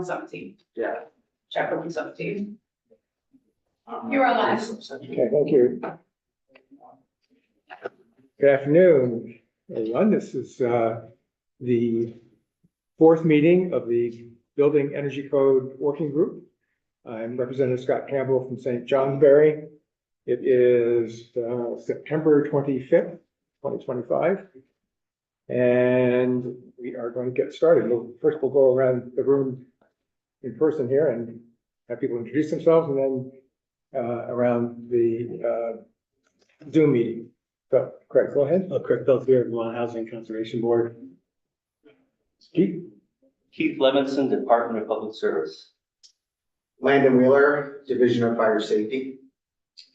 117. Yeah. Chapter 117. You're on live. Okay, thank you. Good afternoon, everyone. This is the fourth meeting of the Building Energy Code Working Group. I'm Representative Scott Campbell from St. Johnsbury. It is September 25th, 2025. And we are going to get started. First, we'll go around the room in person here and have people introduce themselves, and then around the Zoom meeting. So, Craig, go ahead. Craig Belfiore, Vermont Housing Conservation Board. Keith? Keith Levinson, Department of Public Service. Landon Wheeler, Division of Fire Safety.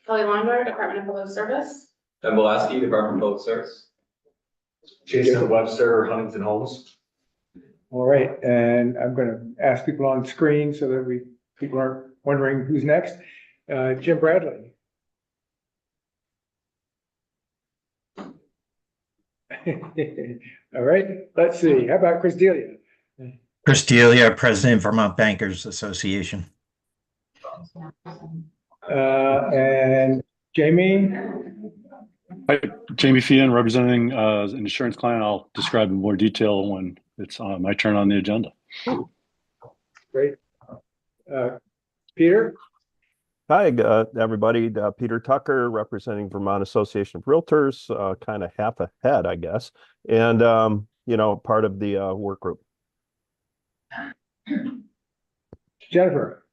Kelly Longer, Department of Public Service. Ben Belaski, Department of Public Service. Jason Webster, Huntington Homes. All right, and I'm going to ask people on screen so that people aren't wondering who's next. Jim Bradley. All right, let's see. How about Chris Delia? Chris Delia, President, Vermont Bankers Association. And Jamie? Hi, Jamie Fian, representing an insurance client. I'll describe in more detail when it's my turn on the agenda. Great. Peter? Hi, everybody. Peter Tucker, representing Vermont Association of Realtors, kind of half ahead, I guess, and part of the work group. Jennifer?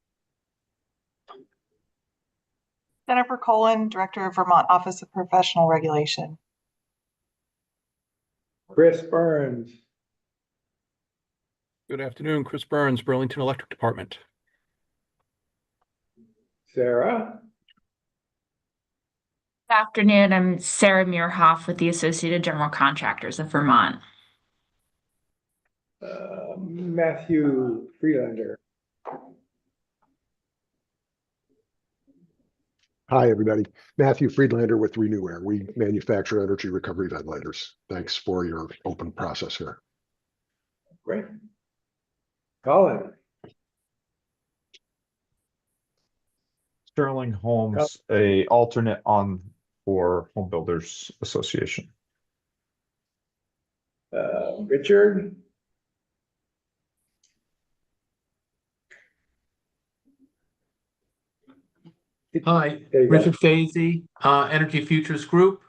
Jennifer Colin, Director of Vermont Office of Professional Regulation. Chris Burns? Good afternoon, Chris Burns, Burlington Electric Department. Sarah? Good afternoon, I'm Sarah Muirhoff with the Associated General Contractors of Vermont. Matthew Freelander? Hi, everybody. Matthew Friedlander with RenewAir. We manufacture energy recovery ventilators. Thanks for your open process here. Great. Colin? Sterling Holmes, a alternate on for Home Builders Association. Richard? Hi, Richard Fazy, Energy Futures Group.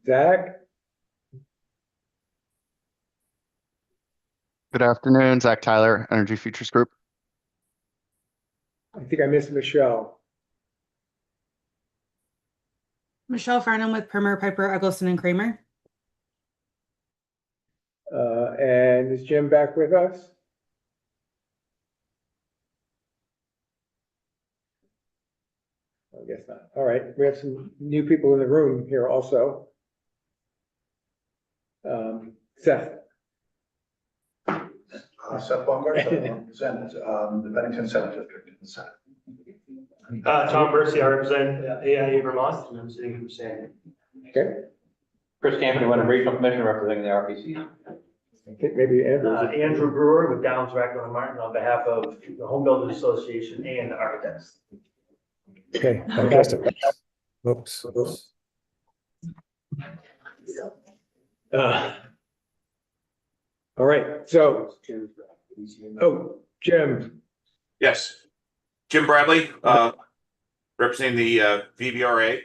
Zach? Good afternoon, Zach Tyler, Energy Futures Group. I think I missed Michelle. Michelle Farnham with Primer, Piper, Eggleston, and Kramer. And is Jim back with us? I guess not. All right, we have some new people in the room here also. Seth? Seth Baumgart, I represent the Bennington Senate District in the Senate. Tom Bursey, I represent AIA Vermont, and I'm sitting in San. Okay. Chris Campany, Wyndham Regional Commission, representing the RPC. I think maybe Andrew. Andrew Brewer with Downs, Rackham, and Martin on behalf of the Home Builders Association and the architects. Okay, fantastic. Oops. All right, so, Jim. Yes, Jim Bradley, representing the VVRA.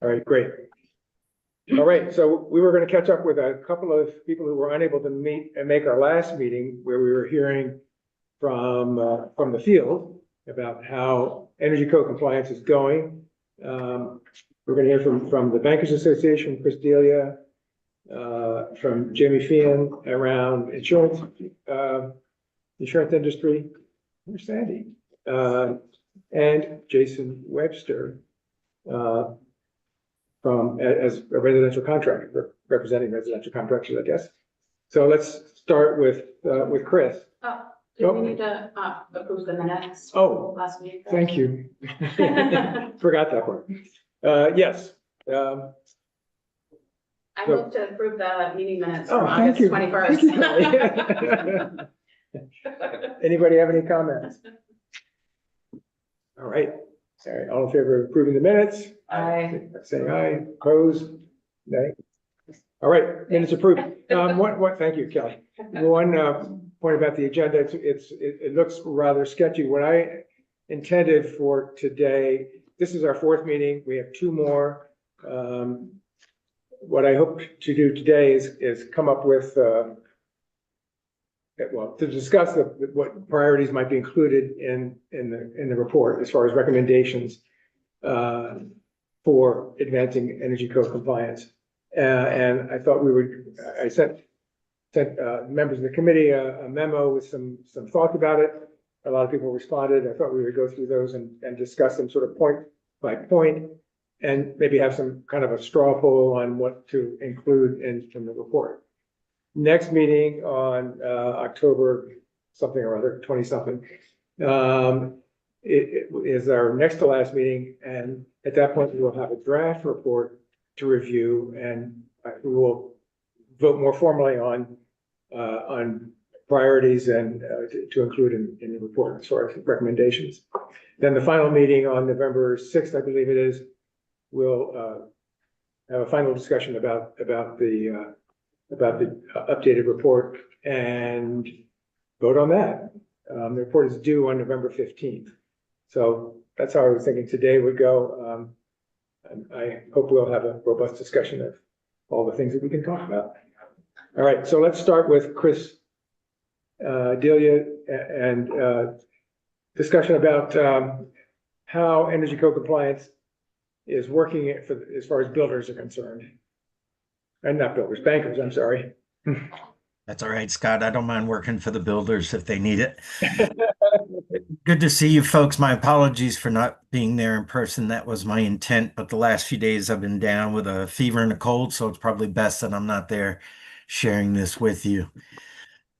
All right, great. All right, so we were going to catch up with a couple of people who were unable to meet and make our last meeting, where we were hearing from the field about how energy code compliance is going. We're going to hear from the Bankers Association, Chris Delia, from Jamie Fian around insurance industry. Where's Sandy? And Jason Webster from as a residential contractor, representing residential contractors, I guess. So let's start with Chris. Do we need to approve the minutes? Oh, Last week. thank you. Forgot that part. Yes. I So- move to approve the meeting minutes Oh, from thank August you. 21st. Thank you, Kelly. Anybody have any comments? All right, all in favor of approving the minutes? Aye. Saying aye, opposed, nay. All right, minutes approved. Thank you, Kelly. One, point about the agenda, it looks rather sketchy. What I intended for today, this is our fourth meeting, we have two more. What I hope to do today is come up with, to discuss what priorities might be included in the report as far as recommendations for advancing energy code compliance. And I thought I sent members of the committee a memo with some thoughts about it. A lot of people responded. I thought we would go through those and discuss them sort of point by point, and maybe have some kind of a straw poll on what to include in the report. Next meeting on October something or other, 20-something, it is our next to last meeting, and at that point we will have a draft report to review, and we will vote more formally on priorities and to include in the report as far as recommendations. Then the final meeting on November 6th, I believe it is, we'll have a final discussion about the updated report and vote on that. The report is due on November 15th. So that's how I was thinking today would go. And I hope we'll have a robust discussion of all the things that we can talk about. All right, so let's start with Chris Delia and discussion about how energy code compliance is working as far as builders are concerned. And not builders, bankers, I'm sorry. That's all right, Scott. I don't mind working for the builders if they need it. Good to see you folks. My apologies for not being there in person. That was my intent, but the last few days I've been down with a fever and a cold, so it's probably best that I'm not there sharing this with you.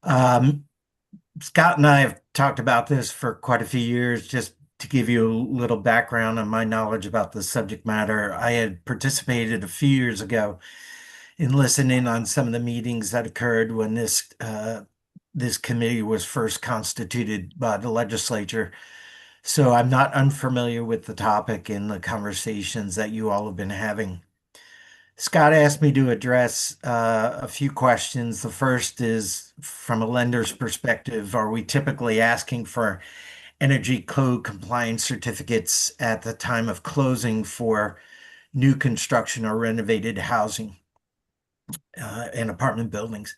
Scott and I have talked about this for quite a few years. Just to give you a little background on my knowledge about the subject matter, I had participated a few years ago in listening on some of the meetings that occurred when this committee was first constituted by the legislature. So I'm not unfamiliar with the topic and the conversations that you all have been having. Scott asked me to address a few questions. The first is, from a lender's perspective, are we typically asking for energy code compliance certificates at the time of closing for new construction or renovated housing and apartment buildings?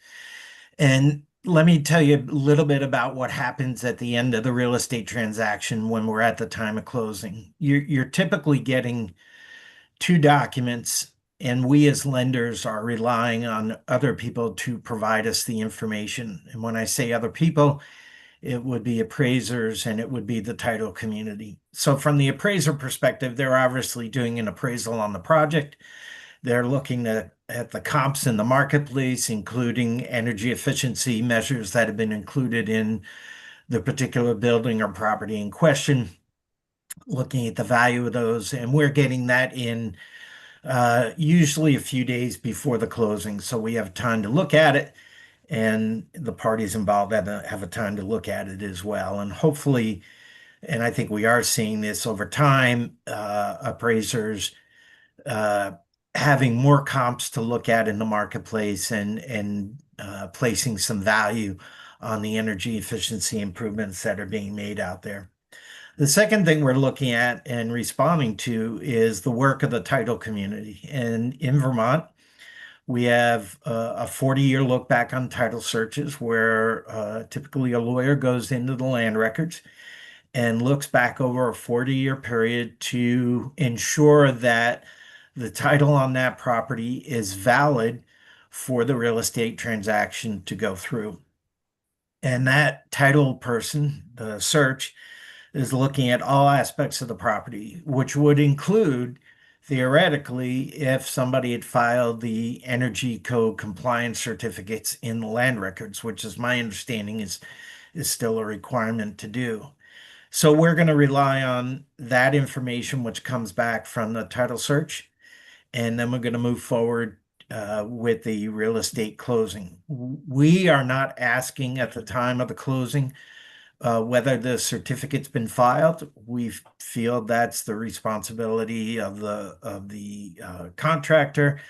And let me tell you a little bit about what happens at the end of the real estate transaction when we're at the time of closing. You're typically getting two documents, and we as lenders are relying on other people to provide us the information. And when I say other people, it would be appraisers and it would be the title community. So from the appraiser perspective, they're obviously doing an appraisal on the project. They're looking at the comps in the marketplace, including energy efficiency measures that have been included in the particular building or property in question, looking at the value of those. And we're getting that in usually a few days before the closing. So we have time to look at it, and the parties involved have a time to look at it as well. And hopefully, and I think we are seeing this over time, appraisers having more comps to look at in the marketplace and placing some value on the energy efficiency improvements that are being made out there. The second thing we're looking at and responding to is the work of the title community. And in Vermont, we have a 40-year look back on title searches where typically a lawyer goes into the land records and looks back over a 40-year period to ensure that the title on that property is valid for the real estate transaction to go through. And that title person, the search, is looking at all aspects of the property, which would include, theoretically, if somebody had filed the energy code compliance certificates in the land records, which is my understanding is still a requirement to do. So we're going to rely on that information, which comes back from the title search. And then we're going to move forward with the real estate closing. We are not asking at the time of the closing whether the certificate's been filed. We feel that's the responsibility of the contractor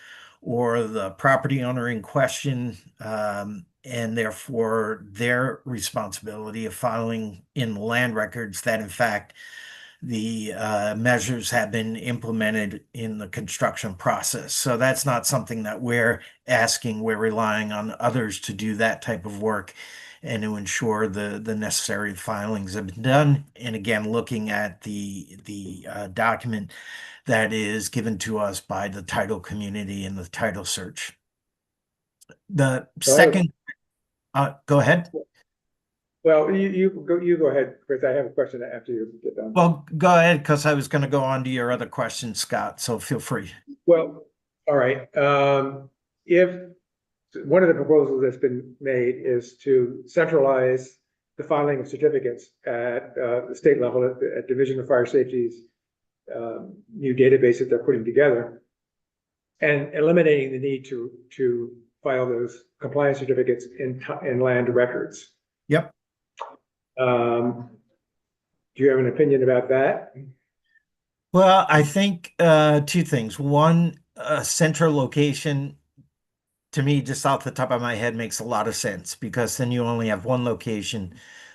or the property owner in question, and therefore their responsibility of filing in the land records that in fact the measures have been implemented in the construction process. So that's not something that we're asking. We're relying on others to do that type of work and to ensure the necessary filings have been done. And again, looking at the document that is given to us by the title community and the title search. The second, go ahead. Well, you go ahead, Chris. I have a question after you get done. Well, go ahead, because I was going to go on to your other question, Scott, so feel free. Well, all right. If one of the proposals that's been made is to centralize the filing of certificates at the state level, at Division of Fire Safety's new database that they're putting together, and eliminating the need to file those compliance certificates in land records. Yep. Do you have an opinion about that? Well, I think two things. One, a central location, to me, just off the top of my head, makes a lot of sense, because then you only have one location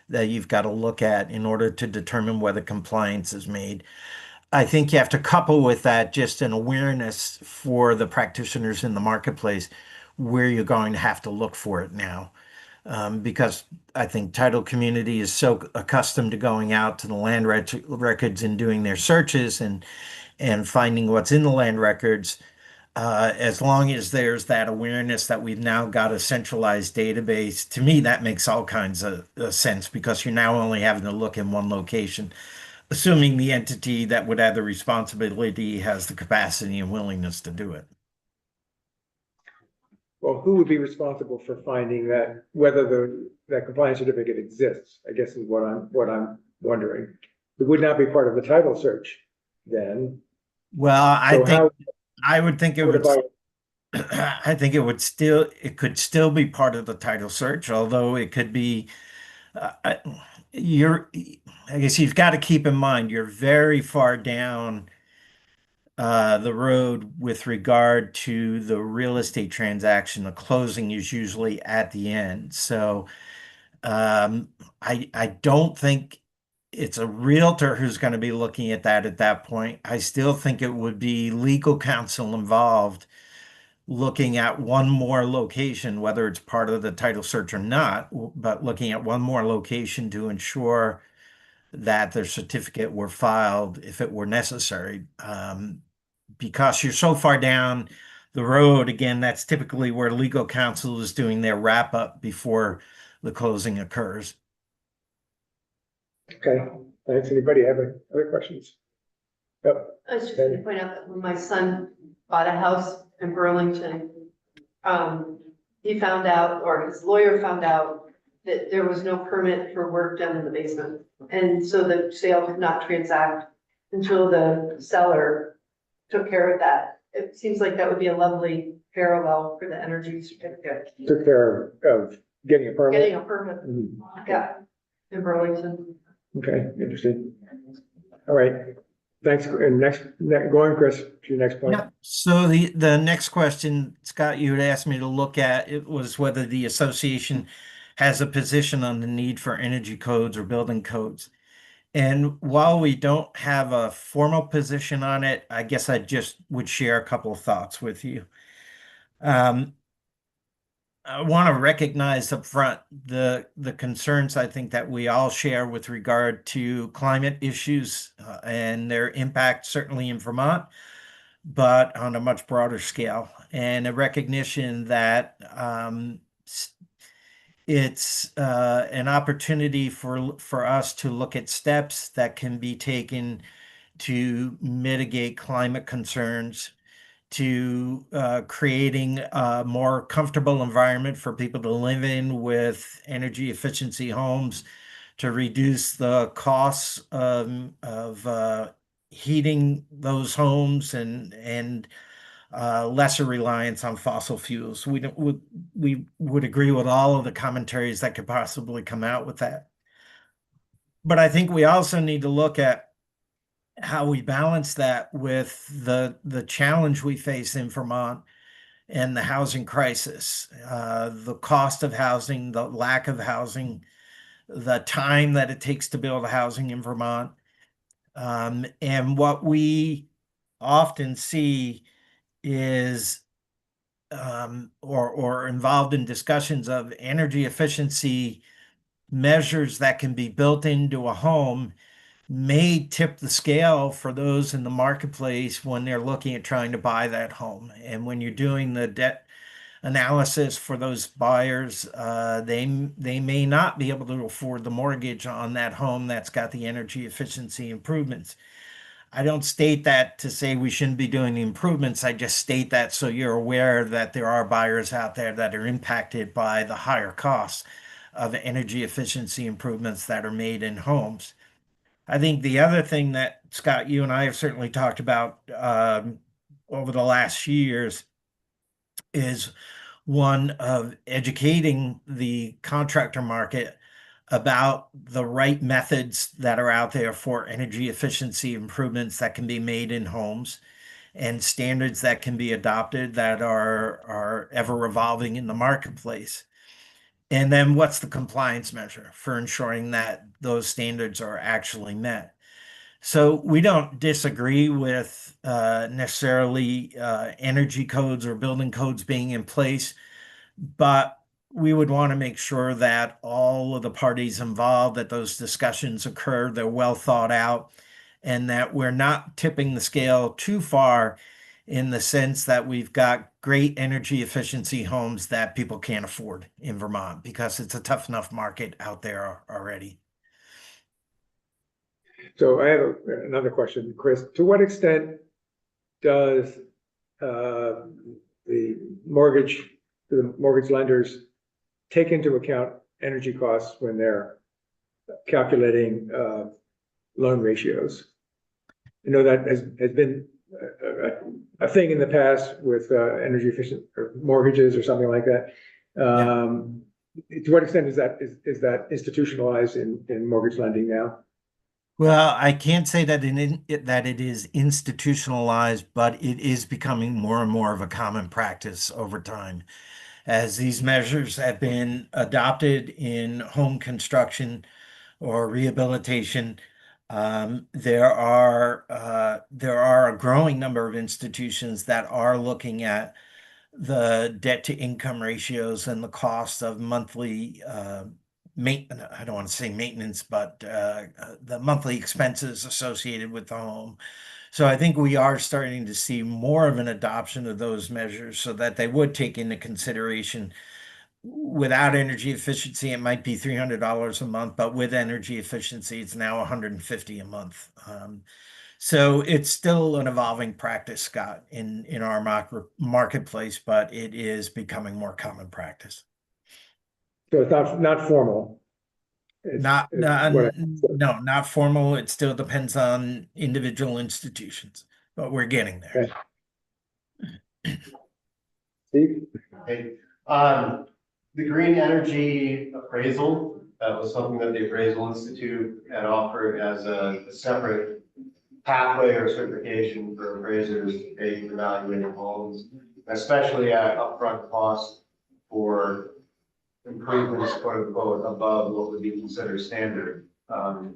that you've got to look at in order to determine whether compliance is made. I think you have to couple with that just an awareness for the practitioners in the marketplace where you're going to have to look for it now. Because I think title community is so accustomed to going out to the land records and doing their searches and finding what's in the land records. As long as there's that awareness that we've now got a centralized database, to me, that makes all kinds of sense, because you're now only having to look in one location, assuming the entity that would have the responsibility has the capacity and willingness to do it. Well, who would be responsible for finding that, whether that compliance certificate exists, I guess is what I'm wondering. It would not be part of the title search then. Well, I would think it would. I think it could still be part of the title search, although it could be. I guess you've got to keep in mind you're very far down the road with regard to the real estate transaction. The closing is usually at the end. So I don't think it's a realtor who's going to be looking at that point. I still think it would be legal counsel involved looking at one more location, whether it's part of the title search or not, but looking at one more location to ensure that their certificate were filed if it were necessary. Because you're so far down the road, again, that's typically where legal counsel is doing their wrap up before the closing occurs. Okay, thanks. Anybody have any other questions? Yep. I was just going to point out that when my son bought a house in Burlington, he found out, or his lawyer found out, that there was no permit for work done in the basement. And so the sale could not transact until the seller took care of that. It seems like that would be a lovely parallel for the energy certificate. Took care of getting a permit? Getting a permit, yeah, in Burlington. Okay, interesting. All right, thanks. And going, Chris, to your next point. Yeah. So the next question, Scott, you had asked me to look at, it was whether the association has a position on the need for energy codes or building codes. And while we don't have a formal position on it, I guess I just would share a couple of thoughts with you. I want to recognize up front the concerns I think that we all share with regard to climate issues and their impact, certainly in Vermont, but on a much broader scale, and a recognition that it's an opportunity for us to look at steps that can be taken to mitigate climate concerns, to creating a more comfortable environment for people to live in with energy efficiency homes, to reduce the costs of heating those homes and lesser reliance on fossil fuels. We would agree with all of the commentaries that could possibly come out with that. But I think we also need to look at how we balance that with the challenge we face in Vermont and the housing crisis, the cost of housing, the lack of housing, the time that it takes to build housing in Vermont. And what we often see is or involved in discussions of energy efficiency measures that can be built into a home may tip the scale for those in the marketplace when they're looking at trying to buy that home. And when you're doing the debt analysis for those buyers, they may not be able to afford the mortgage on that home that's got the energy efficiency improvements. I don't state that to say we shouldn't be doing the improvements. I just state that so you're aware that there are buyers out there that are impacted by the higher costs of energy efficiency improvements that are made in homes. I think the other thing that, Scott, you and I have certainly talked about over the last few years is one of educating the contractor market about the right methods that are out there for energy efficiency improvements that can be made in homes and standards that can be adopted that are ever evolving in the marketplace. And then what's the compliance measure for ensuring that those standards are actually met? So we don't disagree with necessarily energy codes or building codes being in place, but we would want to make sure that all of the parties involved, that those discussions occur, they're well thought out, and that we're not tipping the scale too far in the sense that we've got great energy efficiency homes that people can't afford in Vermont because it's a tough enough market out there already. So I have another question, Chris. To what extent does the mortgage lenders take into account energy costs when they're calculating loan ratios? You know, that has been a thing in the past with energy efficient or mortgages or something like that. To what extent is that institutionalized in mortgage lending now? Well, I can't say that it is institutionalized, but it is becoming more and more of a common practice over time. As these measures have been adopted in home construction or rehabilitation, there are a growing number of institutions that are looking at the debt to income ratios and the cost of monthly I don't want to say maintenance, but the monthly expenses associated with the home. So I think we are starting to see more of an adoption of those measures so that they would take into consideration. Without energy efficiency, it might be $300 a month, but with energy efficiency, it's now $150 a month. So it's still an evolving practice, Scott, in our marketplace, but it is becoming more common practice. So it's not formal. Not formal. It still depends on individual institutions, but we're getting there. Okay. Steve? Hey, the green energy appraisal, that was something that the Appraisal Institute had offered as a separate pathway or certification for appraisers to pay for evaluating homes, especially at upfront cost for improvements, quote unquote, above what would be considered standard.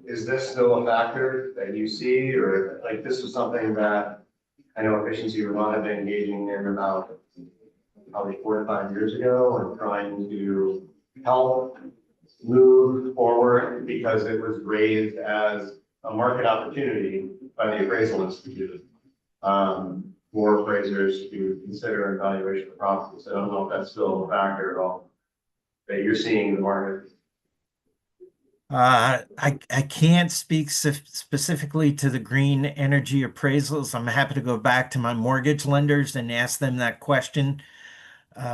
Is this still a factor that you see, or like this was something that I know Efficiency Vermont have been engaging in about probably 4 to 5 years ago and trying to help move forward because it was raised as a market opportunity by the Appraisal Institute for appraisers to consider evaluation of properties. I don't know if that's still a factor at all that you're seeing in the market. I can't speak specifically to the green energy appraisals. I'm happy to go back to my mortgage lenders and ask them that question.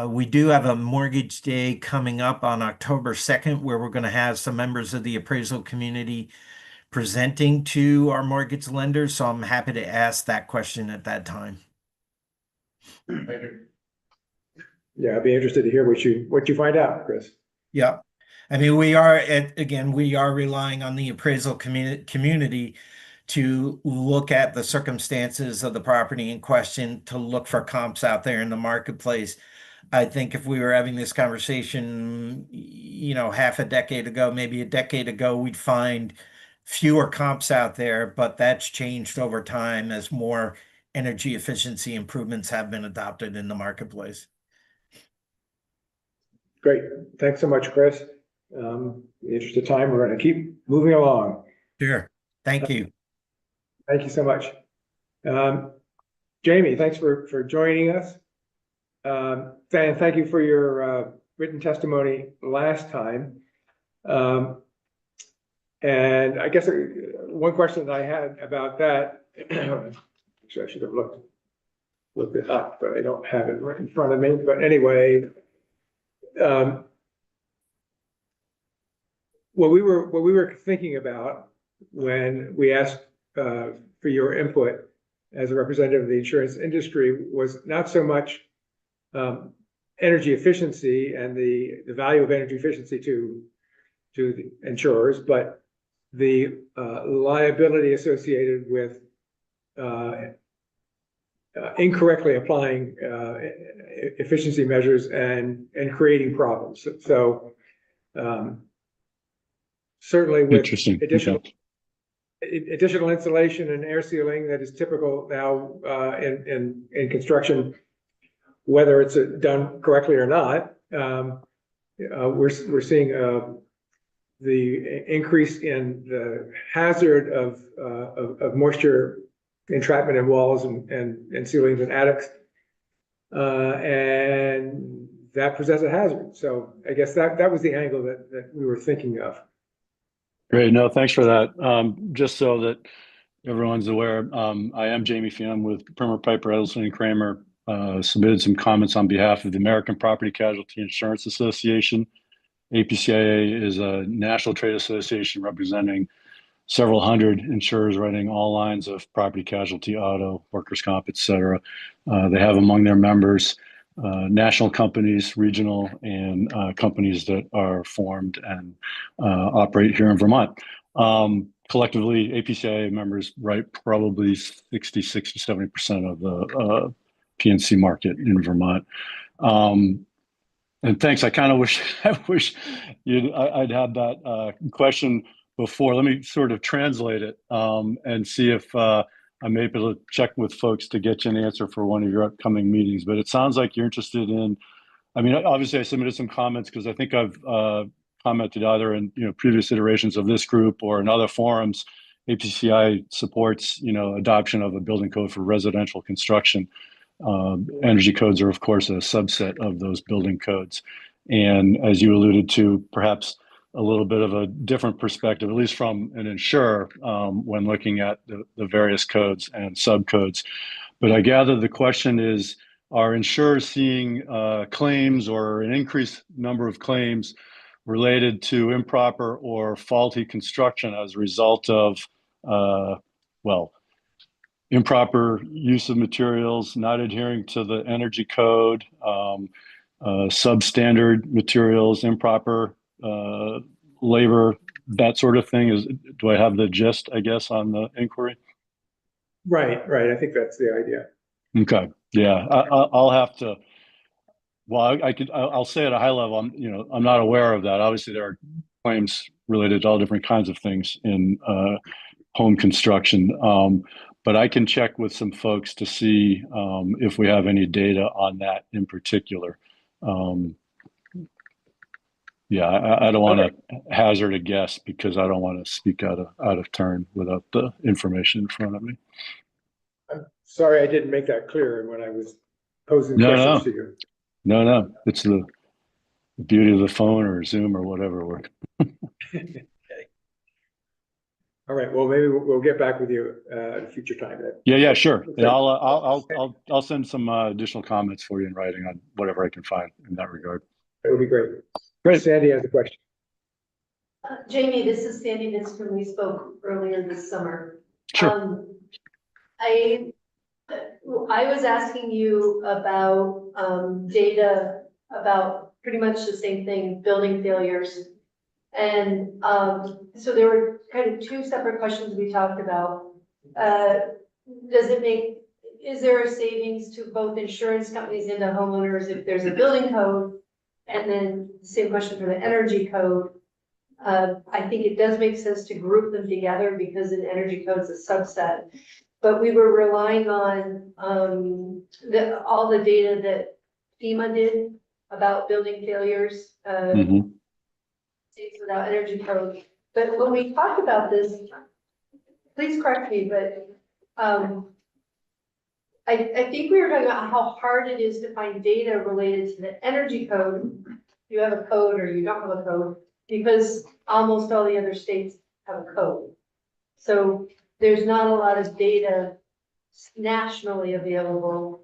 We do have a mortgage day coming up on October 2nd, where we're going to have some members of the appraisal community presenting to our mortgage lenders. So I'm happy to ask that question at that time. Thank you. Yeah, I'd be interested to hear what you find out, Chris. Yeah. I mean, we are relying on the appraisal community to look at the circumstances of the property in question, to look for comps out there in the marketplace. I think if we were having this conversation, half a decade ago, maybe a decade ago, we'd find fewer comps out there, but that's changed over time as more energy efficiency improvements have been adopted in the marketplace. Great. Thanks so much, Chris. In the interest of time, we're going to keep moving along. Sure. Thank you. Thank you so much. Jamie, thanks for joining us. Thank you for your written testimony last time. And I guess one question that I had about that, actually I should have looked it up, but I don't have it right in front of me. But anyway, what we were thinking about when we asked for your input as a representative of the insurance industry was not so much energy efficiency and the value of energy efficiency to the insurers, but the liability associated with incorrectly applying efficiency measures and creating problems. So certainly with additional insulation and air sealing that is typical now in construction, whether it's done correctly or not, we're seeing the increase in the hazard of moisture entrapment in walls and ceilings and attics, and that presents a hazard. So I guess that was the angle that we were thinking of. Great. No, thanks for that. Just so that everyone's aware, I am Jamie Fian with Primer Piper Edelson and Kramer. Submitted some comments on behalf of the American Property Casualty Insurance Association. APCIA is a national trade association representing several hundred insurers writing all lines of property casualty, auto, workers' comp, et cetera. They have among their members national companies, regional, and companies that are formed and operate here in Vermont. Collectively, APCIA members write probably 66 to 70% of the PNC market in Vermont. And thanks. I kind of wish I'd had that question before. Let me sort of translate it and see if I'm able to check with folks to get you an answer for one of your upcoming meetings. But it sounds like you're interested in. I mean, obviously, I submitted some comments because I think I've commented either in previous iterations of this group or in other forums. APCI supports adoption of a building code for residential construction. Energy codes are, of course, a subset of those building codes. And as you alluded to, perhaps a little bit of a different perspective, at least from an insurer, when looking at the various codes and subcodes. But I gather the question is, are insurers seeing claims or an increased number of claims related to improper or faulty construction as a result of, improper use of materials, not adhering to the energy code, substandard materials, improper labor, that sort of thing? Do I have the gist, I guess, on the inquiry? Right. I think that's the idea. Okay. Yeah, I'll have to. Well, I'll say at a high level, I'm not aware of that. Obviously, there are claims related to all different kinds of things in home construction. But I can check with some folks to see if we have any data on that in particular. I don't want to hazard a guess because I don't want to speak out of turn without the information in front of me. I'm sorry I didn't make that clear when I was posing questions to you. No. It's the beauty of the phone or Zoom or whatever work. All right. Well, maybe we'll get back with you at a future time. Yeah, sure. Yeah, I'll send some additional comments for you in writing on whatever I can find in that regard. It would be great. Great. Sandy has a question. Jamie, this is Sandy Nistrom. We spoke earlier this summer. Sure. I I was asking you about, data about pretty much the same thing, building failures. And, so there were kind of two separate questions we talked about. Is there a savings to both insurance companies and to homeowners if there's a building code? And then same question for the energy code. I think it does make sense to group them together because an energy code is a subset. But we were relying on, all the data that FEMA did about building failures, states without energy code. But when we talked about this, please correct me, but, I think we were talking about how hard it is to find data related to the energy code. You have a code or you don't have a code, because almost all the other states have a code. So there's not a lot of data nationally available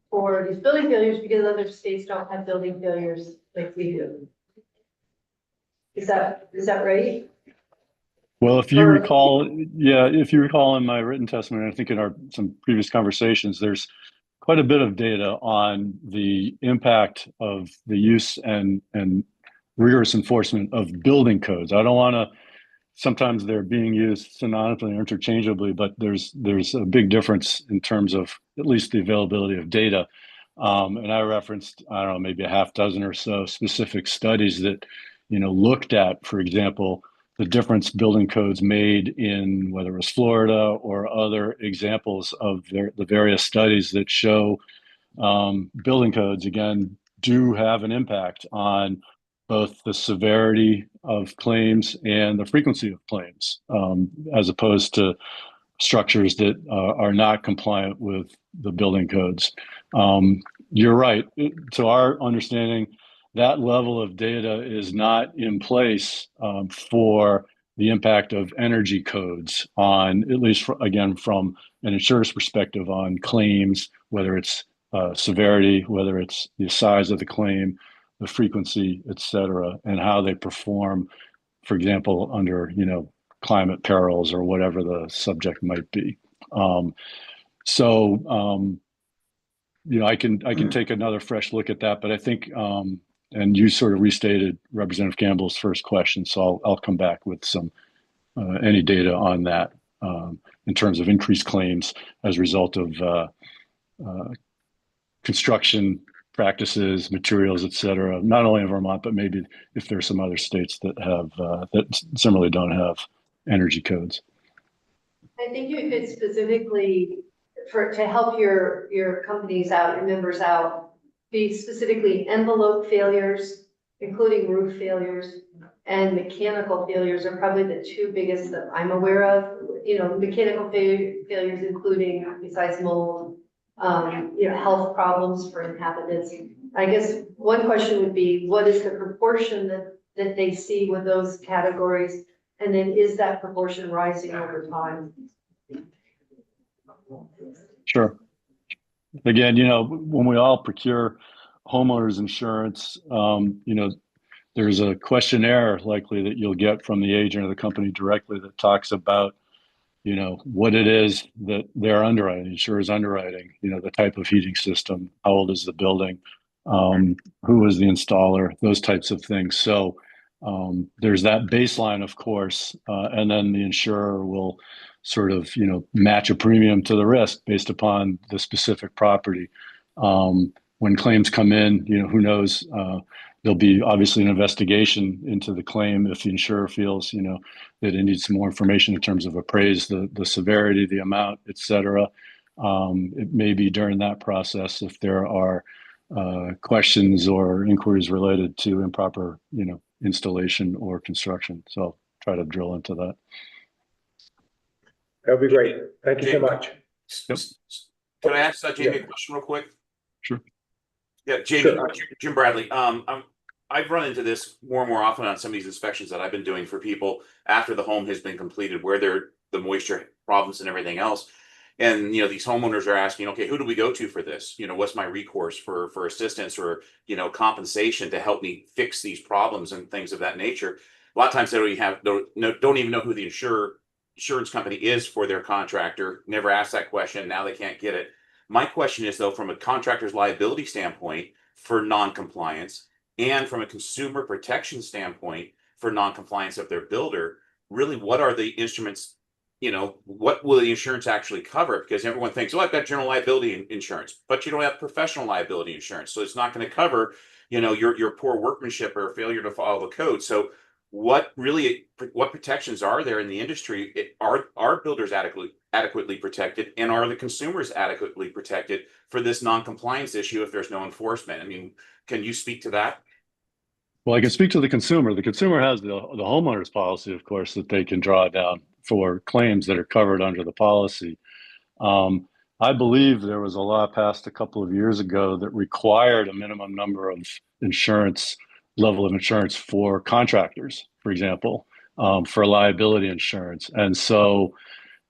for these building failures because other states don't have building failures like we do. Is that right? Well, if you recall, if you recall in my written testimony, I think in some previous conversations, there's quite a bit of data on the impact of the use and rigorous enforcement of building codes. I don't want to, sometimes they're being used synonymously or interchangeably, but there's a big difference in terms of at least the availability of data. And I referenced, I don't know, maybe a half dozen or so specific studies that, looked at, for example, the difference building codes made in whether it was Florida or other examples of the various studies that show building codes, again, do have an impact on both the severity of claims and the frequency of claims, as opposed to structures that are not compliant with the building codes. You're right. To our understanding, that level of data is not in place for the impact of energy codes on, at least again, from an insurer's perspective on claims, whether it's severity, whether it's the size of the claim, the frequency, et cetera, and how they perform, for example, under, climate perils or whatever the subject might be. I can take another fresh look at that, but I think, and you sort of restated Representative Campbell's first question, so I'll come back with some any data on that in terms of increased claims as a result of construction practices, materials, et cetera, not only in Vermont, but maybe if there are some other states that have that similarly don't have energy codes. I think you could specifically, to help your companies out, your members out, be specifically envelope failures, including roof failures, and mechanical failures are probably the two biggest that I'm aware of. Mechanical failures including, besides mold, health problems for inhabitants. I guess one question would be, what is the proportion that they see with those categories? And then is that proportion rising over time? Sure. Again, when we all procure homeowners insurance, there's a questionnaire likely that you'll get from the agent or the company directly that talks about, what it is that they're underwriting, insurers underwriting, the type of heating system, how old is the building, who is the installer, those types of things. So there's that baseline, of course, and then the insurer will sort of, match a premium to the risk based upon the specific property. When claims come in, who knows, there'll be obviously an investigation into the claim if the insurer feels, that it needs some more information in terms of appraise the severity, the amount, et cetera. It may be during that process if there are questions or inquiries related to improper, installation or construction. So I'll try to drill into that. That'd be great. Thank you so much. Can I ask Jamie a question real quick? Sure. Yeah, Jamie, Jim Bradley. I've run into this more and more often on some of these inspections that I've been doing for people after the home has been completed, where the moisture problems and everything else. And, these homeowners are asking, okay, who do we go to for this? What's my recourse for assistance or, compensation to help me fix these problems and things of that nature? A lot of times they don't even know who the insurer, insurance company is for their contractor. Never asked that question. Now they can't get it. My question is though, from a contractor's liability standpoint for non-compliance and from a consumer protection standpoint for non-compliance of their builder, really what are the instruments, you know, what will the insurance actually cover? Because everyone thinks, oh, I've got general liability insurance, but you don't have professional liability insurance. So it's not going to cover, you know, your poor workmanship or failure to follow the code. So what protections are there in the industry? Are builders adequately protected, and are the consumers adequately protected for this non-compliance issue if there's no enforcement? I mean, can you speak to that? Well, I can speak to the consumer. The consumer has the homeowner's policy, of course, that they can draw down for claims that are covered under the policy. I believe there was a law passed a couple of years ago that required a minimum number of level of insurance for contractors, for example, for liability insurance. And so,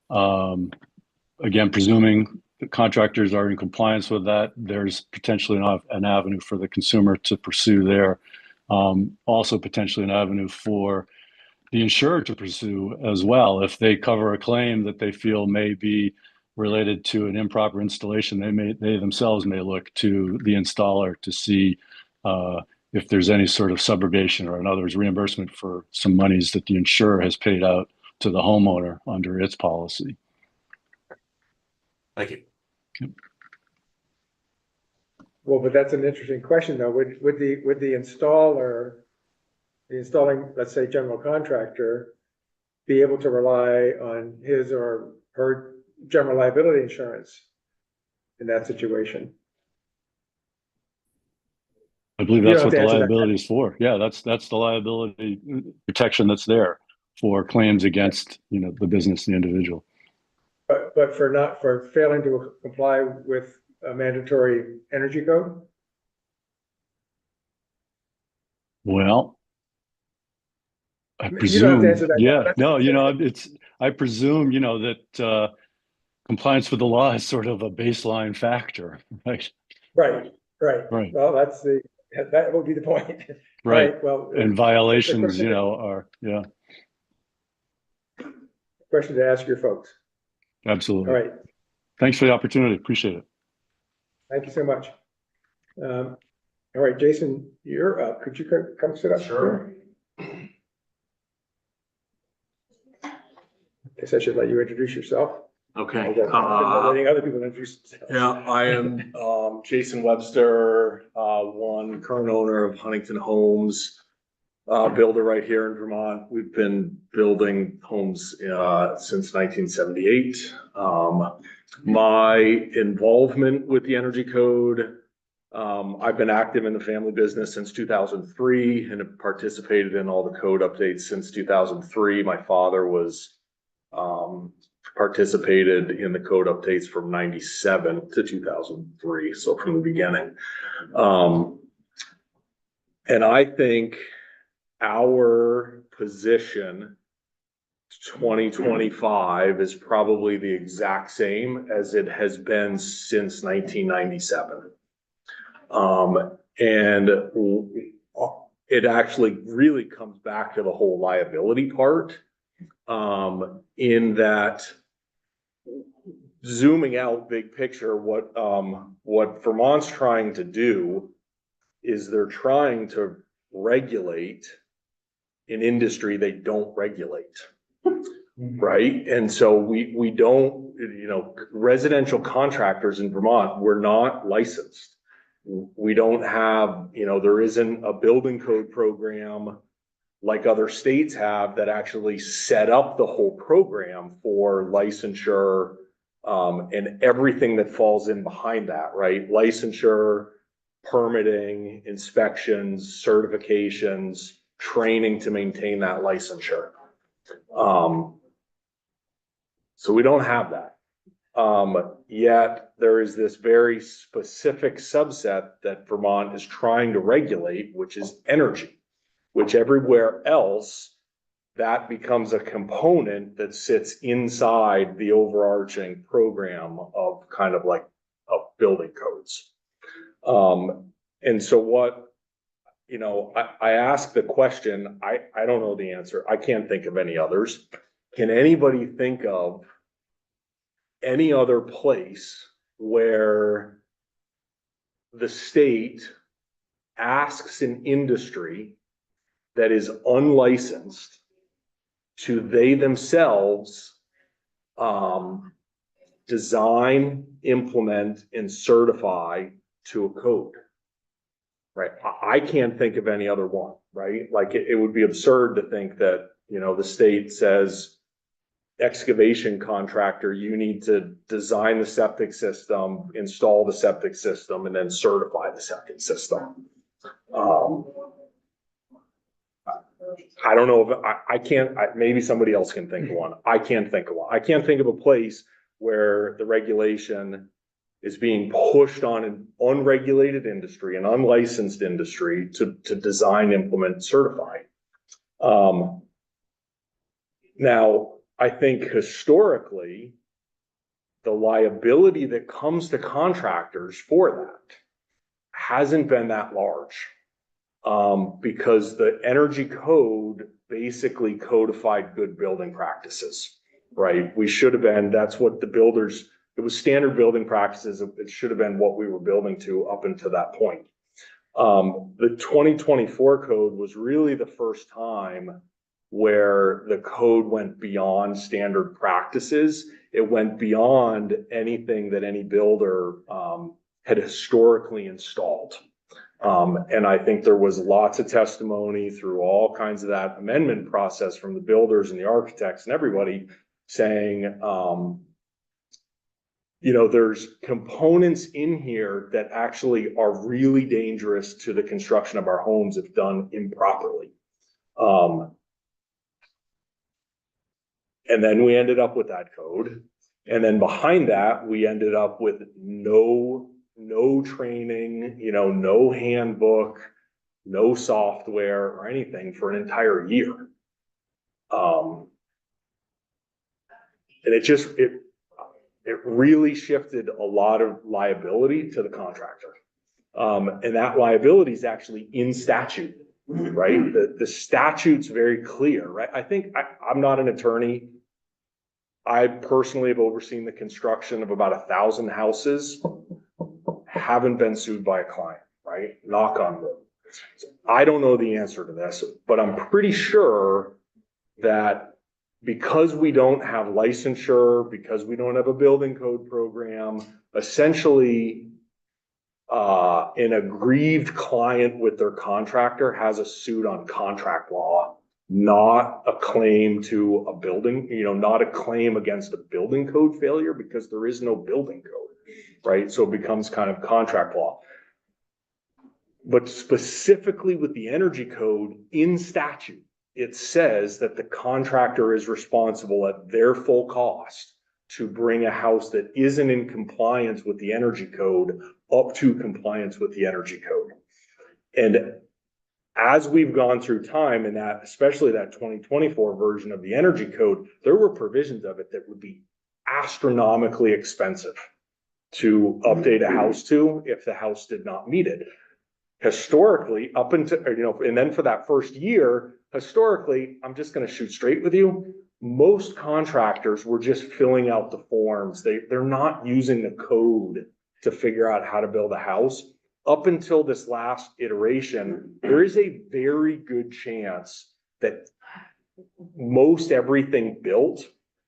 again, presuming the contractors are in compliance with that, there's potentially an avenue for the consumer to pursue there. Also potentially an avenue for the insurer to pursue as well. If they cover a claim that they feel may be related to an improper installation, they themselves may look to the installer to see if there's any sort of subrogation or in other words, reimbursement for some monies that the insurer has paid out to the homeowner under its policy. Thank you. Well, but that's an interesting question though. Would the installer, the installing, let's say, general contractor, be able to rely on his or her general liability insurance in that situation? I believe that's what the liability is for. Yeah, that's the liability protection that's there for claims against, you know, the business and the individual. But for failing to comply with a mandatory energy code? Well, I presume, yeah, no, you know, I presume, you know, that compliance with the law is sort of a baseline factor, right? Right. Well, that would be the point. Right. Well, and violations, you know, are, yeah. Question to ask your folks. Absolutely. All right. Thanks for the opportunity. Appreciate it. Thank you so much. All right, Jason, you're up. Could you come sit up? Sure. Guess I should let you introduce yourself. Okay. Letting other people introduce themselves. Yeah, I am Jason Webster, one current owner of Huntington Homes, builder right here in Vermont. We've been building homes since 1978. My involvement with the energy code, I've been active in the family business since 2003 and have participated in all the code updates since 2003. My father was participated in the code updates from 97 to 2003, so from the beginning. And I think our position 2025 is probably the exact same as it has been since 1997. And it actually really comes back to the whole liability part, in that zooming out big picture, what Vermont's trying to do is they're trying to regulate an industry they don't regulate. Right. And so we don't, you know, residential contractors in Vermont, we're not licensed. We don't have, you know, there isn't a building code program like other states have that actually set up the whole program for licensure, and everything that falls in behind that, right? Licensure, permitting, inspections, certifications, training to maintain that licensure. So we don't have that. Yet there is this very specific subset that Vermont is trying to regulate, which is energy, which everywhere else that becomes a component that sits inside the overarching program of kind of like of building codes. And so what, you know, I ask the question, I don't know the answer. I can't think of any others. can anybody think of any other place where the state asks an industry that is unlicensed to they themselves design, implement, and certify to a code? Right? I can't think of any other one, right? Like it would be absurd to think that, you know, the state says, excavation contractor, you need to design the septic system, install the septic system, and then certify the septic system. I don't know if I can't, maybe somebody else can think of one. I can't think of one. I can't think of a place where the regulation is being pushed on an unregulated industry, an unlicensed industry to design, implement, certify. Now, I think historically, the liability that comes to contractors for that hasn't been that large. Because the energy code basically codified good building practices, right? We should have been, that's what the builders, it was standard building practices. It should have been what we were building to up until that point. The 2024 code was really the first time where the code went beyond standard practices. It went beyond anything that any builder had historically installed. And I think there was lots of testimony through all kinds of that amendment process from the builders and the architects and everybody saying, you know, there's components in here that actually are really dangerous to the construction of our homes if done improperly. And then we ended up with that code. And then behind that, we ended up with no training, you know, no handbook, no software or anything for an entire year. And it really shifted a lot of liability to the contractor. And that liability is actually in statute, right? The statute's very clear, right? I think I'm not an attorney. I personally have overseen the construction of about 1,000 houses. Haven't been sued by a client, right? Knock on wood. I don't know the answer to this, but I'm pretty sure that because we don't have licensure, because we don't have a building code program, essentially an aggrieved client with their contractor has a suit on contract law, not a claim to a building, you know, not a claim against a building code failure because there is no building code. Right? So it becomes kind of contract law. But specifically with the energy code in statute, it says that the contractor is responsible at their full cost to bring a house that isn't in compliance with the energy code up to compliance with the energy code. And as we've gone through time, and that, especially that 2024 version of the energy code, there were provisions of it that would be astronomically expensive to update a house to if the house did not meet it. Historically, up until, you know, and then for that first year, historically, I'm just going to shoot straight with you. Most contractors were just filling out the forms. They're not using the code to figure out how to build a house. Up until this last iteration, there is a very good chance that most everything built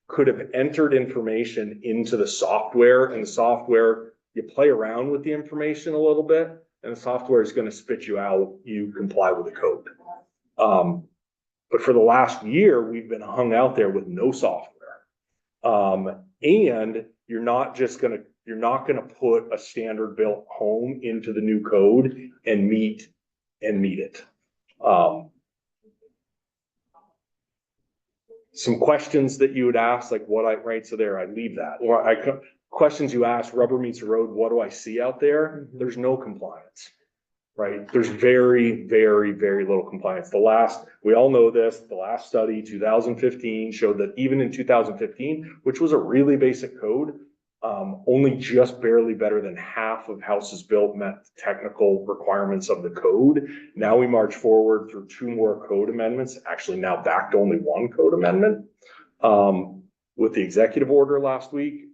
could have entered information into the software, and the software, you play around with the information a little bit, and the software is going to spit you out, you comply with the code. But for the last year, we've been hung out there with no software. And you're not going to put a standard built home into the new code and meet it. Some questions that you would ask, like right, so there, I leave that. Or questions you ask, rubber meets the road, what do I see out there? There's no compliance, right? There's very, very, very little compliance. We all know this, the last study, 2015, showed that even in 2015, which was a really basic code, only just barely better than half of houses built met the technical requirements of the code. Now we march forward through 2 more code amendments, actually now back to only 1 code amendment. with the executive order last week.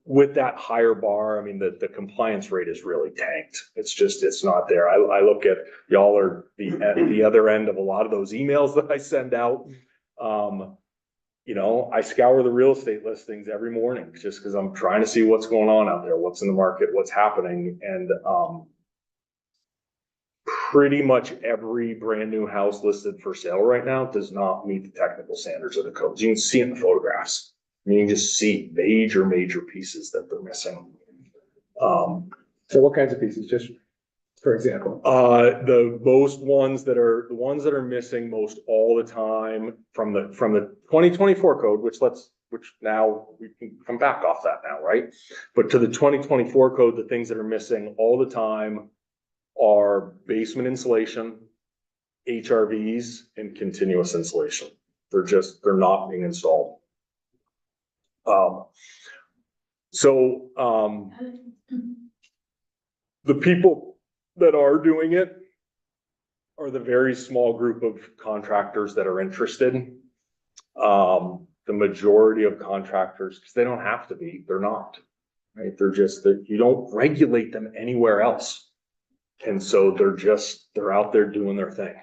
With that higher bar, I mean, the compliance rate is really tanked. It's not there. I look at, y'all are the other end of a lot of those emails that I send out. You know, I scour the real estate listings every morning just because I'm trying to see what's going on out there, what's in the market, what's happening. And pretty much every brand new house listed for sale right now does not meet the technical standards of the codes. You can see it in the photographs. You can just see major pieces that they're missing. So what kinds of pieces, just for example? The ones that are missing most all the time from the 2024 code, which now we can come back off that now, right? But to the 2024 code, the things that are missing all the time are basement insulation, HRVs, and continuous insulation. They're not being installed. The people that are doing it are the very small group of contractors that are interested. The majority of contractors, because they don't have to be, they're not, right? You don't regulate them anywhere else. And so they're out there doing their thing.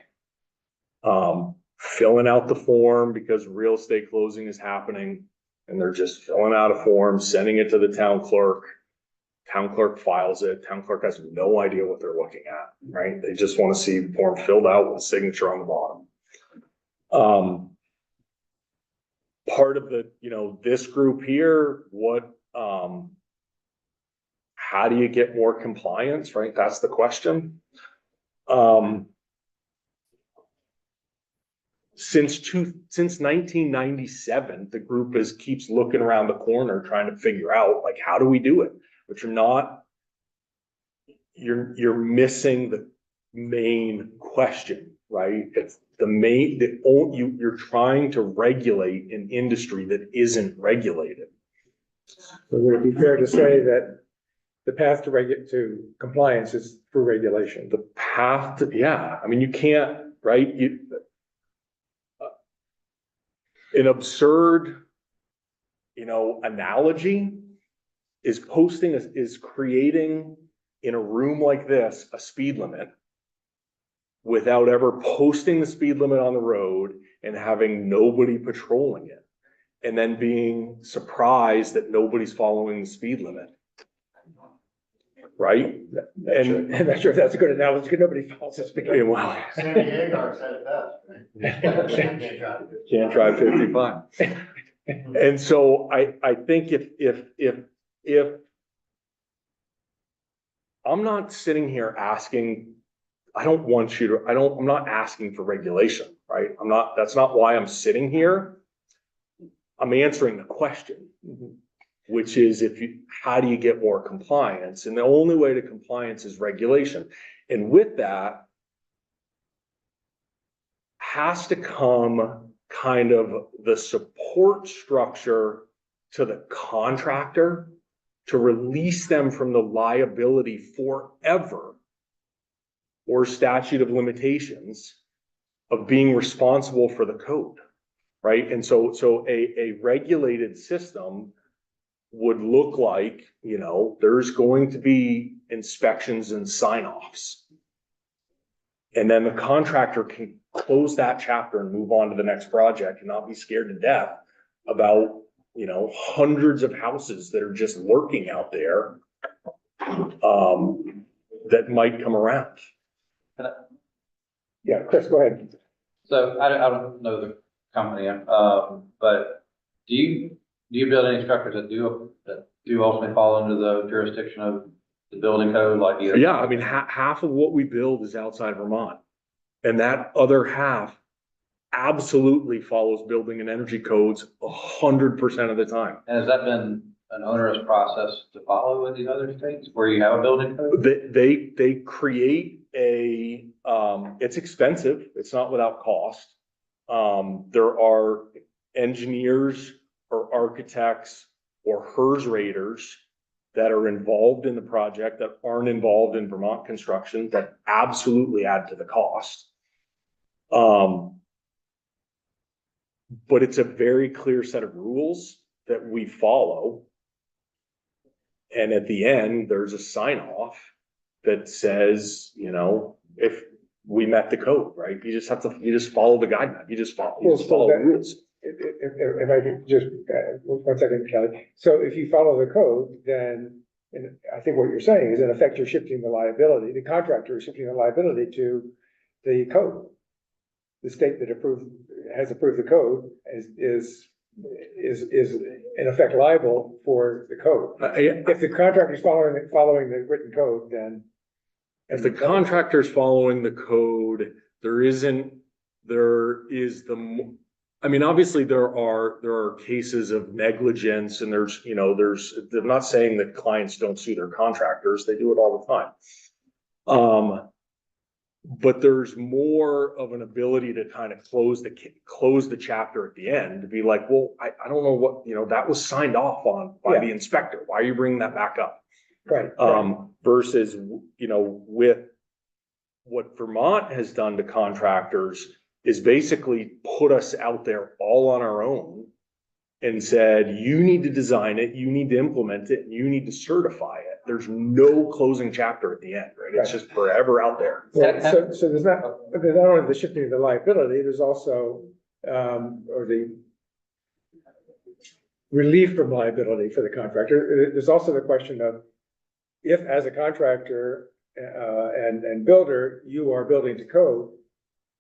Filling out the form because real estate closing is happening, and they're just filling out a form, sending it to the town clerk. Town clerk files it. Town clerk has no idea what they're looking at, right? They just want to see the form filled out with a signature on the bottom. Part of this group here, how do you get more compliance, right? That's the question. Since 1997, the group keeps looking around the corner trying to figure out, like, how do we do it? But you're missing the main question, right? It's you're trying to regulate an industry that isn't regulated. So would it be fair to say that the path to compliance is through regulation? The path to, yeah, I mean, you can't, right? An absurd, analogy is creating in a room like this a speed limit without ever posting the speed limit on the road and having nobody patrolling it, and then being surprised that nobody's following the speed limit. Right? And I'm not sure if that's a good analogy, because nobody follows the speed limit. Well, San Diego said it best, right? Can't drive 55. And so I think if I'm not sitting here asking, I'm not asking for regulation, right? That's not why I'm sitting here. I'm answering the question, which is how do you get more compliance? And the only way to compliance is regulation. And with that has to come kind of the support structure to the contractor to release them from the liability forever or statute of limitations of being responsible for the code, right? And so a regulated system would look like, there's going to be inspections and sign-offs. And then the contractor can close that chapter and move on to the next project and not be scared to death about, hundreds of houses that are just lurking out there that might come around. Yeah, Chris, go ahead. So I don't know the company, but do you build any structures that do ultimately fall under the jurisdiction of the building code? Like Yeah, I mean, half of what we build is outside Vermont, and that other half absolutely follows building and energy codes 100% of the time. And has that been an onerous process to follow in these other states where you have a building code? They create it's expensive. It's not without cost. There are engineers or architects or HERS raters that are involved in the project that aren't involved in Vermont construction that absolutely add to the cost. but it's a very clear set of rules that we follow. And at the end, there's a sign off that says, you know, if we met the code, right? You just follow the guideline. You just follow the rules. If I could just, 1 second, Kelly. So if you follow the code, then, and I think what you're saying is in effect, you're shifting the liability, the contractor is shifting the liability to the code. The state that has approved the code is in effect liable for the code. If the contractor is following the written code, then. If the contractor's following the code, I mean, obviously there are cases of negligence and they're not saying that clients don't sue their contractors. They do it all the time. But there's more of an ability to kind of close the chapter at the end, to be like, well, I don't know what, that was signed off on by the inspector. Why are you bringing that back up? Right. Versus, with what Vermont has done to contractors is basically put us out there all on our own and said, you need to design it, you need to implement it, and you need to certify it. There's no closing chapter at the end, right? It's just forever out there. Well, so there's not only the shifting of the liability, there's also, or the relief from liability for the contractor. There's also the question of, if as a contractor and builder, you are building to code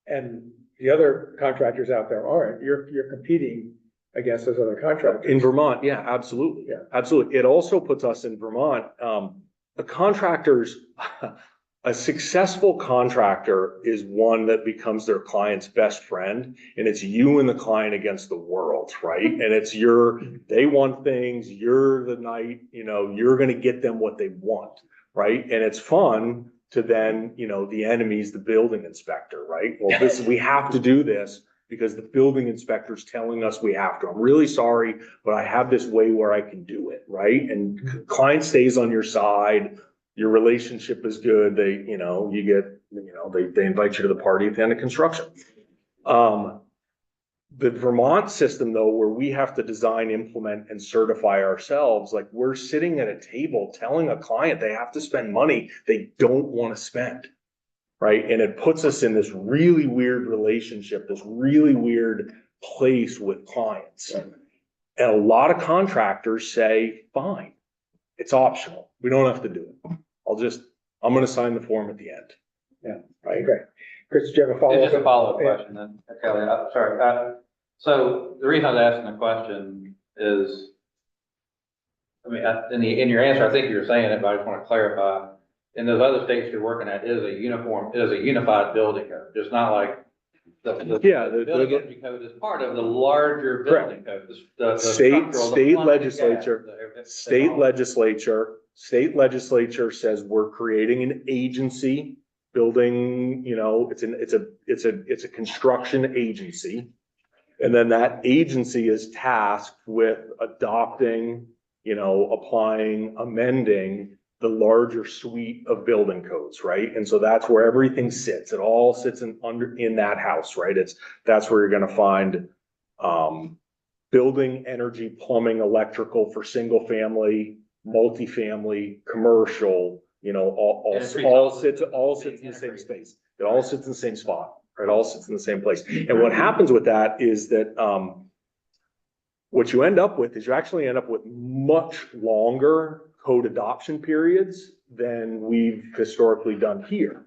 and the other contractors out there aren't, you're competing against those other contractors. In Vermont, yeah, absolutely. Yeah. Absolutely. It also puts us in Vermont, the contractors, a successful contractor is one that becomes their client's best friend, and it's you and the client against the world, right? And it's they want things, you're the knight, you're gonna get them what they want, right? And it's fun to then, the enemy's the building inspector, right? Well, we have to do this because the building inspector's telling us we have to. I'm really sorry, but I have this way where I can do it, right? And client stays on your side. Your relationship is good. They invite you to the party at the end of construction. The Vermont system though, where we have to design, implement, and certify ourselves, like we're sitting at a table telling a client they have to spend money they don't want to spend, right? And it puts us in this really weird relationship, this really weird place with clients. And a lot of contractors say, fine, it's optional. We don't have to do it. I'm going to sign the form at the end. Yeah, right. Okay. Chris, do you have a follow-up? Just a follow-up question then, Kelly. Sorry. So the reason I was asking the question is, I mean, in your answer, I think you were saying it, but I just want to clarify. In those other states you're working at, it is a unified building code. It's not like the building energy code is part of the larger building code. State legislature says we're creating an agency building, it's a construction agency. And then that agency is tasked with adopting, applying, amending the larger suite of building codes, right? And so that's where everything sits. It all sits in that house, right? That's where you're going to find building, energy, plumbing, electrical for single family, multifamily, commercial, all sits in the same space. It all sits in the same spot. It all sits in the same place. And what happens with that is that what you end up with is you actually end up with much longer code adoption periods than we've historically done here,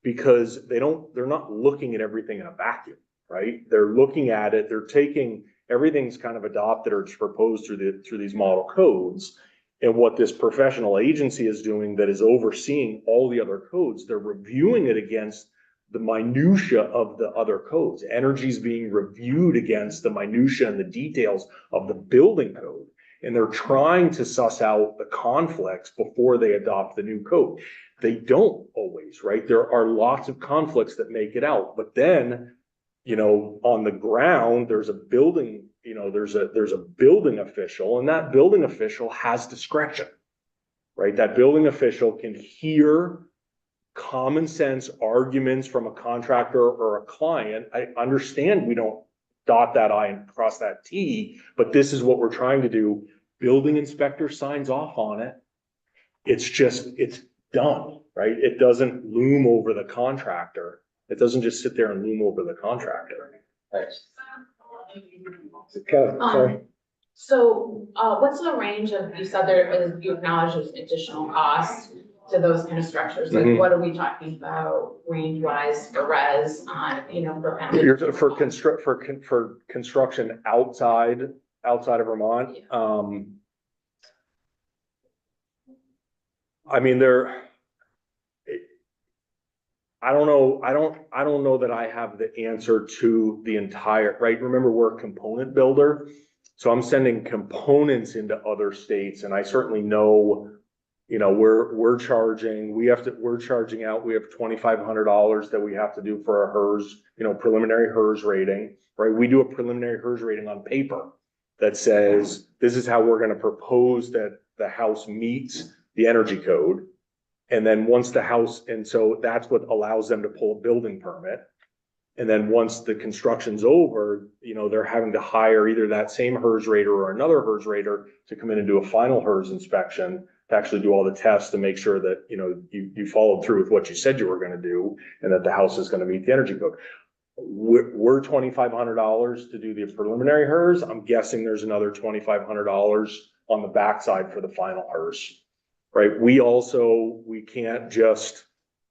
because they're not looking at everything in a vacuum, right? They're looking at it, they're taking everything's kind of adopted or proposed through these model codes. And what this professional agency is doing that is overseeing all the other codes, they're reviewing it against the minutia of the other codes. Energy is being reviewed against the minutia and the details of the building code. And they're trying to suss out the conflicts before they adopt the new code. They don't always, right? There are lots of conflicts that make it out. But then, on the ground, there's a building, there's a building official, and that building official has discretion, right? That building official can hear common sense arguments from a contractor or a client. I understand we don't dot that I and cross that T, but this is what we're trying to do. Building inspector signs off on it. It's done, right? It doesn't loom over the contractor. It doesn't just sit there and loom over the contractor. Kelly, sorry. So, what's the range of, you said there is, you acknowledge there's additional costs to those kind of structures, like what are we talking about range wise for res on, for kind of. For construction outside of Vermont, I mean, I don't know that I have the answer to the entire, right? Remember, we're a component builder. So I'm sending components into other states, and I certainly know, we're charging out, we have $2,500 that we have to do for a HERS, preliminary HERS rating, right? We do a preliminary HERS rating on paper that says, this is how we're gonna propose that the house meets the energy code. And then once the house, and so that's what allows them to pull a building permit. And then once the construction's over, they're having to hire either that same HERS rater or another HERS rater to come in and do a final HERS inspection to actually do all the tests to make sure that, you followed through with what you said you were gonna do and that the house is gonna meet the energy code. We're $2,500 to do the preliminary HERS. I'm guessing there's another $2,500 on the backside for the final HERS, right? We can't just,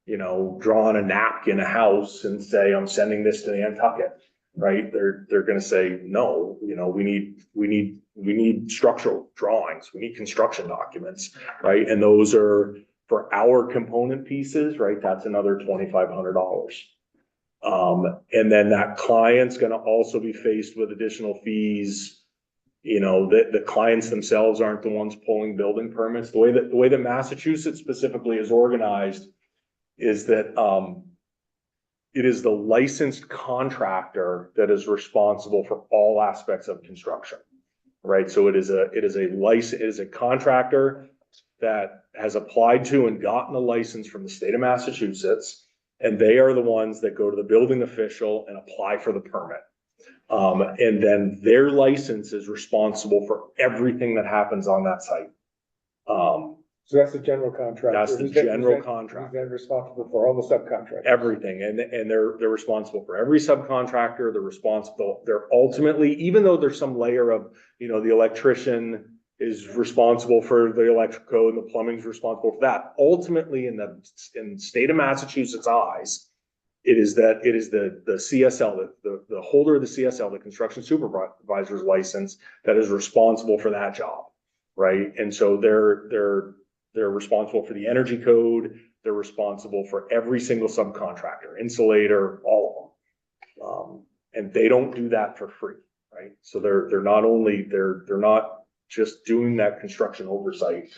draw on a napkin a house and say, I'm sending this to Nantucket, right? They're gonna say, no, we need structural drawings, we need construction documents, right? And those are for our component pieces, right? That's another $2,500. And then that client's gonna also be faced with additional fees. The clients themselves aren't the ones pulling building permits. The way that Massachusetts specifically is organized is that it is the licensed contractor that is responsible for all aspects of construction, right? So it is a contractor that has applied to and gotten a license from the state of Massachusetts, and they are the ones that go to the building official and apply for the permit. And then their license is responsible for everything that happens on that site. So that's the general contractor. That's the general contractor. Who's then responsible for all the subcontractors. Everything. And they're responsible for every subcontractor. They're ultimately, even though there's some layer of, the electrician is responsible for the electric code and the plumbing's responsible for that. Ultimately, in the state of Massachusetts' eyes, it is the CSL, the holder of the CSL, the construction supervisor's license, that is responsible for that job, right? And so they're responsible for the energy code. They're responsible for every single subcontractor, insulator, all of them. And they don't do that for free, right? So they're not just doing that construction oversight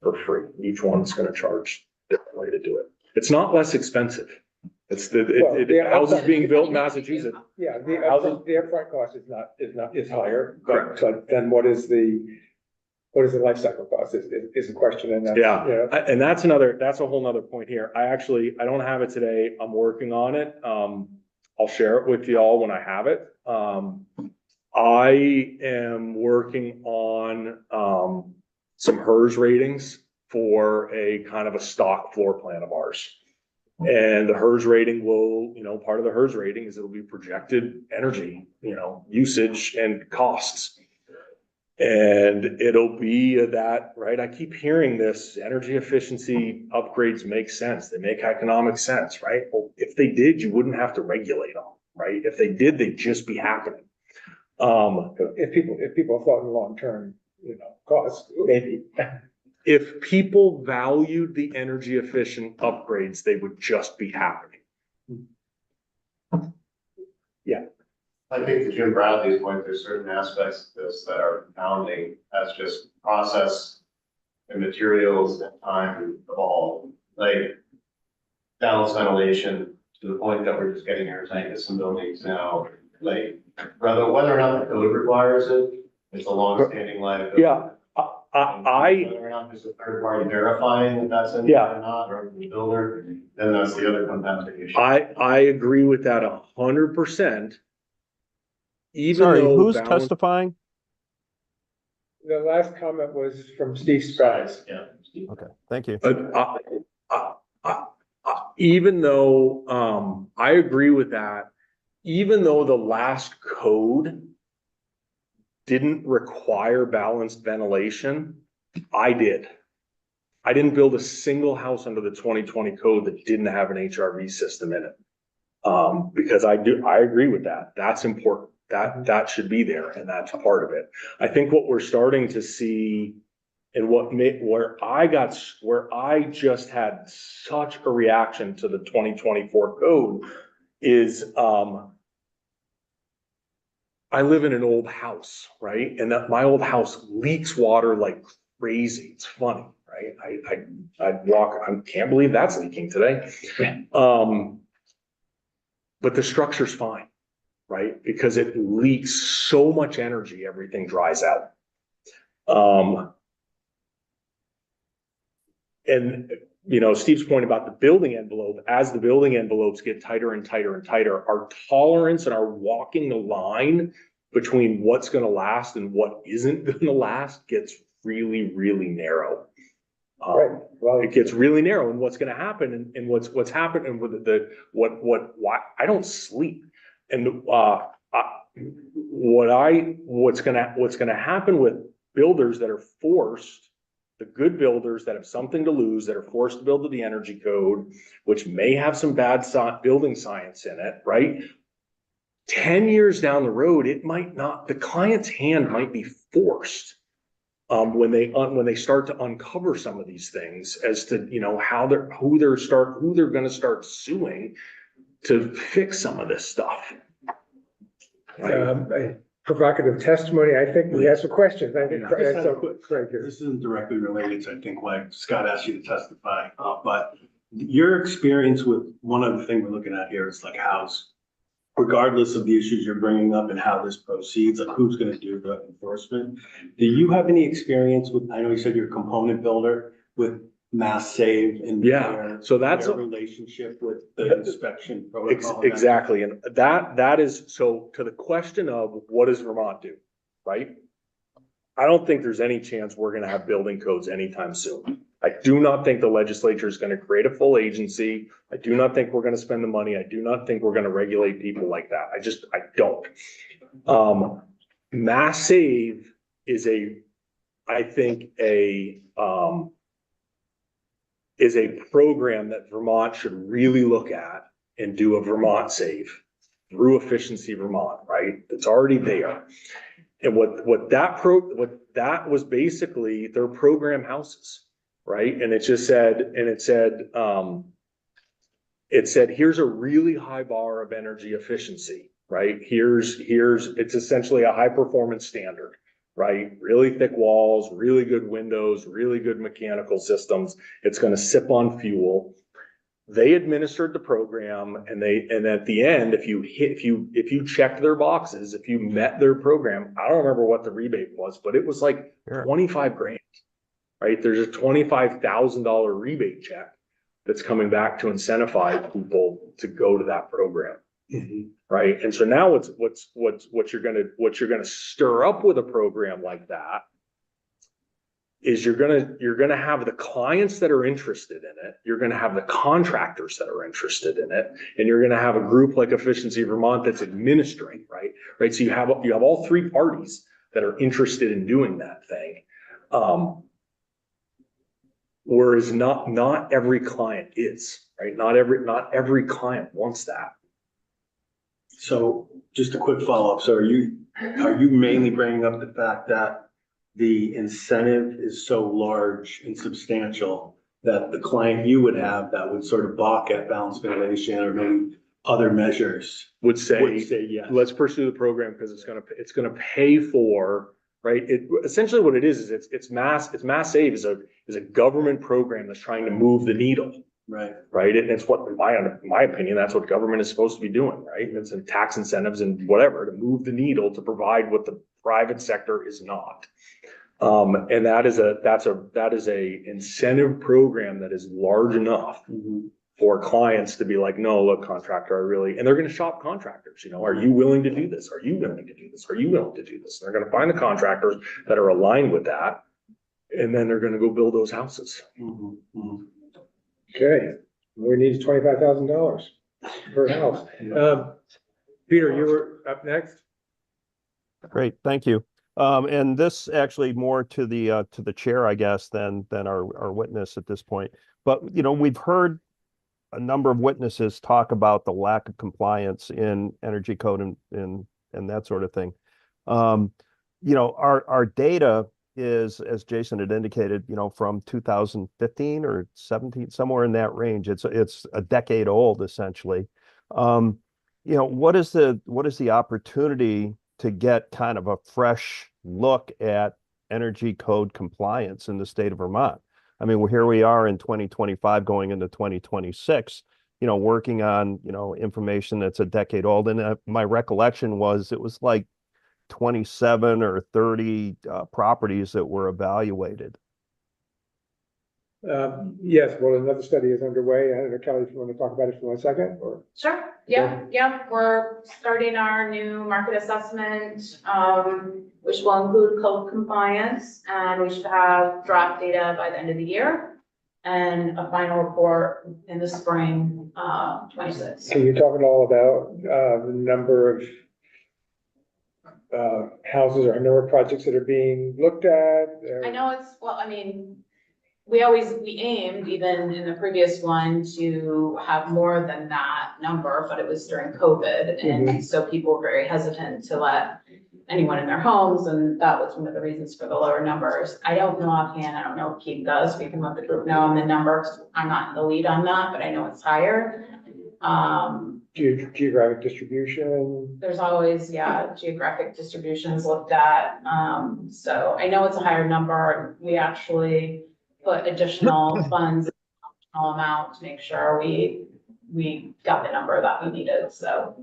for free. Each one's going to charge a different way to do it. It's not less expensive. It's houses being built in Massachusetts. Yeah, the upfront cost is higher, but then what is the life cycle cost is a question, and that's, and that's a whole nother point here. I don't have it today. I'm working on it. I'll share it with y'all when I have it. I am working on some HERS ratings for a kind of a stock floor plan of ours. And the HERS rating will, part of the HERS rating is it'll be projected energy, usage and costs. And it'll be that, right? I keep hearing this, energy efficiency upgrades make sense. They make economic sense, right? Well, if they did, you wouldn't have to regulate them, right? If they did, they'd just be happening. If people thought in long-term, costs. If people valued the energy efficient upgrades, they would just be happening. Yeah. I think to Jim Bradley's point, there's certain aspects of this that are compounding as just process and materials and time evolve. Like balanced ventilation, to the point that we're just getting airtight to some buildings now, like whether or not the code requires it, it's a long-standing liability. Yeah. Whether or not there's a third party verifying that that's in there or not, or the builder, then that's the other compounding issue. I agree with that 100%. even Sorry, though who's balance- testifying? The last comment was from Steve Spies. Yeah. Okay, thank you. Even though, I agree with that, even though the last code didn't require balanced ventilation, I did. I didn't build a single house under the 2020 code that didn't have an HRV system in it. Because I agree with that. That's important. That should be there, and that's part of it. I think what we're starting to see and where I just had such a reaction to the 2024 code is, I live in an old house, right? And that my old house leaks water like crazy. It's funny, right? I walk, I can't believe that's leaking today. But the structure's fine, right? Because it leaks so much energy, everything dries out. And, you know, Steve's point about the building envelope, as the building envelopes get tighter and tighter and tighter, our tolerance and our walking the line between what's going to last and what isn't going to last gets really, really narrow. Right. Well, it gets really narrow, and what's going to happen, and what's happening with why I don't sleep, and what's going to happen with builders that are forced. The good builders that have something to lose, that are forced to build to the energy code, which may have some bad building science in it, right? 10 years down the road, it might not, the client's hand might be forced when they start to uncover some of these things as to, you know, who they're going to start suing to fix some of this stuff. A provocative testimony. I think we have some questions. I think Yeah, I just had a so, Craig here. This isn't directly related to, I think, why Scott asked you to testify, but your experience with one other thing we're looking at here is like house, regardless of the issues you're bringing up and how this proceeds, like who's going to do the enforcement. Do you have any experience with, I know you said you're a component builder, with Mass Save and so that's their relationship with the inspection protocol? Exactly. And that is, so to the question of what does Vermont do, right? I don't think there's any chance we're going to have building codes anytime soon. I do not think the legislature is going to create a full agency. I do not think we're going to spend the money. I do not think we're going to regulate people like that. I don't. Mass Save is a program that Vermont should really look at and do a Vermont Save through Efficiency Vermont, right? It's already there. And what that was basically, their program houses, right? And it said, here's a really high bar of energy efficiency, right? It's essentially a high performance standard, right? Really thick walls, really good windows, really good mechanical systems. It's going to sip on fuel. They administered the program, and at the end, if you checked their boxes, if you met their program, I don't remember what the rebate was, but it was like 25 grand, right? There's a $25,000 rebate check that's coming back to incentivize people to go to that program. Mm-hmm. Right. And so now what you're gonna stir up with a program like that is you're gonna have the clients that are interested in it, you're gonna have the contractors that are interested in it, and you're gonna have a group like Efficiency Vermont that's administering, right? So you have all three parties that are interested in doing that thing. Whereas not every client is, right? Not every client wants that. So just a quick follow-up. So are you mainly bringing up the fact that the incentive is so large and substantial that the client you would have that would sort of balk at balanced ventilation or maybe other measures would say yes, let's pursue the program because it's gonna pay for, right? Essentially what it is it's Mass Save is a government program that's trying to move the needle. Right. And it's what, in my opinion, that's what government is supposed to be doing, right? It's in tax incentives and whatever to move the needle to provide what the private sector is not. And that is a incentive program that is large enough for clients to be like, no, look, contractor, and they're gonna shop contractors, are you willing to do this? Are you willing to do this? Are you willing to do this? They're gonna find the contractors that are aligned with that. And then they're gonna go build those houses. Okay, we need $25,000 per house. Peter, you were up next. Great, thank you. And this actually more to the chair, I guess, than our witness at this point. But we've heard a number of witnesses talk about the lack of compliance in energy code and that sort of thing. Our data is, as Jason had indicated, from 2015 or 17, somewhere in that range. It's a decade old, essentially. What is the opportunity to get kind of a fresh look at energy code compliance in the state of Vermont? I mean, here we are in 2025 going into 2026, working on, information that's a decade old. And my recollection was it was like 27 or 30 properties that were evaluated. Yes, well, another study is underway. I don't know, Kelly, if you want to talk about it for 1 second, or? Sure, yeah, we're starting our new market assessment, which will include code compliance, and we should have draft data by the end of the year and a final report in the spring, 26. So you're talking all about the number of houses or number of projects that are being looked at? I know we aimed even in the previous one to have more than that number, but it was during COVID. And so people were very hesitant to let anyone in their homes. And that was one of the reasons for the lower numbers. I don't know offhand. I don't know if Keith does. We can let the group know on the numbers. I'm not in the lead on that, but I know it's higher. Geographic distribution. There's always, geographic distributions looked at. So I know it's a higher number. We actually put additional funds, additional amount to make sure we got the number that we needed. So,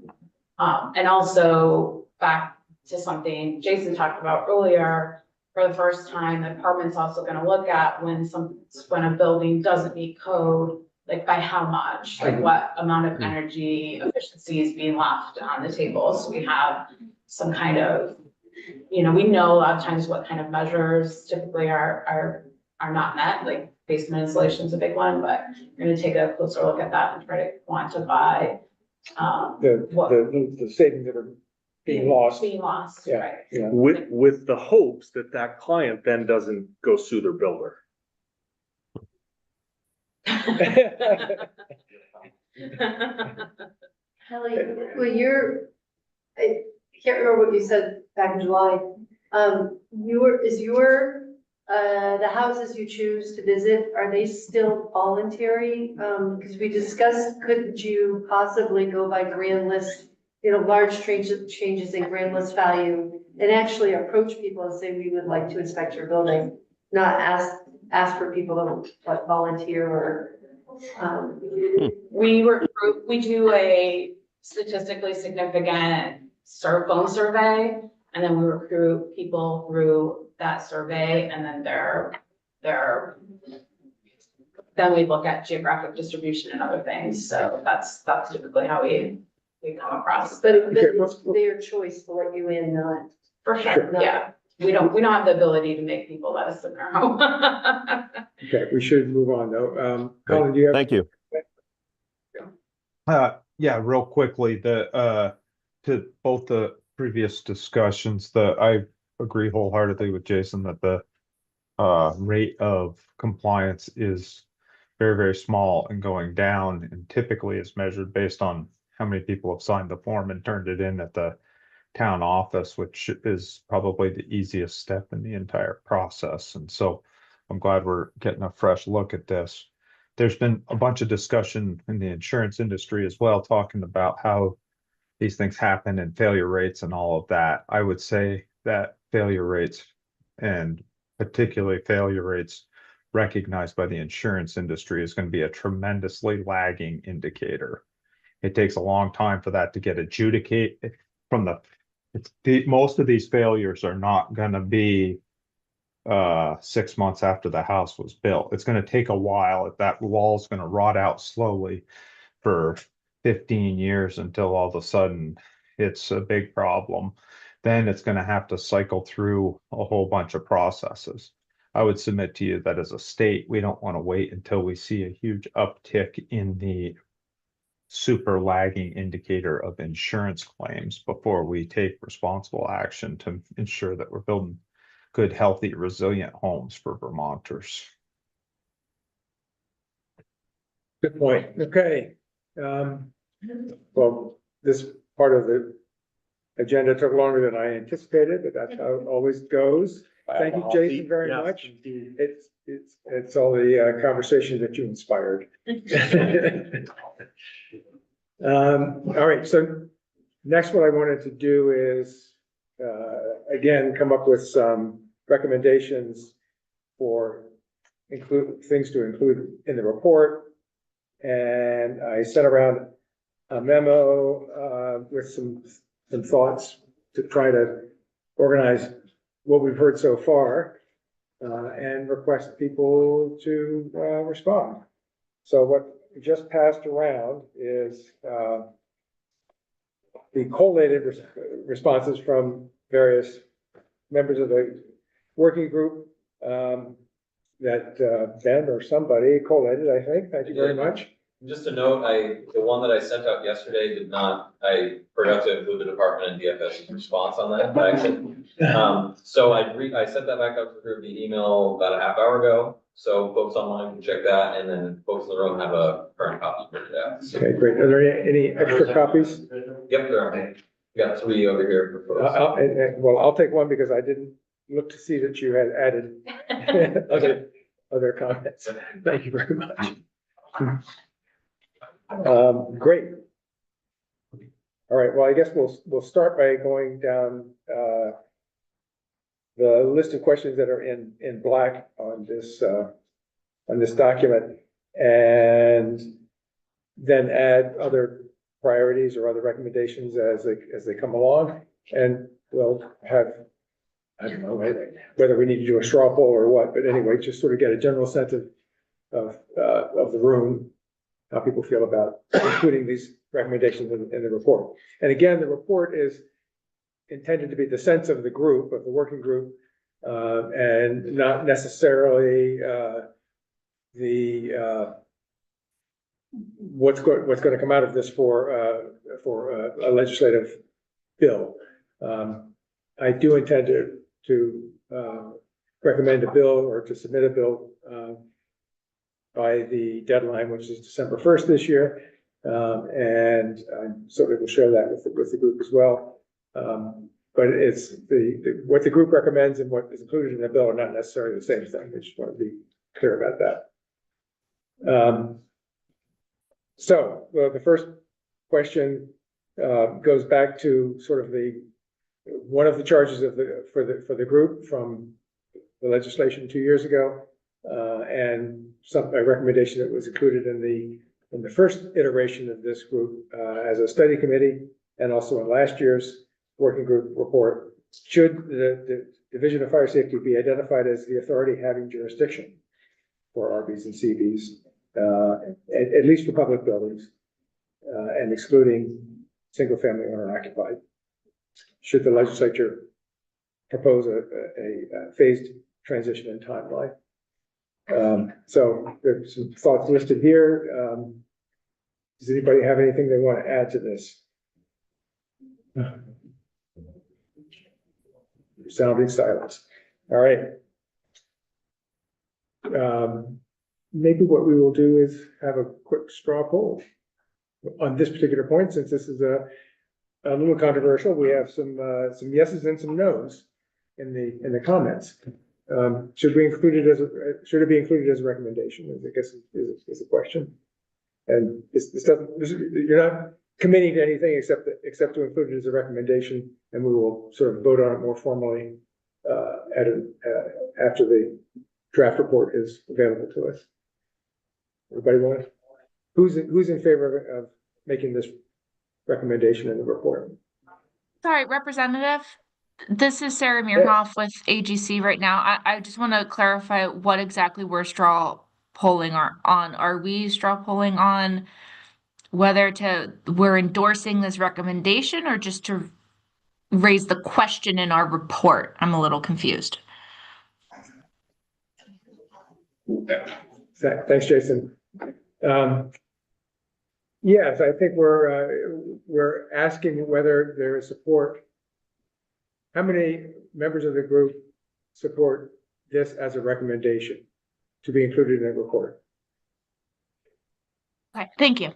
and also back to something Jason talked about earlier, for the first time, the department's also going to look at when a building doesn't meet code, like by how much, like what amount of energy efficiency is being left on the table. So we have some kind of, we know a lot of times what kind of measures typically are not met, like basement insulation is a big one, but we're going to take a closer look at that and try to quantify the savings that are being lost. Right. Yeah. With the hopes that client then doesn't go sue their builder. Kelly, well, I can't remember what you said back in July. The houses you choose to visit, are they still voluntary? Because we discussed, couldn't you possibly go by grand list, large changes in grand list value and actually approach people and say, we would like to inspect your building, not ask for people to volunteer or. We do a statistically significant phone survey, and then we recruit people through that survey, and then then we look at geographic distribution and other things. So that's typically how we come across. But it's their choice to let you in, not. For sure, yeah. We don't have the ability to make people let us in their home. Okay, we should move on though. Colin, do you have? Thank you. Yeah, real quickly, to both the previous discussions, I agree wholeheartedly with Jason that the rate of compliance is very, very small and going down, and typically is measured based on how many people have signed the form and turned it in at the town office, which is probably the easiest step in the entire process. And so I'm glad we're getting a fresh look at this. There's been a bunch of discussion in the insurance industry as well, talking about how these things happen and failure rates and all of that. I would say that failure rates, and particularly failure rates recognized by the insurance industry, is going to be a tremendously lagging indicator. It takes a long time for that to get adjudicated. Most of these failures are not going to be 6 months after the house was built. It's gonna take a while. If that wall's gonna rot out slowly for 15 years until all of a sudden it's a big problem, then it's gonna have to cycle through a whole bunch of processes. I would submit to you that as a state, we don't want to wait until we see a huge uptick in the super lagging indicator of insurance claims before we take responsible action to ensure that we're building good, healthy, resilient homes for Vermonters. Good point. Okay. Well, this part of the agenda took longer than I anticipated, but that's how it always goes. Thank you, Jason, very much. It's all the conversation that you inspired. All right, so next what I wanted to do is, again, come up with some recommendations for things to include in the report. And I sent around a memo with some thoughts to try to organize what we've heard so far and request people to respond. So what just passed around is the collated responses from various members of the working group that Ben or somebody collated, I think. Thank you very much. Just a note, the one that I sent out yesterday did not, I forgot to include the department and DFS's response on that, actually. So I sent that back out to the group via email about a half hour ago. So folks online can check that, and then folks in the room have a current copy printed out. Okay, great. Are there any extra copies? Yep, there are. We got 3 over here for folks. Well, I'll take one because I didn't look to see that you had added other comments. Thank you very much. Great. All right, well, I guess we'll start by going down the list of questions that are in black on this document, and then add other priorities or other recommendations as they come along. And we'll have, I don't know whether we need to do a straw poll or what, but anyway, just sort of get a general sense of the room, how people feel about including these recommendations in the report. And again, the report is intended to be the sense of the group, of the working group, and not necessarily what's going to come out of this for a legislative bill. I do intend to recommend a bill or to submit a bill by the deadline, which is December 1st this year. And I certainly will share that with the group as well. But it's what the group recommends and what is included in the bill are not necessarily the same thing. I just want to be clear about that. So the first question goes back to sort of one of the charges for the group from the legislation 2 years ago, and a recommendation that was included in the first iteration of this group as a study committee, and also in last year's working group report. Should the Division of Fire Safety be identified as the authority having jurisdiction for RVs and CVs, at least for public buildings, and excluding single-family owner-occupied? Should the legislature propose a phased transition in timeline? So there's some thoughts listed here. Does anybody have anything they want to add to this? Sounding silence. All right. Maybe what we will do is have a quick straw poll on this particular point, since this is a little controversial. We have some yeses and some nos in the comments. Should it be included as a recommendation? I guess is a question. And you're not committing to anything except to include it as a recommendation, and we will sort of vote on it more formally after the draft report is available to us. Everybody want? Who's in favor of making this recommendation in the report? Sorry, Representative, This is Sarah Meerhoff with AGC right now. I just want to clarify what exactly we're straw polling on. Are we straw polling on whether we're endorsing this recommendation or just to raise the question in our report? I'm a little confused. Thanks, Jason. Yes, I think we're asking whether there is support. How many members of the group support this as a recommendation to be included in the report? Okay, thank you.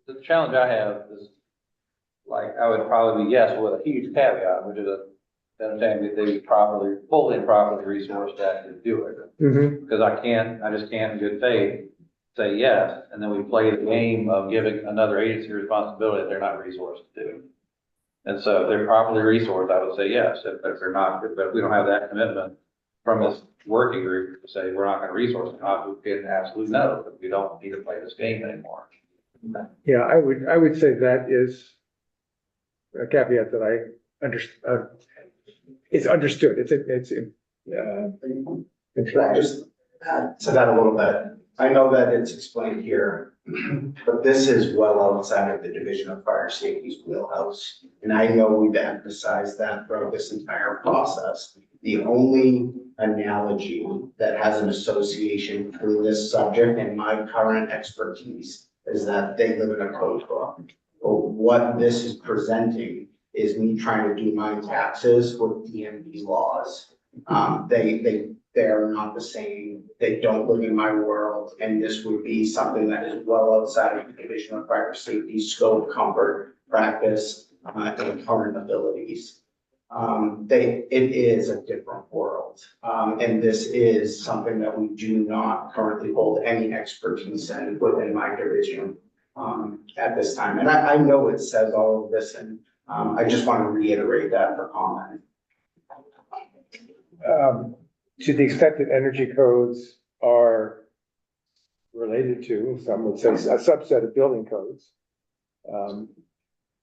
The challenge I have is, like, I would probably be yes with a huge caveat, which is understanding that they be fully and properly resourced to actually do it. Because I just can't in good faith say yes, and then we play the game of giving another agency responsibility that they're not resourced to do. And so if they're properly resourced, I would say yes. If they're not, but if we don't have that commitment from this working group to say we're not going to resource them, I would get an absolute no, but we don't need to play this game anymore. Yeah, I would say that is a caveat that I understand. It's understood. Can I just add to that a little bit? I know that it's explained here, but this is well outside of the Division of Fire Safety's wheelhouse. And I know we've emphasized that throughout this entire process. The only analogy that has an association through this subject and my current expertise is that they live in a code book. But what this is presenting is me trying to do my taxes with DMV laws. They're not the same. They don't live in my world. And this would be something that is well outside of the Division of Fire Safety scope, comfort, practice, and current abilities. It is a different world. And this is something that we do not currently hold any expertise in within my division at this time. And I know it says all of this, and I just want to reiterate that for comment. To the extent that energy codes are related to, some would say a subset of building codes.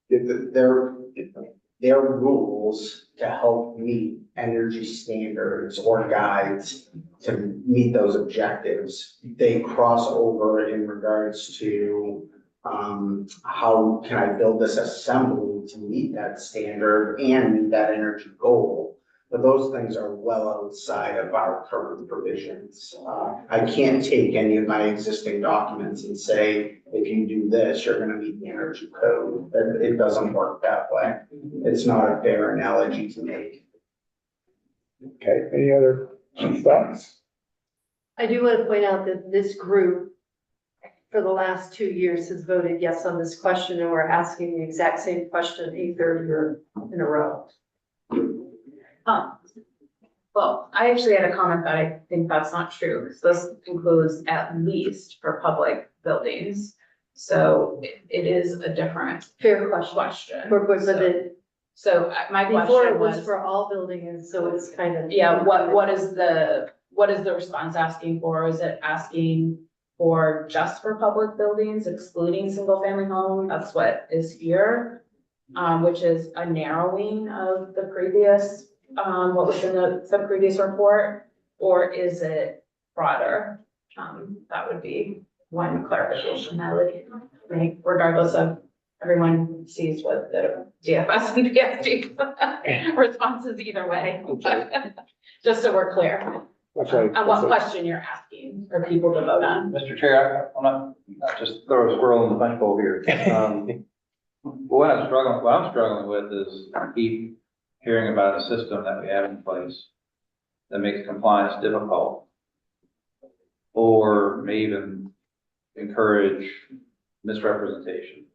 Their rules to help meet energy standards or guides to meet those objectives, they cross over in regards to how can I build this assembly to meet that standard and meet that energy goal. But those things are well outside of our current provisions. I can't take any of my existing documents and say, if you do this, you're gonna meet the energy code. It doesn't work that way. It's not a fair analogy to make. Okay, any other thoughts? I do want to point out that this group for the last 2 years has voted yes on this question, and we're asking the exact same question a third year in a row. Well, I actually had a comment that I think that's not true. So this includes at least for public buildings. So it is a different fair question. So my Before question it was was for all buildings, so it's kind of. yeah, what is the response asking for? Is it asking for just for public buildings, excluding single family home? That's what is here, which is a narrowing of the previous what was in the previous report, or is it broader? That would be one clarification I would make, regardless of everyone sees what the DFS and DFG responses either way. Just so we're clear on what question you're asking for people to vote on. Mr. Chair, I'm not just throw a squirrel in the punch bowl here. What I'm struggling with is I keep hearing about a system that we have in place that makes compliance difficult, or may even encourage misrepresentation.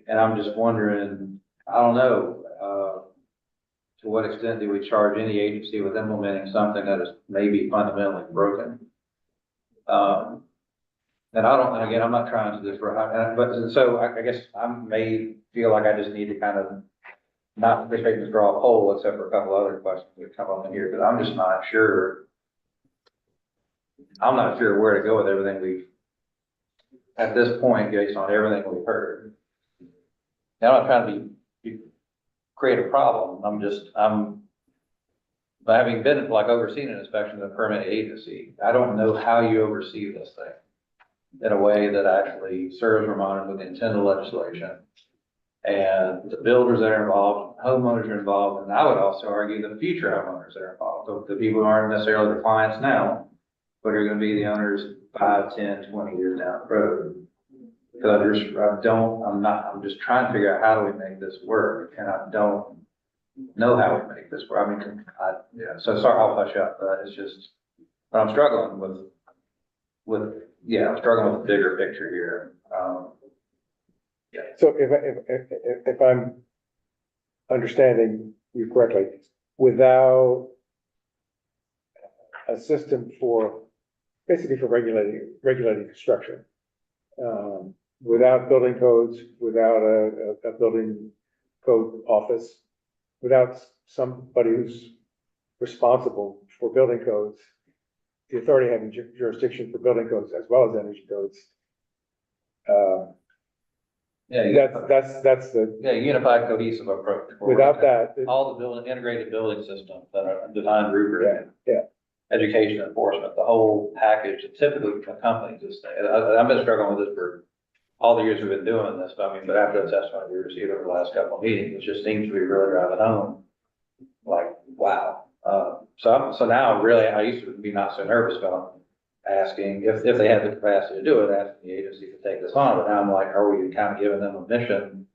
And I'm just wondering, I don't know, to what extent do we charge any agency with implementing something that is maybe fundamentally broken? And again, I'm not trying to disrupt, but so I guess I may feel like I just need to kind of not participate in draw a poll, except for a couple other questions that come up in here, because I'm just not sure. I'm not sure where to go with everything at this point, based on everything we've heard. Now, I'm not trying to be create a problem. But having been like overseeing an inspection of a permit agency, I don't know how you oversee this thing in a way that actually serves Vermont with the intent of legislation. And the builders that are involved, homeowners are involved, and I would also argue the future homeowners that are involved, the people who aren't necessarily the clients now, but are gonna be the owners 5, 10, 20 years down the road. Because I'm just trying to figure out how do we make this work, and I don't know how we make this work. I mean, so sorry, I'll hush up, but it's just, but I'm struggling I'm struggling with the bigger picture here. So if I'm understanding you correctly, without a system for, basically for regulating construction, without building codes, without a building code office, without somebody who's responsible for building codes, the authority having jurisdiction for building codes as well as energy codes. That's the. Unified cohesive approach. Without that. All the integrated building systems that are designed, rubric. Education enforcement, the whole package, typically companies just say, I've been struggling with this for all the years we've been doing this, but after the testimony we received over the last couple of meetings, it just seems to be really driving home. Like, wow. So now really, I used to be not so nervous about asking if they had the capacity to do it, asking the agency to take this on, but now I'm like, are we kind of giving them a mission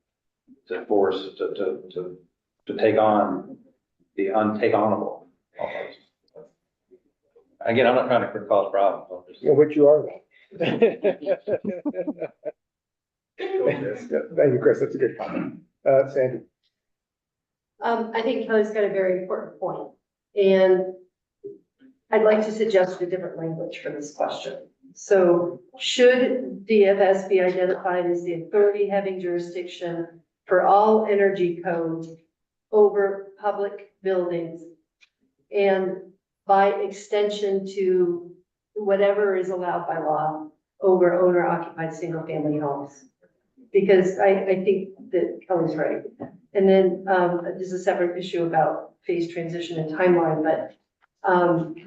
to force, to take on the untakeonable almost? Again, I'm not trying to cause problems. Which you are though. Thank you, Chris. That's a good comment. Sandy. I think Kelly's got a very important point, and I'd like to suggest a different language for this question. So should DFS be identified as the authority having jurisdiction for all energy codes over public buildings, and by extension to whatever is allowed by law over owner occupied single family homes? Because I think that Kelly's right. And then there's a separate issue about phase transition and timeline, but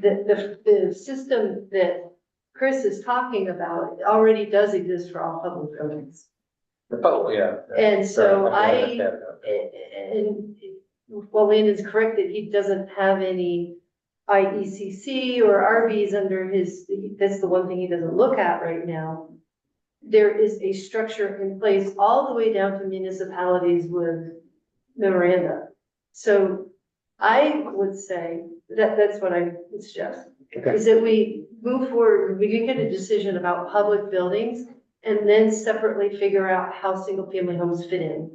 the system that Chris is talking about already does exist for all public buildings. Oh, yeah. And so well, Landon's correct that he doesn't have any IECC or RVs under his, that's the one thing he doesn't look at right now. There is a structure in place all the way down to municipalities with memoranda. So I would say that's what I would suggest, is that we move forward, we can get a decision about public buildings and then separately figure out how single family homes fit in.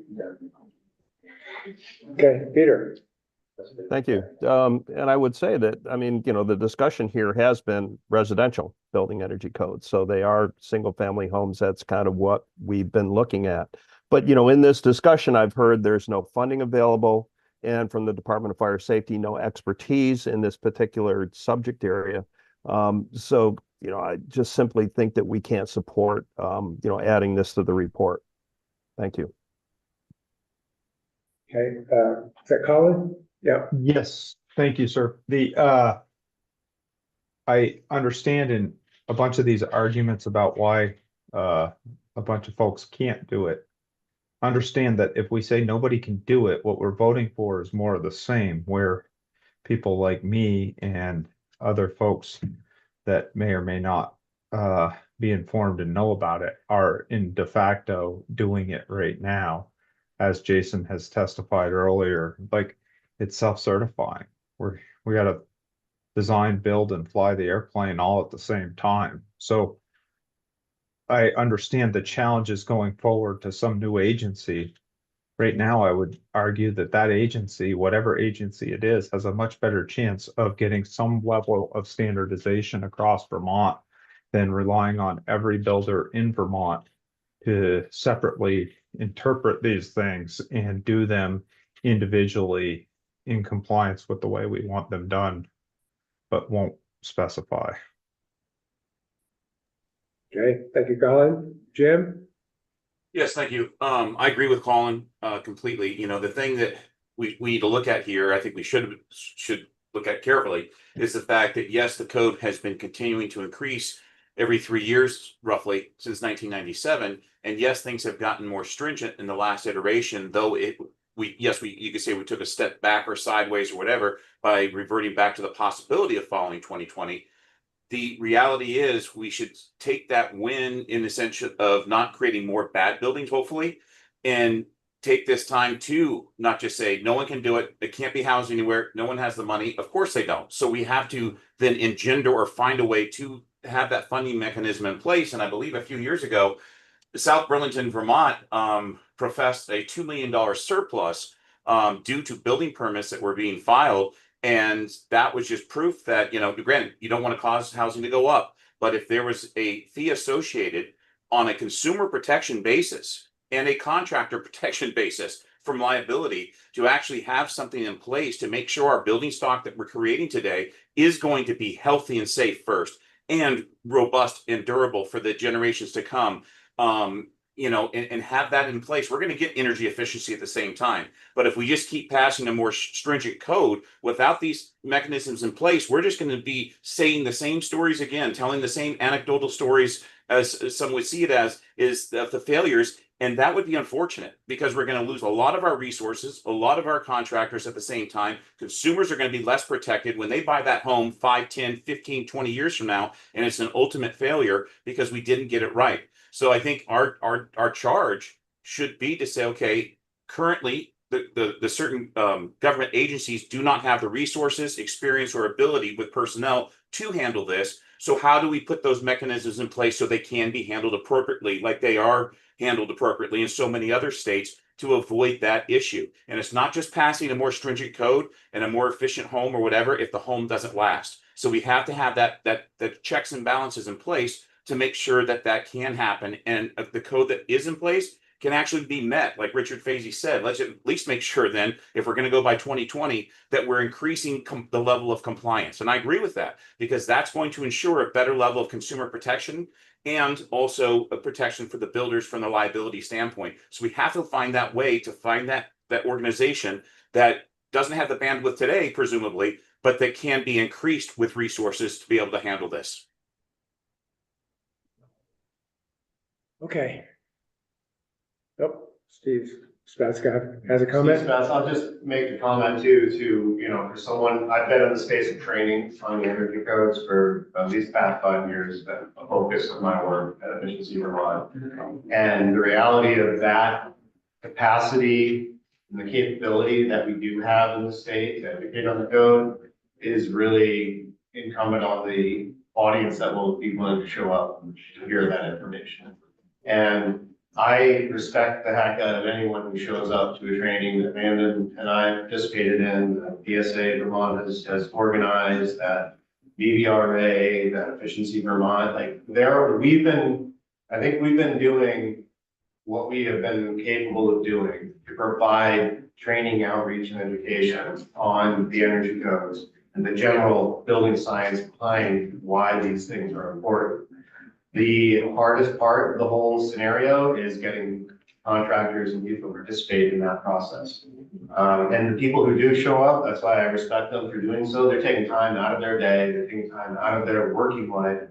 Okay, Peter. Thank you. And I would say that, I mean, the discussion here has been residential building energy codes. So they are single family homes. That's kind of what we've been looking at. But, in this discussion, I've heard there's no funding available, and from the Department of Fire Safety, no expertise in this particular subject area. So, I just simply think that we can't support, adding this to the report. Thank you. Okay, is that Colin? Yeah. Yes, thank you, sir. I understand in a bunch of these arguments about why a bunch of folks can't do it. Understand that if we say nobody can do it, what we're voting for is more of the same, where people like me and other folks that may or may not be informed and know about it are in de facto doing it right now. As Jason has testified earlier, like, it's self-certifying. We got to design, build, and fly the airplane all at the same time. So I understand the challenges going forward to some new agency. Right now, I would argue that agency, whatever agency it is, has a much better chance of getting some level of standardization across Vermont than relying on every builder in Vermont to separately interpret these things and do them individually in compliance with the way we want them done, but won't specify. Okay, thank you, Colin. Jim? Yes, thank you. I agree with Colin completely. The thing that we need to look at here, I think we should look at carefully, is the fact that yes, the code has been continuing to increase every 3 years roughly since 1997. And yes, things have gotten more stringent in the last iteration, though you could say we took a step back or sideways or whatever by reverting back to the possibility of following 2020. The reality is we should take that win in the sense of not creating more bad buildings, hopefully, and take this time to not just say, no one can do it. It can't be housed anywhere. No one has the money. Of course they don't. So we have to then engender or find a way to have that funding mechanism in place. And I believe a few years ago, South Burlington, Vermont, professed a $2 million surplus due to building permits that were being filed. And that was just proof that, granted, you don't want to cause housing to go up, but if there was a fee associated on a consumer protection basis and a contractor protection basis from liability to actually have something in place to make sure our building stock that we're creating today is going to be healthy and safe first and robust and durable for the generations to come. And have that in place, we're going to get energy efficiency at the same time. But if we just keep passing a more stringent code without these mechanisms in place, we're just going to be saying the same stories again, telling the same anecdotal stories as some would see it as, is the failures. And that would be unfortunate because we're going to lose a lot of our resources, a lot of our contractors at the same time. Consumers are going to be less protected when they buy that home 5, 10, 15, 20 years from now, and it's an ultimate failure because we didn't get it right. So I think our charge should be to say, okay, currently the certain government agencies do not have the resources, experience, or ability with personnel to handle this. So how do we put those mechanisms in place so they can be handled appropriately, like they are handled appropriately in so many other states, to avoid that issue? And it's not just passing a more stringent code and a more efficient home or whatever if the home doesn't last. So we have to have that checks and balances in place to make sure that that can happen, and the code that is in place can actually be met. Like Richard Fazey said, let's at least make sure then, if we're going to go by 2020, that we're increasing the level of compliance. And I agree with that because that's going to ensure a better level of consumer protection and also a protection for the builders from the liability standpoint. So we have to find that way to find that organization that doesn't have the bandwidth today, presumably, but that can be increased with resources to be able to handle this. Okay. Oh, Steve Spatz has a comment. Steve Spatz, I'll just make a comment too, for someone, I've been in the space of training on the energy codes for at least past 5 years, been a focus of my work at Efficiency Vermont. And the reality of that capacity and the capability that we do have in the state to educate on the code is really incumbent on the audience that will be willing to show up and to hear that information. And I respect the heck out of anyone who shows up to a training that Amanda and I participated in, that PSA Vermont has organized, that BVRA, that Efficiency Vermont. I think we've been doing what we have been capable of doing to provide training, outreach, and education on the energy codes and the general building science behind why these things are important. The hardest part of the whole scenario is getting contractors and people to participate in that process. And the people who do show up, that's why I respect them for doing so. They're taking time out of their day, they're taking time out of their working life,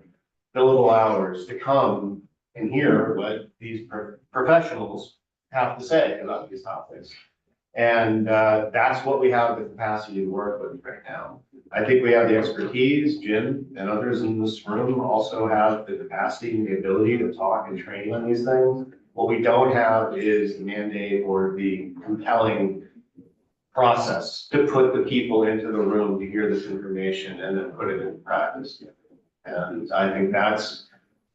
billable hours to come and hear what these professionals have to say about these topics. And that's what we have the capacity to work with right now. I think we have the expertise. Jim and others in this room also have the capacity and the ability to talk and train on these things. What we don't have is the mandate or the compelling process to put the people into the room to hear this information and then put it into practice. And I think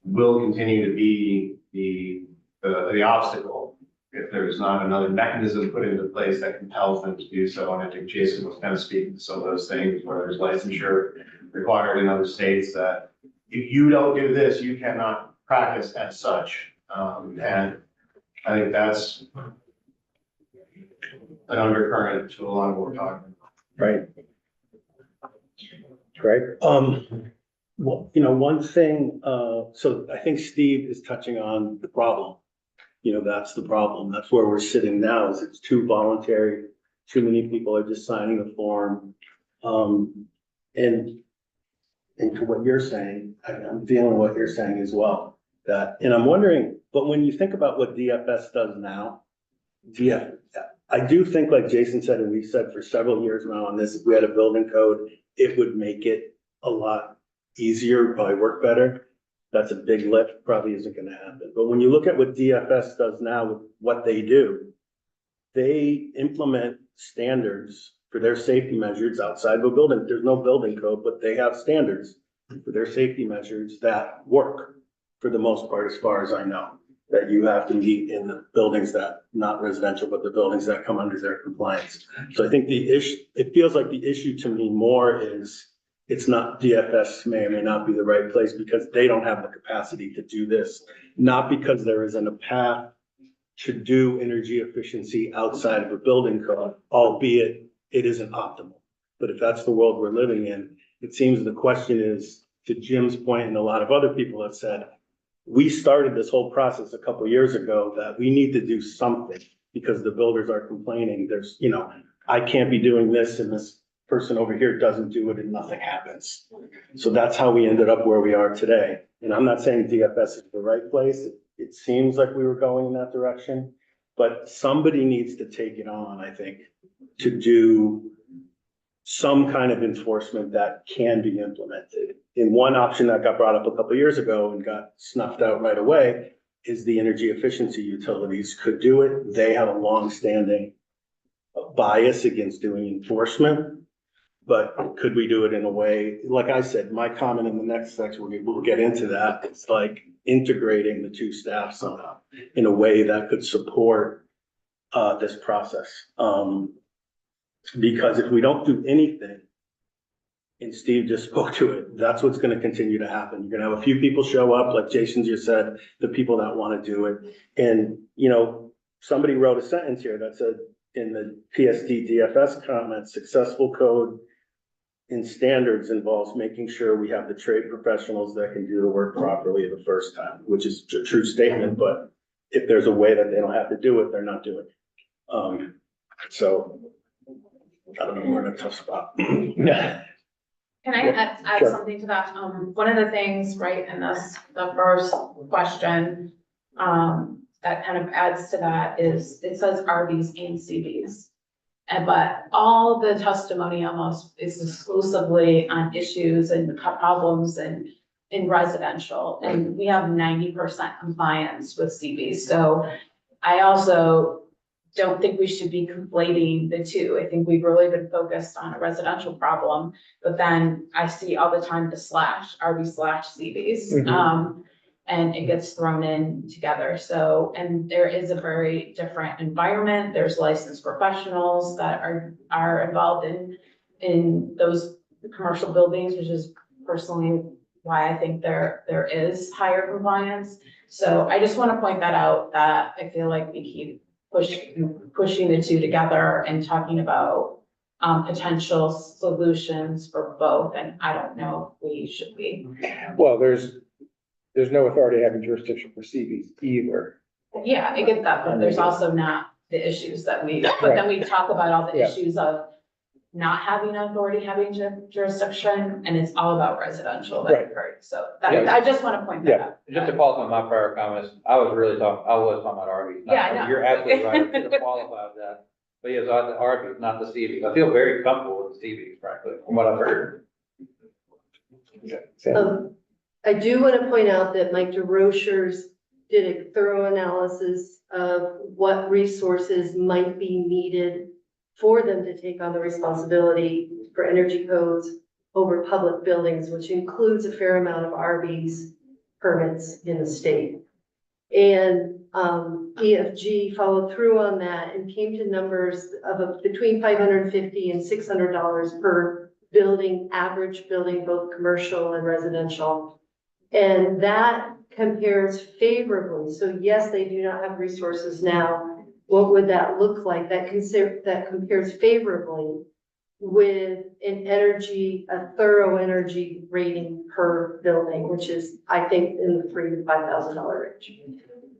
will continue to be the obstacle if there's not another mechanism put into place that compels them to do so. And I think Jason was kind of speaking to some of those things where there's licensure required in other states that if you don't do this, you cannot practice as such. And I think that's an undercurrent to a lot of what we're talking about. Right. Greg? Well, one thing, so I think Steve is touching on the problem. That's the problem. That's where we're sitting now, is it's too voluntary too many people are just signing the form. And to what you're saying, I'm feeling what you're saying as well, that, and I'm wondering, but when you think about what DFS does now, I do think, like Jason said, and we've said for several years now on this, if we had a building code, it would make it a lot easier, probably work better. That's a big lift, probably isn't gonna happen. But when you look at what DFS does now, with what they do, they implement standards for their safety measures outside of a building. There's no building code, but they have standards for their safety measures that work for the most part, as far as I know, that you have to meet in the buildings that, not residential, but the buildings that come under their compliance. So I think the issue, it feels like the issue to me more is, it's not, DFS may or may not be the right place because they don't have the capacity to do this. Not because there isn't a path to do energy efficiency outside of a building code, albeit it isn't optimal. But if that's the world we're living in, it seems the question is, to Jim's point, and a lot of other people have said, we started this whole process a couple of years ago that we need to do something because the builders are complaining. There's, you know, I can't be doing this and this person over here doesn't do it and nothing happens. So that's how we ended up where we are today. And I'm not saying DFS is the right place. It seems like we were going in that direction, but somebody needs to take it on, I think, to do some kind of enforcement that can be implemented. And one option that got brought up a couple of years ago and got snuffed out right away is the energy efficiency utilities could do it. They have a long-standing bias against doing enforcement. But could we do it in a way, like I said, my comment in the next section, we'll get into that. It's like integrating the two staffs somehow in a way that could support this process. Because if we don't do anything, and Steve just spoke to it, that's what's going to continue to happen. You're going to have a few people show up, like Jason just said, the people that want to do it. And, you know, somebody wrote a sentence here that said in the PSD DFS comment, successful code and standards involves making sure we have the trade professionals that can do the work properly the first time, which is a true statement. But if there's a way that they don't have to do it, they're not doing it. So I don't know, we're in a tough spot. Yeah. Can I add Sure. something to that? One of the things, right, in this, the first question, that kind of adds to that is, it says RVs and CVs. But all the testimony almost is exclusively on issues and problems and in residential, and we have 90% compliance with CVs. So I also don't think we should be conflating the two. I think we've really been focused on a residential problem, but then I see all the time the RV/CVs. And it gets thrown in together. So, and there is a very different environment. There's licensed professionals that are involved in those commercial buildings, which is personally why I think there is higher compliance. So I just want to point that out, that I feel like we keep pushing the two together and talking about potential solutions for both. And I don't know if we should be. Well, there's no authority having jurisdiction for CVs either. Yeah, I get that, but there's also not the issues that but then we talk about all the issues of not having authority, having jurisdiction, and it's all about residential that I've heard. So I just want to point that out. Just to follow up on my prior comments, I was talking about RVs. Yeah, I know. You're absolutely right. I should have qualified that. But yes, the RVs, not the CVs. I feel very comfortable with the CVs, frankly, from what I've heard. I do want to point out that Mike DeRochers did a thorough analysis of what resources might be needed for them to take on the responsibility for energy codes over public buildings, which includes a fair amount of RVs permits in the state. And EFG followed through on that and came to numbers of between $550 and $600 per building, average building, both commercial and residential. And that compares favorably. So yes, they do not have resources now. What would that look like? That compares favorably with a thorough energy rating per building, which is, I think, in the $3,000 to $5,000 range.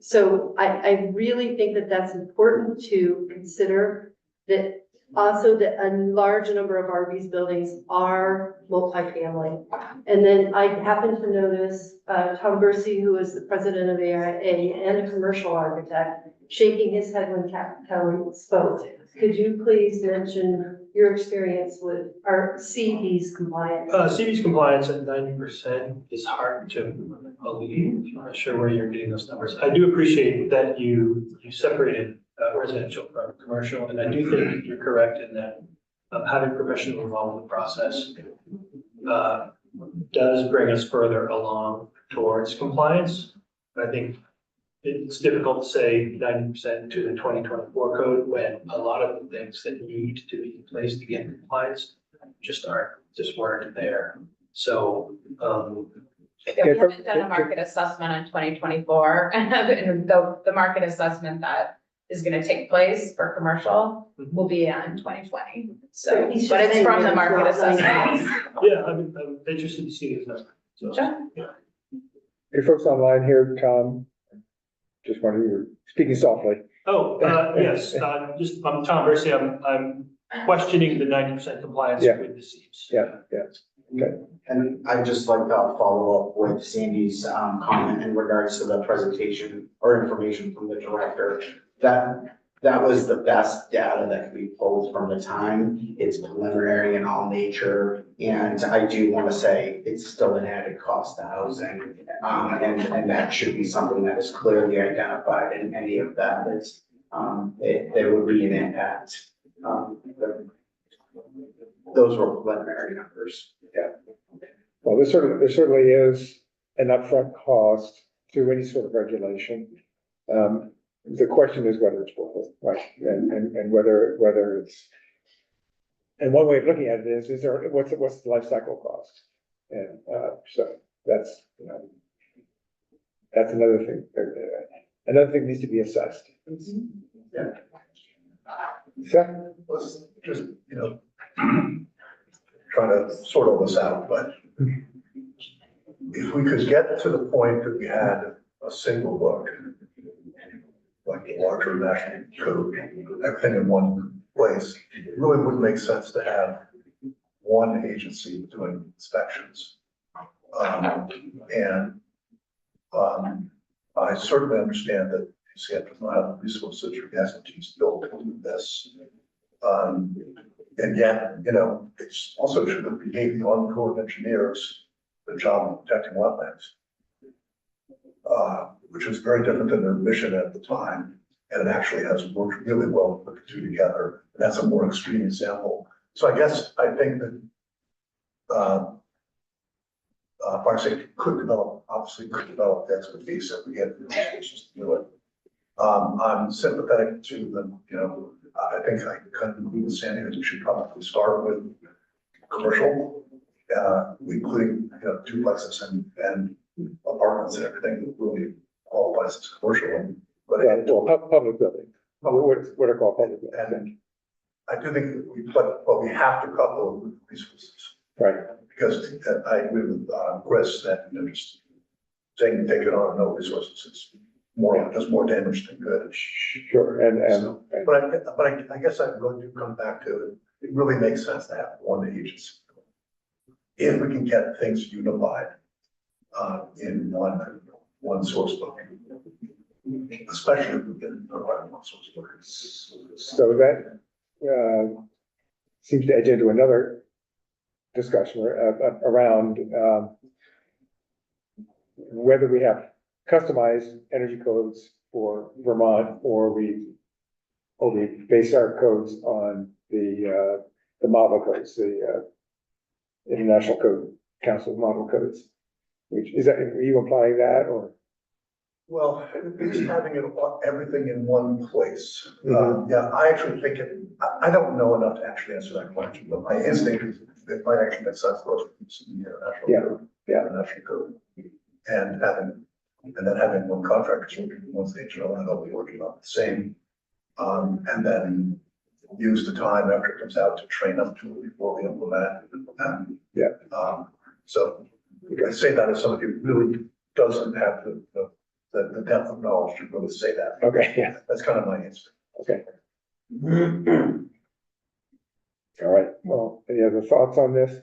So I really think that that's important to consider, that Also, that a large number of RV's buildings are multifamily. And then I happened to notice, Tom Bursey, who is the president of AIA and a commercial architect, shaking his head when Kelly spoke. Could you please mention your experience with our CV's compliance? CV's compliance at 90% is hard to believe. I'm not sure where you're getting those numbers. I do appreciate that you separated residential from commercial, and I do think you're correct in that having professional involved in the process does bring us further along towards compliance. I think it's difficult to say 90% to the 2024 code when a lot of the things that need to be in place to get compliance just weren't there. So, Yeah, we haven't done a market assessment in 2024, and the market assessment that is gonna take place for commercial will be on 2020. So, He's just but it's saying from that the market it's not assessment. yeah, I'm interested to see this number. So, Sure. yeah. Hey, folks online here, Tom, just wondering, you're speaking softly. Oh, yes, I'm Tom Bursey. I'm questioning the 90% compliance Yeah. with the C's. Yeah, yeah. Okay. And I'd just like to follow up with Sandy's comment in regards to the presentation or information from the director. That was the best data that could be pulled from the time. It's preliminary in all nature. And I do want to say it's still an added cost to housing. And that should be something that is clearly identified in any of that. There would be an impact. Those were preliminary numbers. Yeah. Well, there certainly is an upfront cost to any sort of regulation. The question is whether it's worth it, right? And whether it's, and one way of looking at it is there, what's the life cycle cost? And, so that's, that's another thing. Another thing needs to be assessed. Yeah. Seth? Let's just, trying to sort all this out, but if we could get to the point that we had a single book, like the larger national code, everything in one place, it really would make sense to have one agency doing inspections. I certainly understand that CF does not have the resources or expertise built to do this. And yet, it's also true that we gave the Army Corps of Engineers the job of protecting wetlands, which is very different than their mission at the time. And it actually has worked really well to put the two together. And that's a more extreme example. So I guess I think that fire safety could develop the expertise if we get the resources to do it. I'm sympathetic to them, I think I kind of agree with Sandy that we should probably start with commercial, including, duplexes and apartments and everything that really qualifies as commercial. But public building, what are called public buildings. And I do think that we have to couple it with resources. Right. Because I agree with Chris that just saying take it on no resources is does more damage than good. Sure, but I guess I really do come back to it. It really makes sense to have one agency. If we can get things unified in one source book, especially if we can provide one source book. So that seems to edge into another discussion around whether we have customized energy codes for Vermont or we base our codes on the model codes, the International Code Council model codes. Which is that, are you implying that or? Well, at least having everything in one place. Yeah, I actually think I don't know enough to actually answer that question, but my instinct is it might actually make sense for us to use the International Code. And then having one contractor working on one stage and they'll be working on the same. And then use the time after it comes out to train up to it before we implement it. So I say that as somebody who really doesn't have the depth of knowledge to really say that. Okay, yeah. That's kind of my instinct. Okay. All right, well, any other thoughts on this?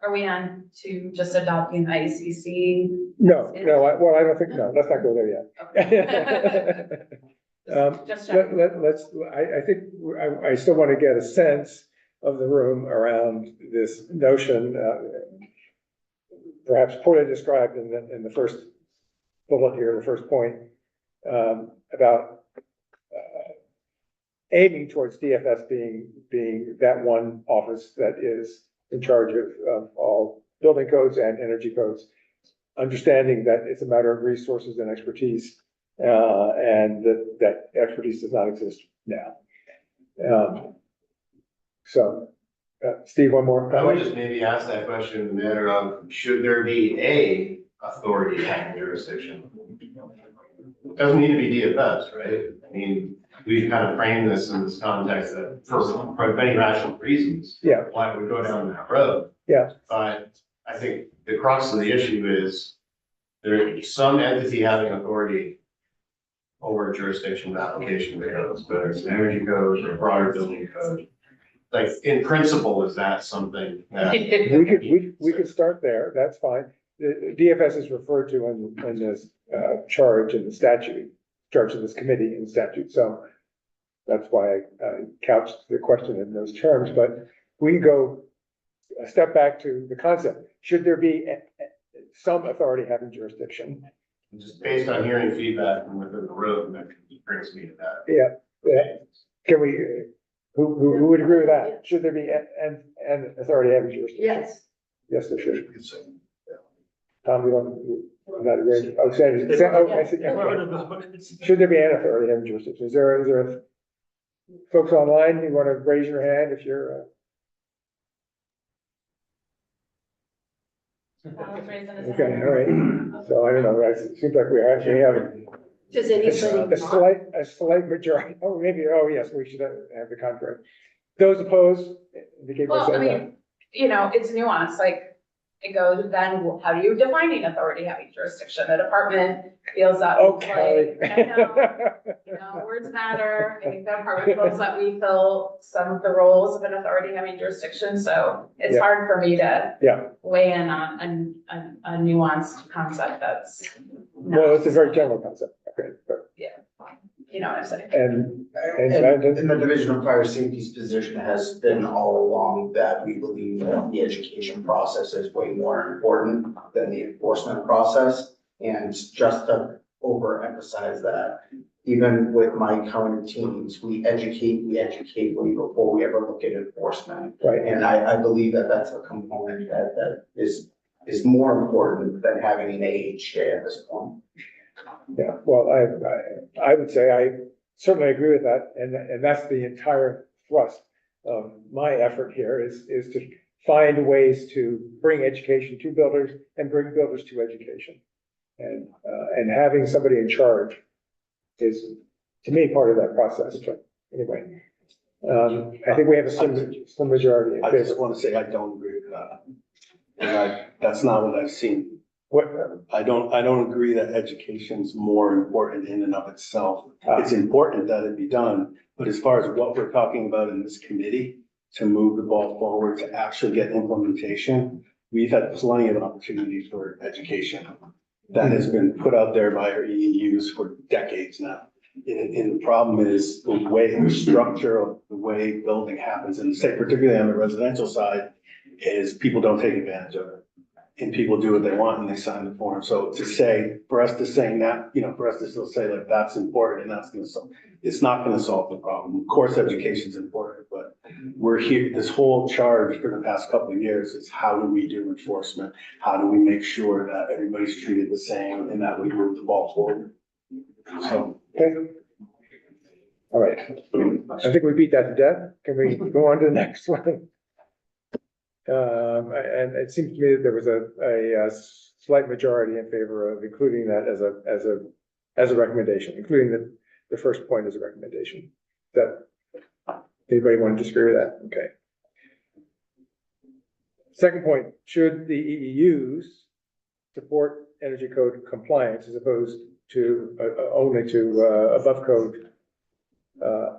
Are we on to just adopting the ICC? No, well, I don't think, no, let's not go there yet. Just I think, I still want to get a sense of the room around this notion, perhaps poorly described in the first bullet here, the first point, about aiming towards DFS being that one office that is in charge of all building codes and energy codes, understanding that it's a matter of resources and expertise, and that expertise does not exist now. Steve, one more I would comment? just maybe ask that question in the matter of, should there be a authority having jurisdiction? It doesn't need to be DFS, right? I mean, we've kind of framed this in this context that for many rational reasons. Yeah. Why we go down that road. Yeah. But I think the crux of the issue is there is some entity having authority over jurisdiction of application of codes, whether it's an energy code or a broader building code. Like, in principle, is that something that? We could start there, that's fine. The DFS is referred to in this charge in the statute, charge of this committee in statute, so that's why I couched the question in those terms, but we can go a step back to the concept. Should there be some authority having jurisdiction? Just based on hearing feedback from within the room, that brings me to that. Yeah, can we, who would agree with that? Should there be an authority having jurisdiction? Yes. Yes, there should. Tom, you don't, I'm not agreeing. Oh, Sandy, I said, yeah. Should there be an authority having jurisdiction? Is there folks online, you want to raise your hand if you're, okay, all right. So I don't know, it seems like we actually have Does anybody? a slight majority. Oh, maybe, oh, yes, we should have the contrary. Those opposed, indicate by Well, I saying mean, you know, it's nuanced, like, it goes, then how do you define an authority having jurisdiction? The department feels that. Okay. I know, words matter. I think the department feels that we fill some of the roles of an authority having jurisdiction, so it's Yeah. hard for me to Yeah, weigh in on a nuanced concept that's. well, it's a very general concept, okay, but, You know what I'm saying? and And the Division of Fire Safety's position has been all along that we believe that the education process is way more important than the enforcement process. And just to overemphasize that, even with my current teams, we educate way before we ever look at enforcement. Right. And I believe that that's a component that is more important than having an AHJ at this point. yeah, well, I would say I certainly agree with that, and that's the entire thrust of my effort here is to find ways to bring education to builders and bring builders to education. And having somebody in charge is, to me, part of that process, but anyway. I think we have a slim majority in I just favor. want to say I don't agree with that. And that's not what I've seen. What, I don't agree that education's more important in and of itself. It's important that it be done, but as far as what we're talking about in this committee, to move the ball forward, to actually get implementation, we've had plenty of opportunities for education that has been put out there by our EEUs for decades now. And the problem is the structure of the way building happens, and say particularly on the residential side, is people don't take advantage of it. And people do what they want and they sign the form. So to say, for us to say that, for us to still say like that's important and that's gonna solve, it's not gonna solve the problem. Of course, education is important, but we're here, this whole charge for the past couple of years is how do we do enforcement? How do we make sure that everybody's treated the same and that we move the ball forward? So. okay. All right, I think we beat that to death. Can we go on to the next one? And it seems to me that there was a slight majority in favor of including that as a recommendation, including the first point as a recommendation. That, anybody want to disagree with that? Okay. Second point, should the EEUs support energy code compliance as opposed to only to above code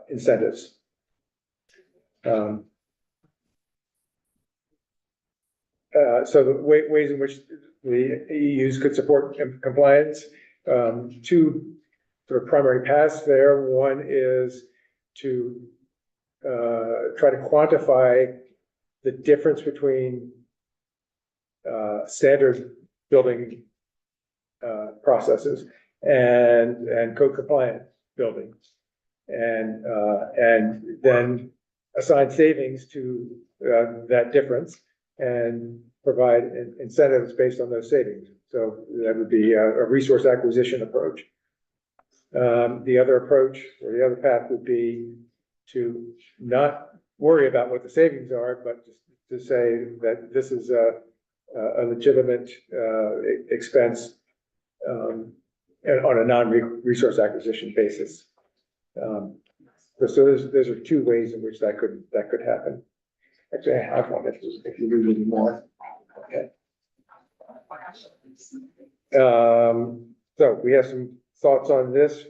incentives? So the ways in which the EUs could support compliance, two sort of primary paths there. One is to try to quantify the difference between standard building processes and code compliant buildings, and then assign savings to that difference and provide incentives based on those savings. So that would be a resource acquisition approach. The other approach or the other path would be to not worry about what the savings are, but just to say that this is a legitimate expense on a non-resource acquisition basis. So those are two ways in which that could happen. Actually, I have one if you need any more. Okay. So we have some thoughts on this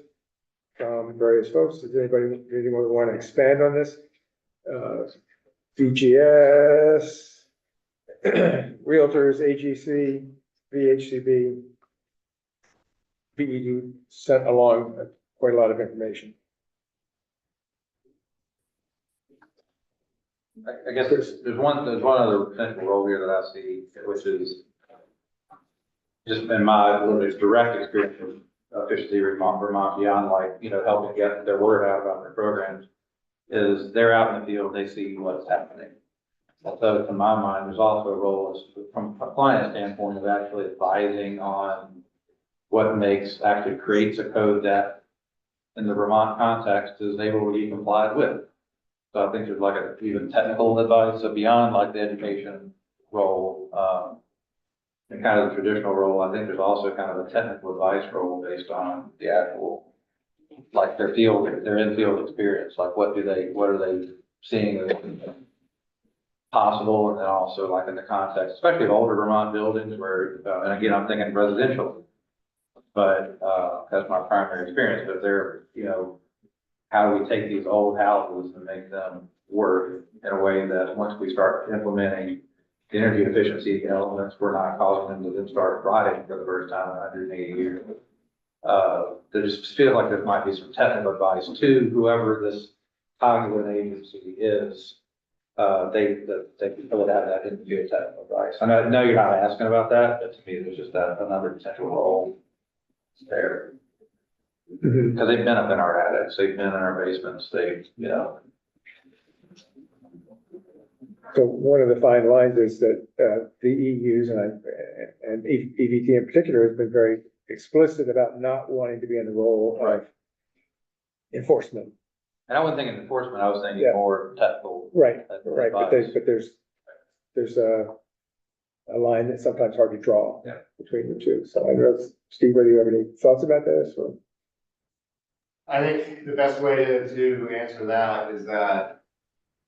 from various folks. Does anyone want to expand on this? VGS, Realtors, AGC, VHCB, BED sent along quite a lot of information. I guess there's one other potential role here that I see, which is just in my limited direct experience with Efficiency Vermont beyond, like, you know, helping get their word out about their programs, is they're out in the field, they see what's happening. So to my mind, there's also a role from a client standpoint of actually advising on what actually creates a code that in the Vermont context is able to be complied with. So I think there's like a even technical advice, so beyond like the education role, and kind of the traditional role, I think there's also kind of a technical advice role based on the actual, like their in-field experience, like what are they seeing as possible, and then also like in the context, especially of older Vermont buildings where, and again, I'm thinking residential, but that's my primary experience, but they're, you know, how do we take these old houses and make them work in a way that once we start implementing the energy efficiency elements, we're not causing them to then start rotting for the first time in 180 years. There just feels like there might be some technical advice to whoever this cognizant agency is. They would have that in field technical advice. I know you're not asking about that, but to me, there's just another potential role there. Because they've been up in our attics, they've been in our basements, you know. So one of the fine lines is that the EUs and EVT in particular has been very explicit about not wanting to be in the role of enforcement. And I wasn't thinking enforcement, I was thinking more technical. Right, but there's a line that's sometimes hard to draw between the two. So I don't know, Steve, whether you have any thoughts about this or? I think the best way to answer that is that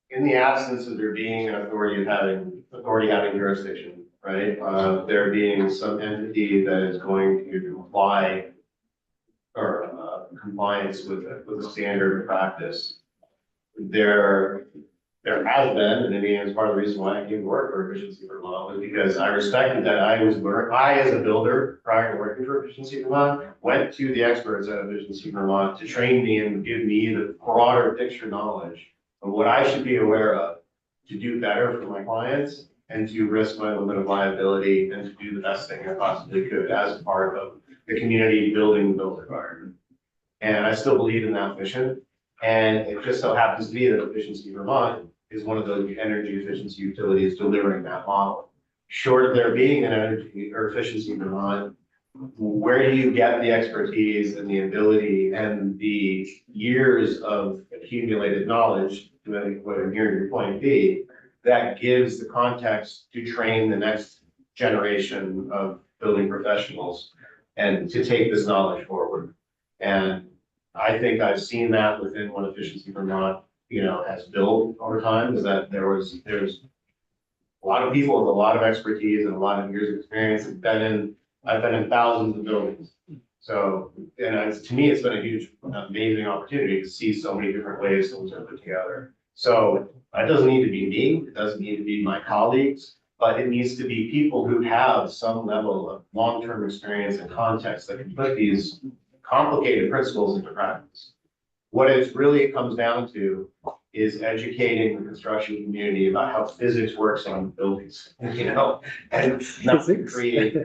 in the absence of there being an authority having jurisdiction, right? There being some entity that is going to comply or compliance with a standard practice. There has been, and again, it's part of the reason why I came to work for Efficiency Vermont, was because I respected that I as a builder prior to working for Efficiency Vermont, went to the experts at Efficiency Vermont to train me and give me the broader picture knowledge of what I should be aware of to do better for my clients and to risk my limit of liability and to do the best thing I possibly could as part of the community building the built environment. And I still believe in that mission. And it just so happens to be that Efficiency Vermont is one of those energy efficiency utilities delivering that model. Short of there being an energy or Efficiency Vermont, where do you get the expertise and the ability and the years of accumulated knowledge, what I'm hearing your point be, that gives the context to train the next generation of building professionals and to take this knowledge forward? And I think I've seen that within what Efficiency Vermont, has built over time, is that there's a lot of people with a lot of expertise and a lot of years of experience. I've been in thousands of buildings. So, and to me, it's been a huge, amazing opportunity to see so many different ways things are put together. So that doesn't need to be me, it doesn't need to be my colleagues, but it needs to be people who have some level of long-term experience and context that can put these complicated principles into practice. What it really comes down to is educating the construction community about how physics works on buildings, and not to create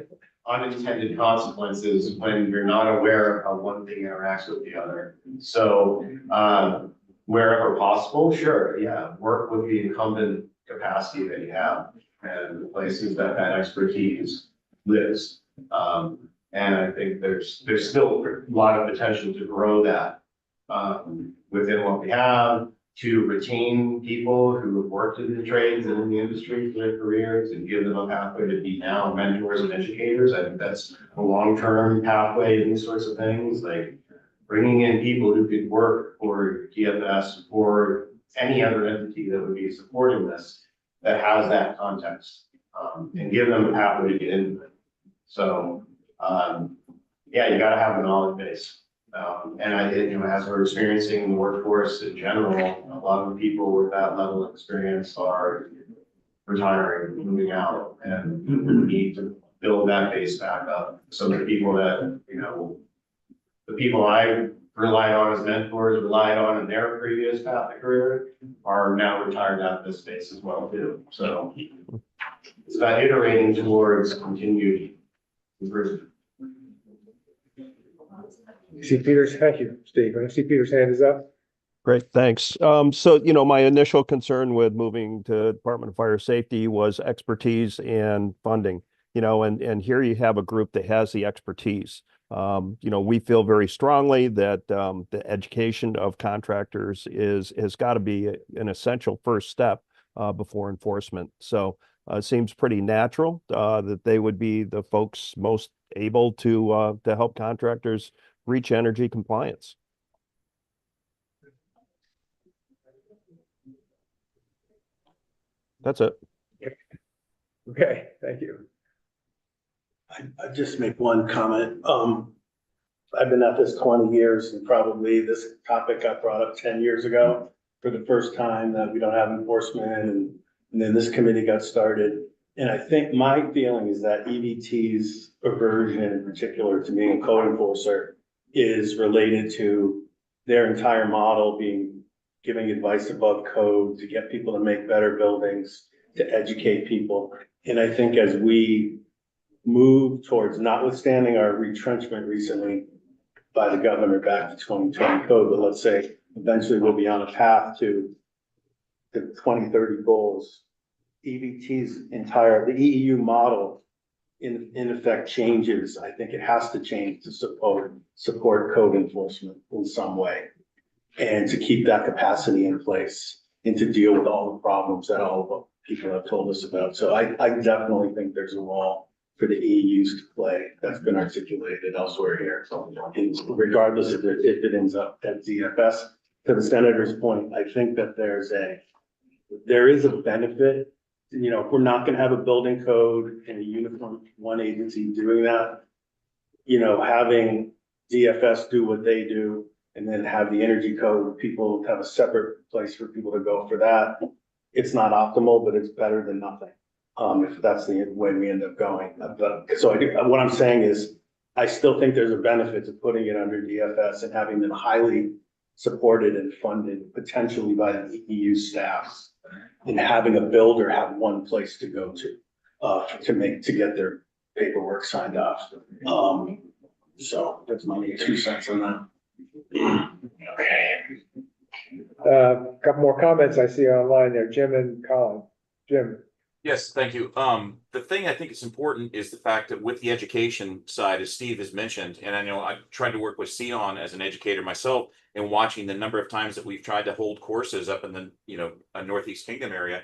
unintended consequences when you're not aware of how one thing interacts with the other. So, wherever possible, sure, yeah, work with the incumbent capacity that you have and the places that that expertise lives. And I think there's still a lot of potential to grow that within what we have, to retain people who have worked in the trades and in the industry for their careers and give them a pathway to be now mentors and educators. I think that's a long-term pathway in these sorts of things, like bringing in people who could work for DFS or any other entity that would be supporting this that has that context, and give them a pathway to get into it. So, yeah, you gotta have a knowledge base. And as we're experiencing in the workforce in general, a lot of people with that level of experience are retiring, moving out, and we need to build that base back up. So the people that, the people I relied on as mentors, relied on in their previous path of career, are now retired out of this space as well too. So it's about iterating towards continued improvement. See Peter's, thank you, Steve. I see Peter's hand is up. Great, thanks. So, my initial concern with moving to Department of Fire Safety was expertise and funding, and here you have a group that has the expertise. We feel very strongly that the education of contractors has got to be an essential first step before enforcement. So it seems pretty natural that they would be the folks most able to help contractors reach energy compliance. That's it. Okay, thank you. I just make one comment. I've been at this 20 years and probably this topic got brought up 10 years ago for the first time that we don't have enforcement, and then this committee got started. And I think my feeling is that EVT's aversion in particular to being a code enforcer is related to their entire model being giving advice above code to get people to make better buildings, to educate people. And I think as we move towards, notwithstanding our retrenchment recently by the governor back to 2020 code, but let's say eventually we'll be on a path to the 2030 goals, EVT's the EEU model in effect changes. I think it has to change to support code enforcement in some way and to keep that capacity in place and to deal with all the problems that all the people have told us about. So I definitely think there's a role for the EUs to play that's been articulated elsewhere here. So regardless if it ends up at DFS, to the senator's point, I think that there is a benefit. If we're not gonna have a building code and a uniform one agency doing that, having DFS do what they do and then have the energy code, people have a separate place for people to go for that. It's not optimal, but it's better than nothing. If that's the way we end up going. What I'm saying is, I still think there's a benefit to putting it under DFS and having them highly supported and funded potentially by the EU staff, and having a builder have one place to go to get their paperwork signed off. So that's my 2 cents on that. Okay. Couple more comments I see online there, Jim and Colin. Jim. Yes, thank you. The thing I think is important is the fact that with the education side, as Steve has mentioned, and I know I've tried to work with CEON as an educator myself, and watching the number of times that we've tried to hold courses up in the Northeast Kingdom area,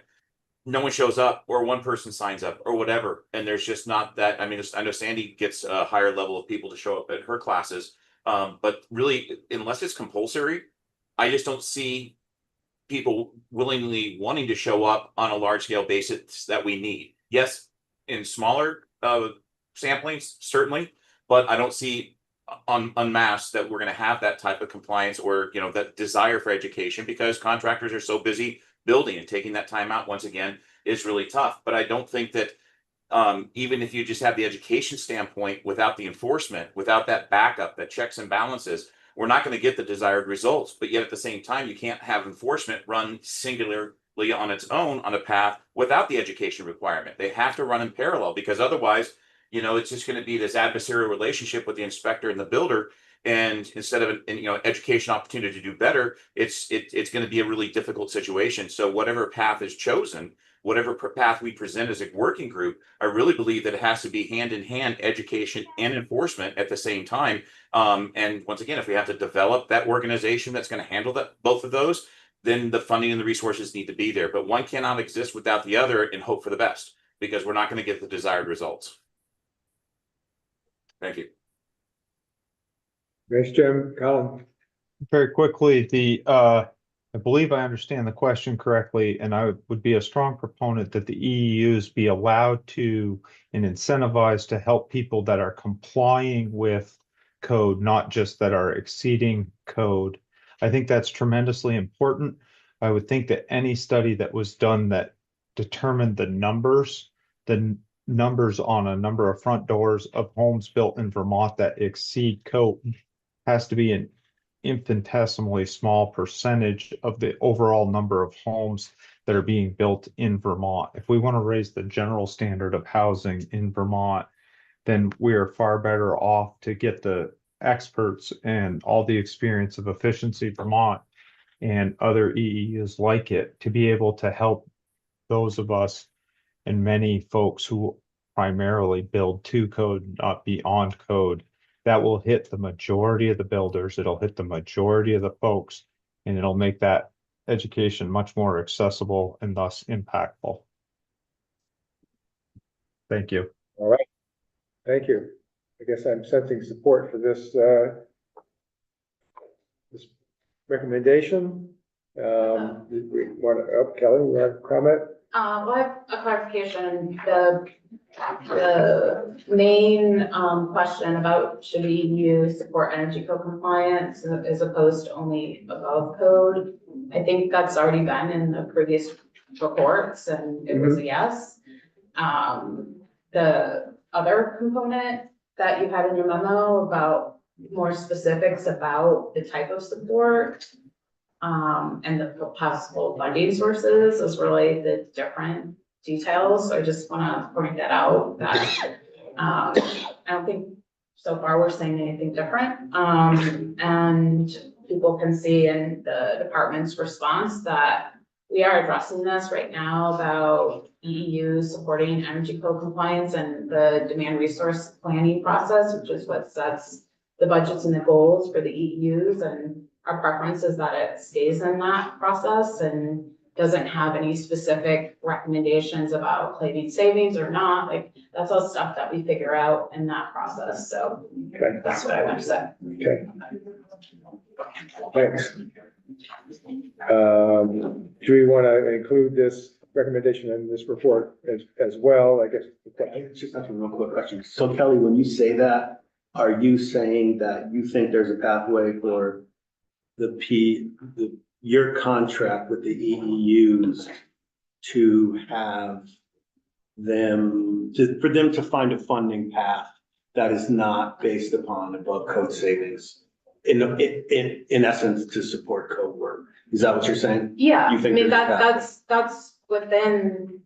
no one shows up, or one person signs up, or whatever, and there's just not that. I mean, I know Sandy gets a higher level of people to show up at her classes, but really, unless it's compulsory, I just don't see people willingly wanting to show up on a large scale basis that we need. Yes, in smaller samplings, certainly, but I don't see unmasked that we're gonna have that type of compliance or, you know, that desire for education because contractors are so busy building and taking that time out once again is really tough. But I don't think that even if you just have the education standpoint without the enforcement, without that backup, that checks and balances, we're not going to get the desired results. But yet at the same time, you can't have enforcement run singularly on its own on a path without the education requirement. They have to run in parallel because otherwise, you know, it's just going to be this adversarial relationship with the inspector and the builder. And instead of an you know education opportunity to do better, it's going to be a really difficult situation. So whatever path is chosen, whatever path we present as a working group, I really believe that it has to be hand in hand education and enforcement at the same time. And once again, if we have to develop that organization that's going to handle that both of those, then the funding and the resources need to be there. But one cannot exist without the other and hope for the best because we're not going to get the desired results. Thank you. Thanks, Jim. Colin? Very quickly, I believe I understand the question correctly, and I would be a strong proponent that the EEUs be allowed to and incentivized to help people that are complying with code, not just that are exceeding code. I think that's tremendously important. I would think that any study that was done that determined the numbers on a number of front doors of homes built in Vermont that exceed code has to be an infinitesimally small percentage of the overall number of homes that are being built in Vermont. If we want to raise the general standard of housing in Vermont, then we are far better off to get the experts and all the experience of Efficiency Vermont and other EEUs like it to be able to help those of us and many folks who primarily build to code, not beyond code. That will hit the majority of the builders, it'll hit the majority of the folks, and it'll make that education much more accessible and thus impactful. Thank you. All right. Thank you. I guess I'm sensing support for this this recommendation. We want to, Kelly, you want to comment? Well, I have a clarification. The main question about should EU support energy code compliance as opposed to only above code, I think that's already been in the previous reports and it was a yes. The other component that you had in your memo about more specifics about the type of support and the possible funding sources is really the different details. So I just want to point that out that I don't think so far we're saying anything different. And people can see in the department's response that we are addressing this right now about EU supporting energy code compliance and the demand resource planning process, which is what sets the budgets and the goals for the EUs. And our preference is that it stays in that process and doesn't have any specific recommendations about claiming savings or not. Like that's all stuff that we figure out in that process. So that's what I want to say. Okay. Thanks. Do we want to include this recommendation in this report as well? I guess. It's just a real quick question. So Kelly, when you say that, are you saying that you think there's a pathway for your contract with the EEUs to have them, for them to find a funding path that is not based upon above code savings? In essence, to support code work. Is that what you're saying? Yeah, You I think mean, there's a that's within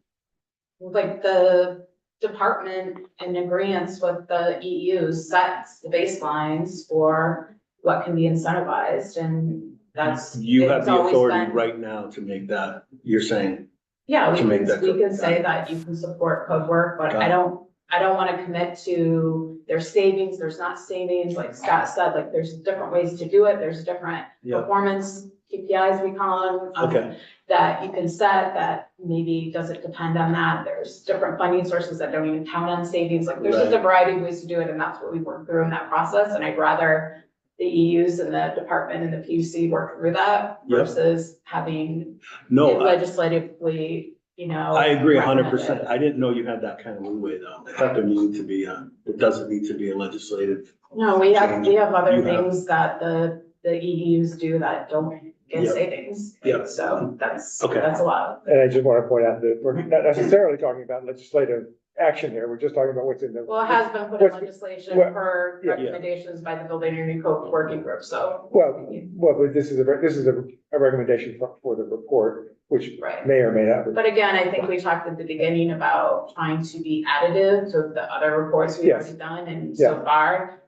like the department in agreement with the EU sets the baselines for what can be incentivized, and that's. You have it's the always authority been- right now to make that, you're saying? Yeah, to make that we code. can say that you can support code work, but Got I it. don't want to commit to there's savings, there's not savings, like Scott said, like there's different ways to do it, there's different Yeah. performance KPIs we call them. Okay. That you can set that maybe doesn't depend on that. There's different funding sources that don't even count on savings. Like there's just a Right. variety of ways to do it, and that's what we work through in that process. And I'd rather the EUs and the department and the PUC work through that Yep. versus having No, it legislatively you know. I agree 100%. recommended. I didn't know you had that kind of leeway though. I thought there needed to be it doesn't need to be a legislative. No, we have other You have- things that the EDUs do that don't get Yep. savings. Yep. So that's Okay. allowed. And I just want to point out that we're not necessarily talking about legislative action here. We're just talking about what's in the. Well, it has been put in what's- legislation what- for yeah. recommendations by the Building Energy Code Working Group, so. Well, but this is a recommendation for the report, which Right. may or may not. be. But again, I think we talked at the beginning about trying to be additive to the other reports we've Yes. already done, and so Yeah. far,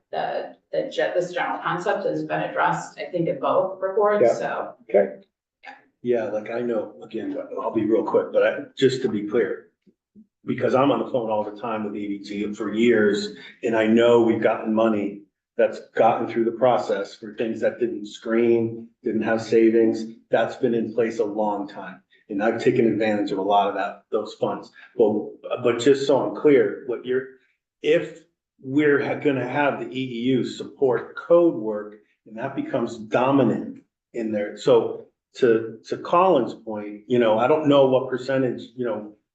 this general concept has been addressed, I think, in both Yeah. reports, so. Okay, Yeah, like I know, again, I'll be real quick, but just to be clear. Because I'm on the phone all the time with EDT for years, and I know we've gotten money that's gotten through the process for things that didn't screen, didn't have savings. That's been in place a long time, and I've taken advantage of a lot of those funds. Well, but just so I'm clear, if we're gonna have the EEU support code work, and that becomes dominant in there. So to Colin's point, I don't know what percentage,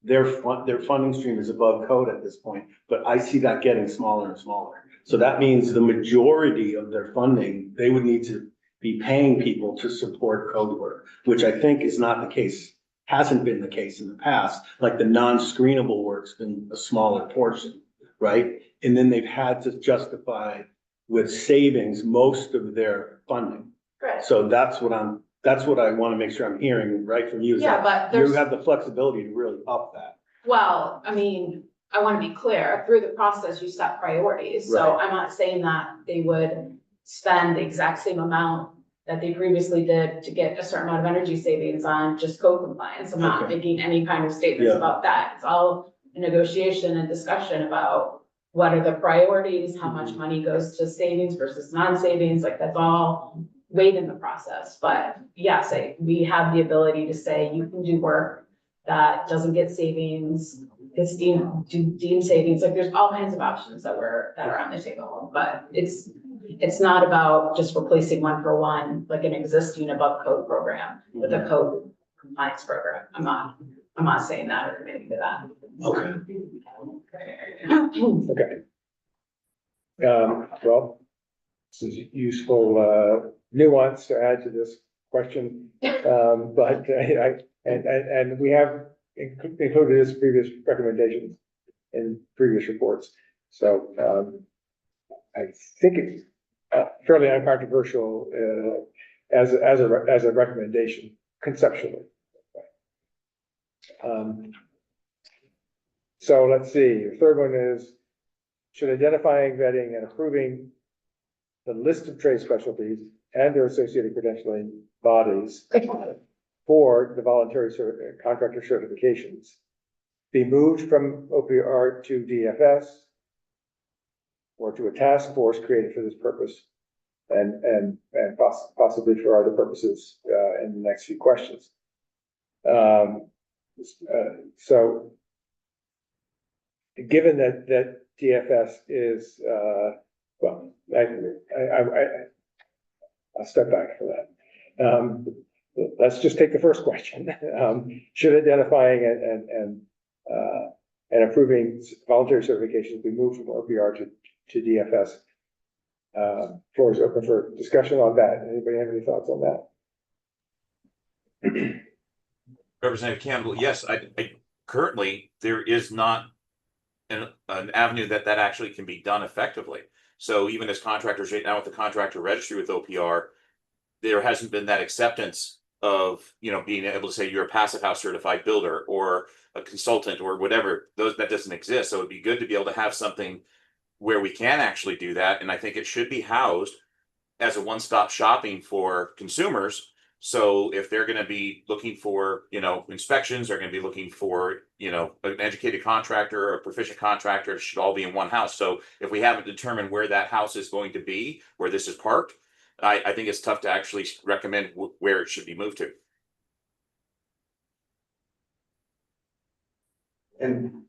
their funding stream is above code at this point, but I see that getting smaller and smaller. So that means the majority of their funding, they would need to be paying people to support code work, which I think is not the case, hasn't been the case in the past. Like the non-screenable work's been a smaller portion, right? And then they've had to justify with savings most of their funding. Right. So that's what I want to make sure I'm hearing right from you. is Yeah, that but You there's, have the flexibility to really up that. well, I mean, I want to be clear, through the process, you set priorities, so Right. I'm not saying that they would spend the exact same amount that they previously did to get a certain amount of energy savings on just code compliance. I'm not Okay. making any kind of statements Yeah. about that. It's all a negotiation and discussion about what are the priorities, how much money goes to savings versus non-savings, like that's all weighed in the process. But yes, we have the ability to say you can do work that doesn't get savings, it's deemed savings, like there's all kinds of options that are on the table. But it's not about just replacing one for one, like an existing above code program with a code compliance program. I'm not saying that or committing to that. Okay. okay. Well, this is useful nuance to add to this question. But and we have included his previous recommendations in previous reports. So I think it's fairly uncontroversial as a recommendation conceptually. So let's see, the third one is, should identifying, vetting, and approving the list of trade specialties and their associated credentialing bodies for the voluntary contractor certifications be moved from OPR to DFS or to a task force created for this purpose and possibly for other purposes in the next few questions. So given that DFS is, well, I'll step back for that. Let's just take the first question. Should identifying and approving voluntary certifications be moved from OPR to DFS? Floor is open for discussion on that. Anybody have any thoughts on that? Representative Campbell, yes, I currently, there is not an avenue that actually can be done effectively. So even as contractors right now with the contractor registry with OPR, there hasn't been that acceptance of, being able to say you're a passive house certified builder or a consultant or whatever. That doesn't exist. So it'd be good to be able to have something where we can actually do that. And I think it should be housed as a one-stop shopping for consumers. So if they're going to be looking for, inspections, they're going to be looking for, an educated contractor or a proficient contractor, it should all be in one house. So if we haven't determined where that house is going to be, where this is parked, I think it's tough to actually recommend where it should be moved to. And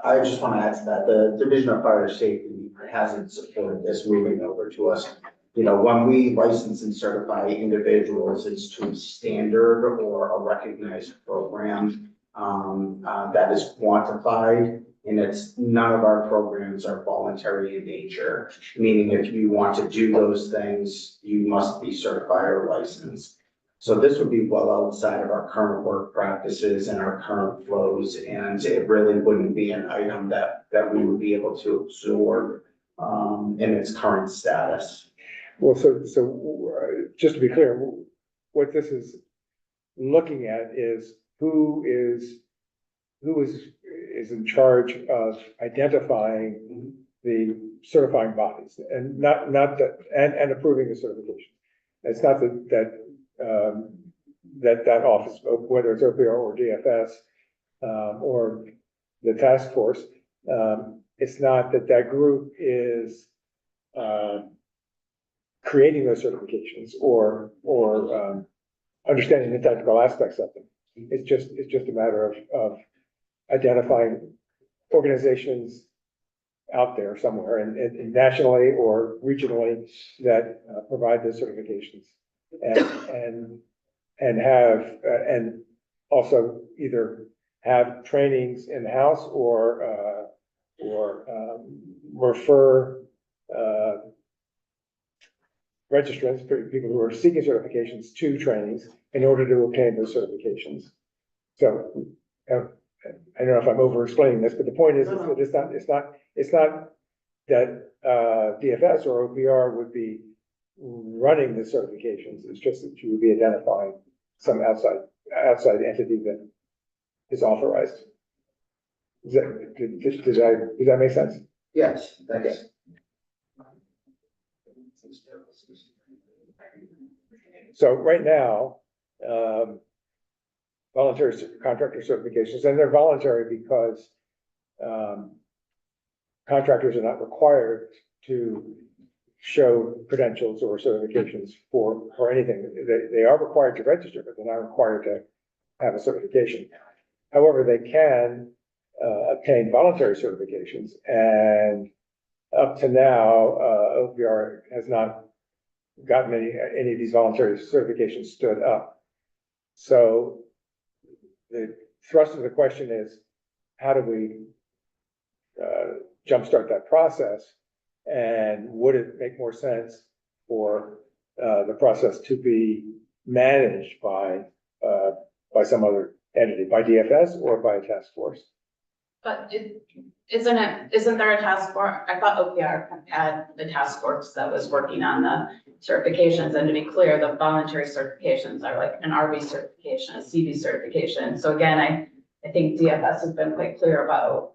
I just want to add to that, the Division of Fire Safety hasn't supported this moving over to us. When we license and certify individuals, it's to a standard or a recognized program. that is quantified. And none of our programs are voluntary in nature, meaning if you want to do those things, you must be certified or licensed. So this would be well outside of our current work practices and our current flows, and it really wouldn't be an item that we would be able to absorb in its current status. Well, so just to be clear, what this is looking at is who is in charge of identifying the certifying bodies and not that and approving the certification. It's not that office, whether it's OPR or DFS or the task force. It's not that group is creating those certifications or understanding the technical aspects of them. It's just a matter of identifying organizations out there somewhere and nationally or regionally that provide those certifications and also either have trainings in-house or refer registrants, people who are seeking certifications, to trainings in order to obtain those certifications. So I don't know if I'm over-explaining this, but the point is that it's not that DFS or OPR would be running the certifications. It's just that you would be identifying some outside entity that is authorized. Does that make sense? Yes, thanks. So right now, voluntary contractor certifications, and they're voluntary because contractors are not required to show credentials or certifications for anything. They are required to register, but they're not required to have a certification. However, they can obtain voluntary certifications, and up to now, OPR has not gotten any of these voluntary certifications stood up. So the thrust of the question is, how do we jumpstart that process? And would it make more sense for the process to be managed by some other entity, by DFS or by a task force? But isn't there a task force? I thought OPR had the task force that was working on the certifications, and to be clear, the voluntary certifications are like an RV certification, a CV certification. So again, I think DFS has been quite clear about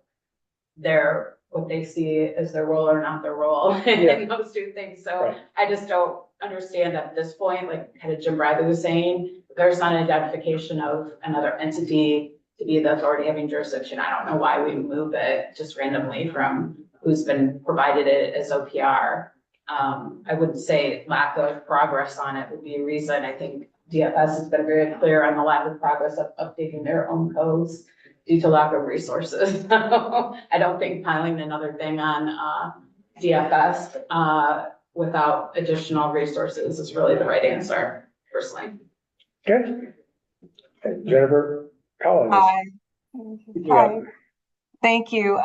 what they see as their role or not their role in those two things. So right. I just don't understand at this point, like kind of Jim Bradley was saying, there's not an identification of another entity to be the authority having jurisdiction. I don't know why we move it just randomly from who's been provided it as OPR. I wouldn't say lack of progress on it would be a reason. I think DFS has been very clear on the lack of progress of updating their own codes due to lack of resources. I don't think piling another thing on DFS without additional resources is really the right answer, personally. Okay. Jennifer Collins. Hi. Hi. Thank you.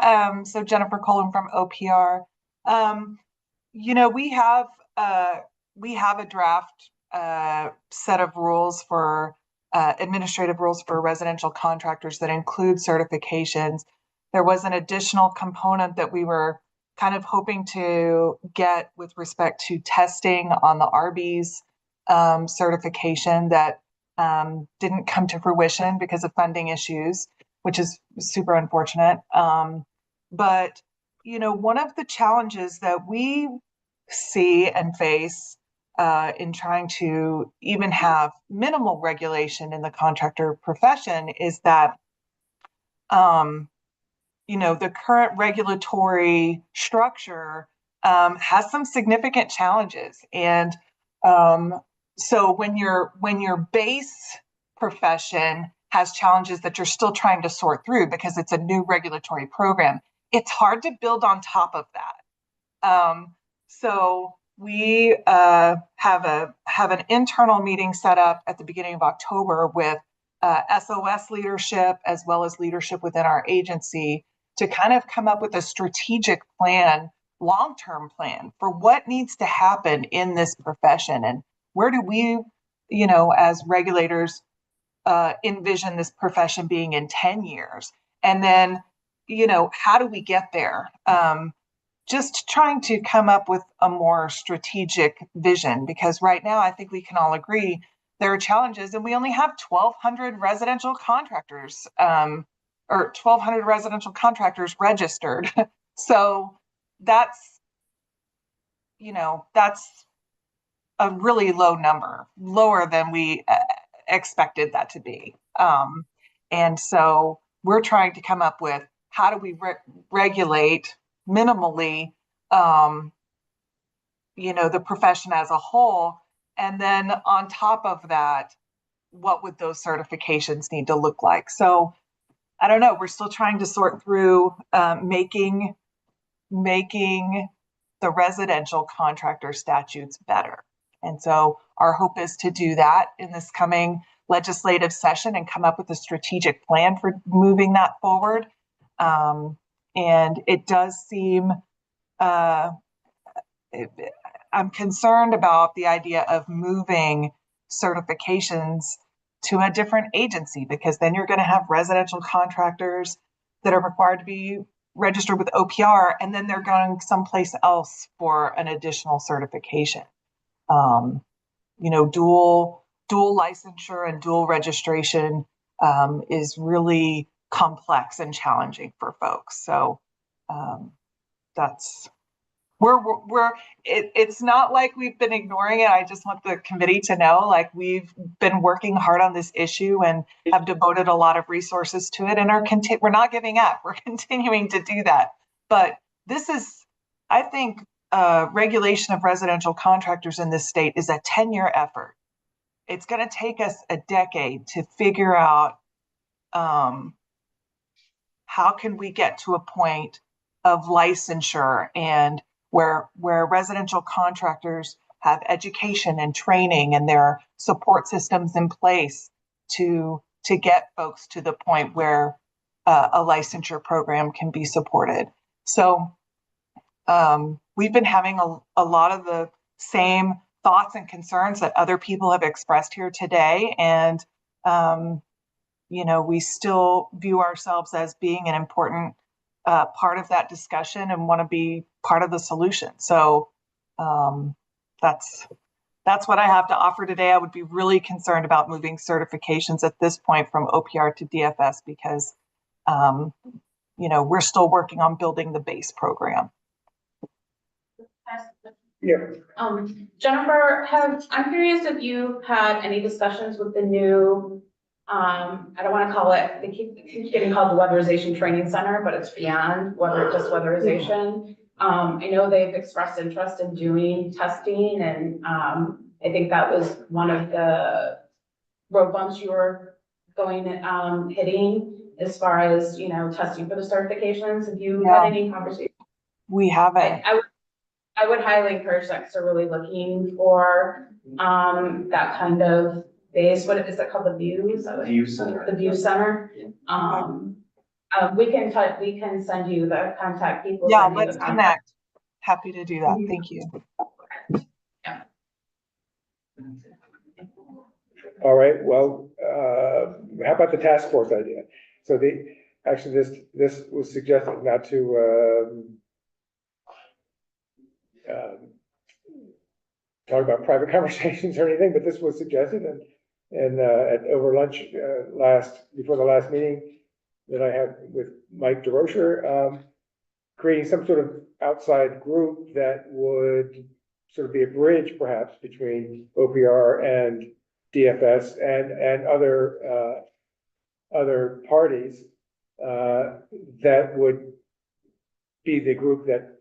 So Jennifer Colin from OPR. We have a draft set of rules for administrative rules for residential contractors that include certifications. There was an additional component that we were kind of hoping to get with respect to testing on the RB's certification that didn't come to fruition because of funding issues, which is super unfortunate. But, one of the challenges that we see and face in trying to even have minimal regulation in the contractor profession is that, the current regulatory structure has some significant challenges. And so when your base profession has challenges that you're still trying to sort through because it's a new regulatory program, it's hard to build on top of that. So we have an internal meeting set up at the beginning of October with SOS leadership as well as leadership within our agency to kind of come up with a strategic plan, long-term plan for what needs to happen in this profession and where do we, as regulators, envision this profession being in 10 years. And then, how do we get there? Just trying to come up with a more strategic vision, because right now I think we can all agree there are challenges and we only have 1,200 residential contractors, or 1,200 residential contractors registered. So that's a really low number, lower than we expected that to be. And so we're trying to come up with how do we regulate minimally, the profession as a whole. And then on top of that, what would those certifications need to look like? So I don't know, we're still trying to sort through making the residential contractor statutes better. And so our hope is to do that in this coming legislative session and come up with a strategic plan for moving that forward. And it does seem, I'm concerned about the idea of moving certifications to a different agency, because then you're going to have residential contractors that are required to be registered with OPR, and then they're going someplace else for an additional certification. Dual licensure and dual registration is really complex and challenging for folks. So that's it's not like we've been ignoring it. I just want the committee to know, like, we've been working hard on this issue and have devoted a lot of resources to it, and we're not giving up. We're continuing to do that. But this is, I think, regulation of residential contractors in this state is a 10-year effort. It's going to take us a decade to figure out how can we get to a point of licensure and where residential contractors have education and training and there are support systems in place to get folks to the point where a licensure program can be supported. So we've been having a lot of the same thoughts and concerns that other people have expressed here today. And, we still view ourselves as being an important part of that discussion and want to be part of the solution. So that's what I have to offer today. I would be really concerned about moving certifications at this point from OPR to DFS because, we're still working on building the base program. Yeah. Jennifer, I'm curious if you've had any discussions with the new, I don't want to call it, it keeps getting called the Weatherization Training Center, but it's beyond just weatherization. I know they've expressed interest in doing testing, and I think that was one of the road bumps you were hitting as far as, testing for the certifications. Have you had any conversations? We haven't. I would highly encourage that because they're really looking for that kind of base. What is it called? The View? View Center. The View Center. We can send you the contact people. Yeah, let's connect. Happy to do that. Thank you. Yeah. All right, well, how about the task force idea? So this was suggested not to talk about private conversations or anything, but this was suggested and at over lunch before the last meeting that I had with Mike DeRocher, creating some sort of outside group that would sort of be a bridge perhaps between OPR and DFS and other parties that would be the group that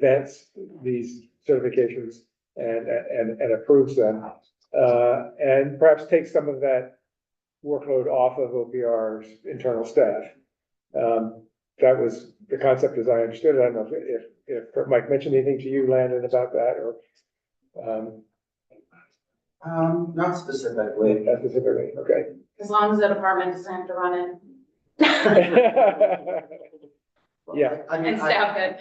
vets these certifications and approves them, and perhaps take some of that workload off of OPR's internal staff. That was the concept as I understood it. I don't know if Mike mentioned anything to you, Landon, about that, or Not specifically. Not specifically, okay. As long as the department doesn't have to run it Yeah. I mean, and staff it.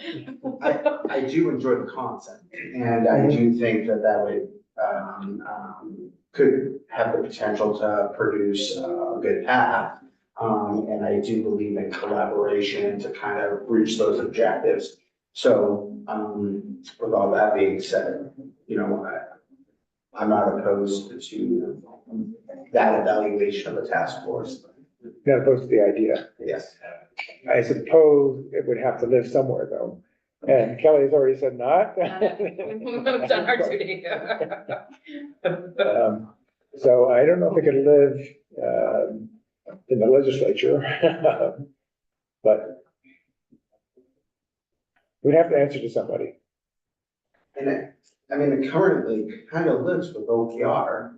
I do enjoy the concept, and I do think that that would, could have the potential to produce a good path. And I do believe in collaboration to kind of reach those objectives. So, with all that being said, you know, I'm not opposed to that evaluation of the task force. Not opposed to the idea. Yes. I suppose it would have to live somewhere though. And Kelly has already said not. We've done our duty. So I don't know if it could live, in the legislature, but we'd have to answer to somebody. And it currently kind of lives with OPR.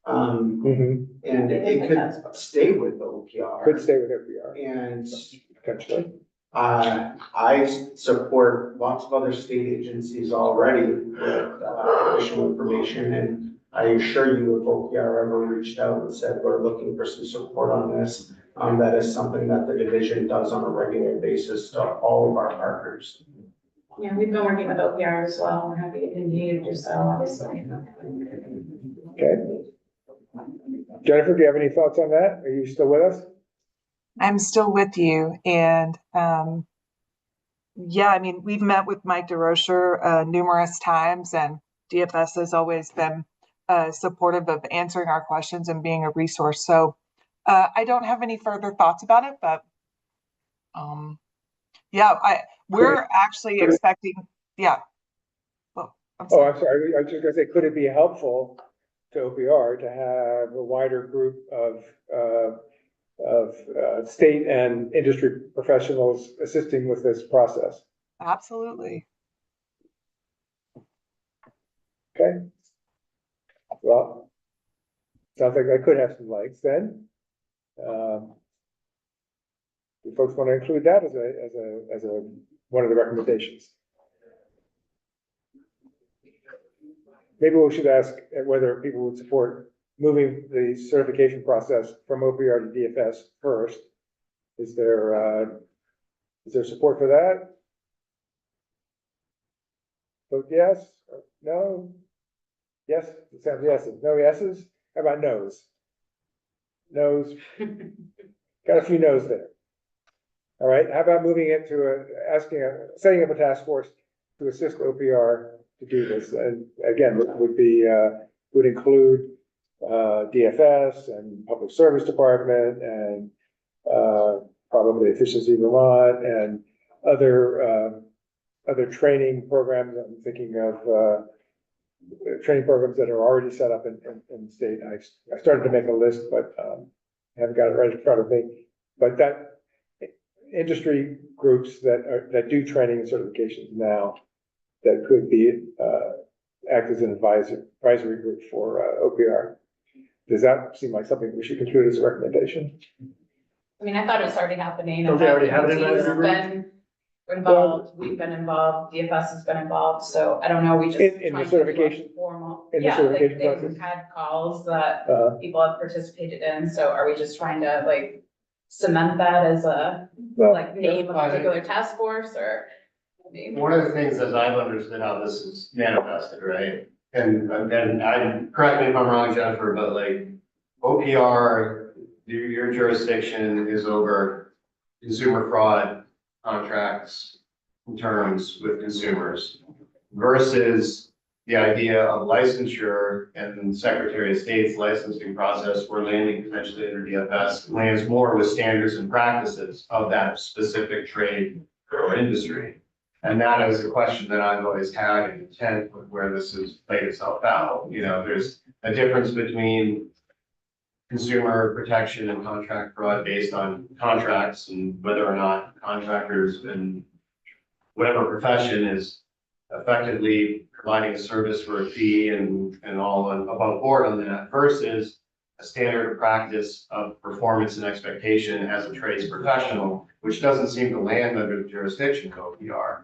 And it could stay with OPR. Could stay with OPR. And potentially. I support lots of other state agencies already with additional information, and I assure you, if OPR ever reached out and said, we're looking for some support on this, that is something that the division does on a regular basis to all of our partners. Yeah, we've been working with OPR as well. We're happy to continue to do so, obviously. Okay. Jennifer, do you have any thoughts on that? Are you still with us? I'm still with you, and yeah, I mean, we've met with Mike DeRocher numerous times, and DFS has always been supportive of answering our questions and being a resource. So I don't have any further thoughts about it, but yeah, we're actually expecting, yeah. Well, I'm sorry. I was just gonna say, could it be helpful to OPR to have a wider group of state and industry professionals assisting with this process? Absolutely. Okay. Well, sounds like I could have some legs then. Do folks want to include that as a one of the recommendations? Maybe we should ask whether people would support moving the certification process from OPR to DFS first. Is there support for that? Vote yes or no? Yes, it sounds yeses. No yeses? How about no's? No's? Got a few no's there. All right, how about moving it to setting up a task force to assist OPR to do this? And again, would include DFS and Public Service Department and probably Efficiency Vermont and other training programs. I'm thinking of training programs that are already set up in the state. I started to make a list, but haven't got it right in front of me. But that industry groups that do training and certifications now that could be act as an advisory group for OPR. Does that seem like something we should include as a recommendation? I mean, I thought it was already happening. Don't they already have it in Teams that have group? been involved, we've been involved, DFS has been involved, so I don't know, we just. In the trying to do a certification? Formal, In the yeah, like certification they've process? had calls that Uh-huh. people have participated in, so are we just trying to like cement that as a, Well, like, name of a particular task force, or? I mean, One of the things as I've understood how this is manifested, right? And correct me if I'm wrong, Jennifer, but like OPR, your jurisdiction is over consumer fraud contracts and terms with consumers versus the idea of licensure and Secretary of State's licensing process where landing potentially under DFS lands more with standards and practices of that specific trade or industry. And that is a question that I've always had in intent with where this has played itself out. You know, there's a difference between consumer protection and contract fraud based on contracts and whether or not contractors and whatever profession is effectively providing a service for a fee and all above board on that versus a standard of practice of performance and expectation as a trades professional, which doesn't seem to land under the jurisdiction of OPR.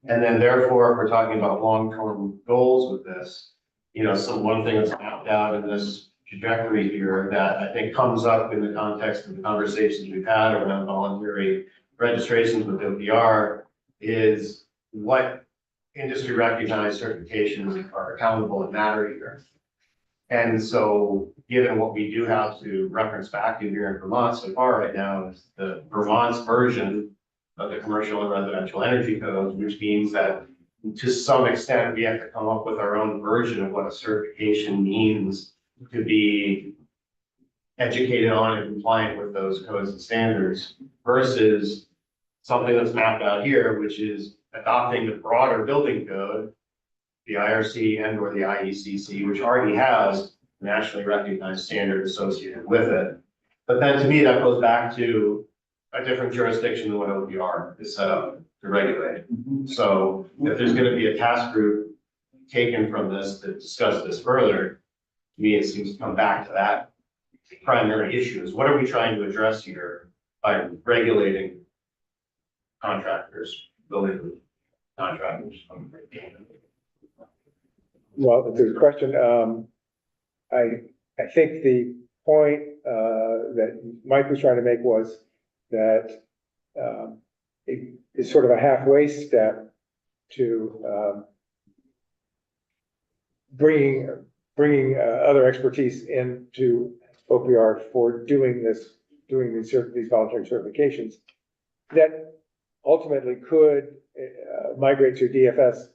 And then therefore, if we're talking about long-term goals with this, one thing that's mapped out in this trajectory here that I think comes up in the context of the conversations we've had around voluntary registrations with OPR is what industry recognized certifications are accountable and matter here. And so given what we do have to reference back to here in Vermont so far right now is the Vermont's version of the commercial and residential energy codes, which means that to some extent, we have to come up with our own version of what a certification means to be educated on and compliant with those codes and standards versus something that's mapped out here, which is adopting the broader building code, the IRC and or the IECC, which already has a nationally recognized standard associated with it. But then to me, that goes back to a different jurisdiction than what OPR is set up to regulate. So if there's going to be a task group taken from this to discuss this further, to me, it seems to come back to that primary issue is what are we trying to address here by regulating contractors, building contractors? Well, there's a question. I think the point that Mike was trying to make was that it is sort of a halfway step to bringing other expertise into OPR for doing these voluntary certifications that ultimately could migrate to DFS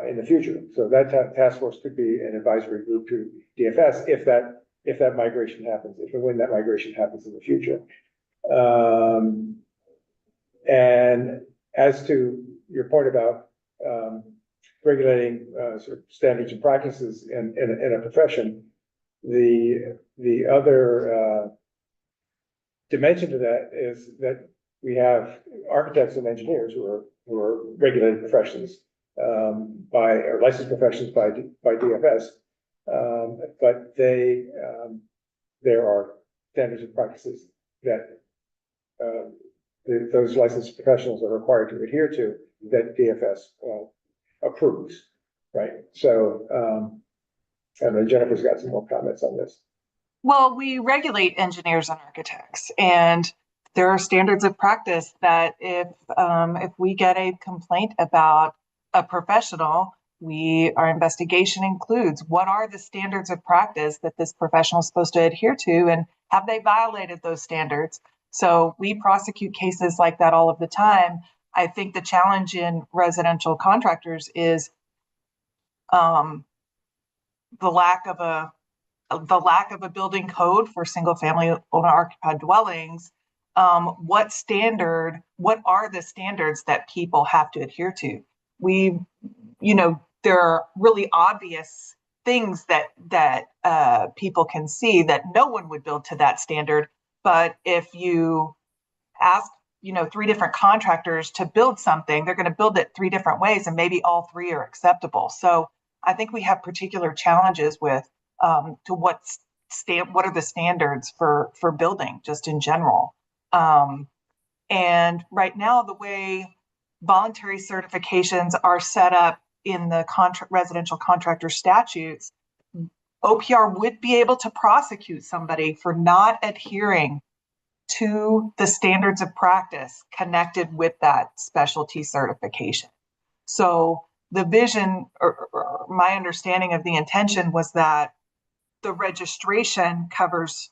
in the future. So that task force could be an advisory group to DFS if that migration happens, if and when that migration happens in the future. And as to your point about regulating sort of standards and practices in a profession, the other dimension to that is that we have architects and engineers who are regulated professions or licensed professions by DFS, but there are standards and practices that those licensed professionals are required to adhere to that DFS approves, right? So, I know Jennifer's got some more comments on this. Well, we regulate engineers and architects, and there are standards of practice that if we get a complaint about a professional, our investigation includes what are the standards of practice that this professional is supposed to adhere to, and have they violated those standards? So we prosecute cases like that all of the time. I think the challenge in residential contractors is the lack of a building code for single family owner occupied dwellings. What are the standards that people have to adhere to? There are really obvious things that people can see that no one would build to that standard. But if you ask, 3 different contractors to build something, they're going to build it 3 different ways, and maybe all 3 are acceptable. So I think we have particular challenges with what are the standards for building just in general. And right now, the way voluntary certifications are set up in the residential contractor statutes, OPR would be able to prosecute somebody for not adhering to the standards of practice connected with that specialty certification. So the vision, or my understanding of the intention, was that the registration covers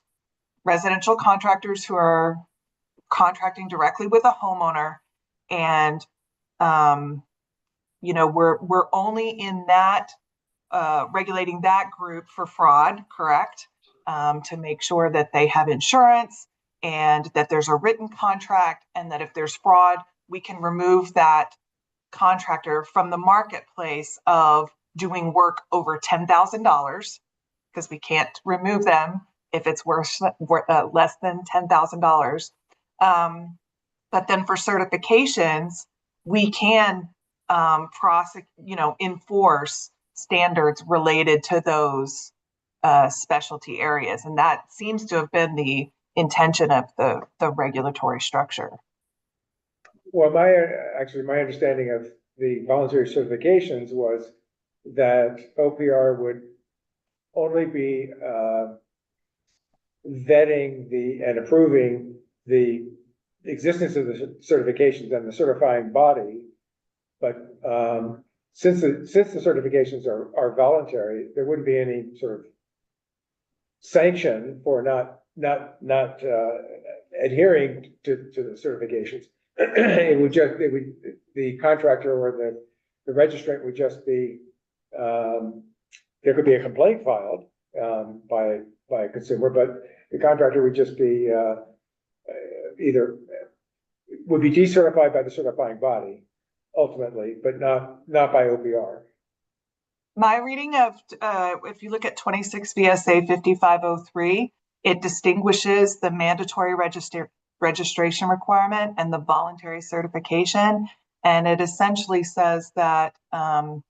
residential contractors who are contracting directly with a homeowner, and we're only in that regulating that group for fraud, correct? To make sure that they have insurance and that there's a written contract, and that if there's fraud, we can remove that contractor from the marketplace of doing work over $10,000, because we can't remove them if it's worth less than $10,000. But then for certifications, we can enforce standards related to those specialty areas, and that seems to have been the intention of the regulatory structure. Well, my understanding of the voluntary certifications was that OPR would only be vetting and approving the existence of the certifications and the certifying body. But since the certifications are voluntary, there wouldn't be any sort of sanction for not adhering to the certifications. The contractor or the registrant would just be, there could be a complaint filed by a consumer, but the contractor would just be would be decertified by the certifying body ultimately, but not by OPR. My reading of, if you look at 26 VSA 5503, it distinguishes the mandatory registration requirement and the voluntary certification. And it essentially says that the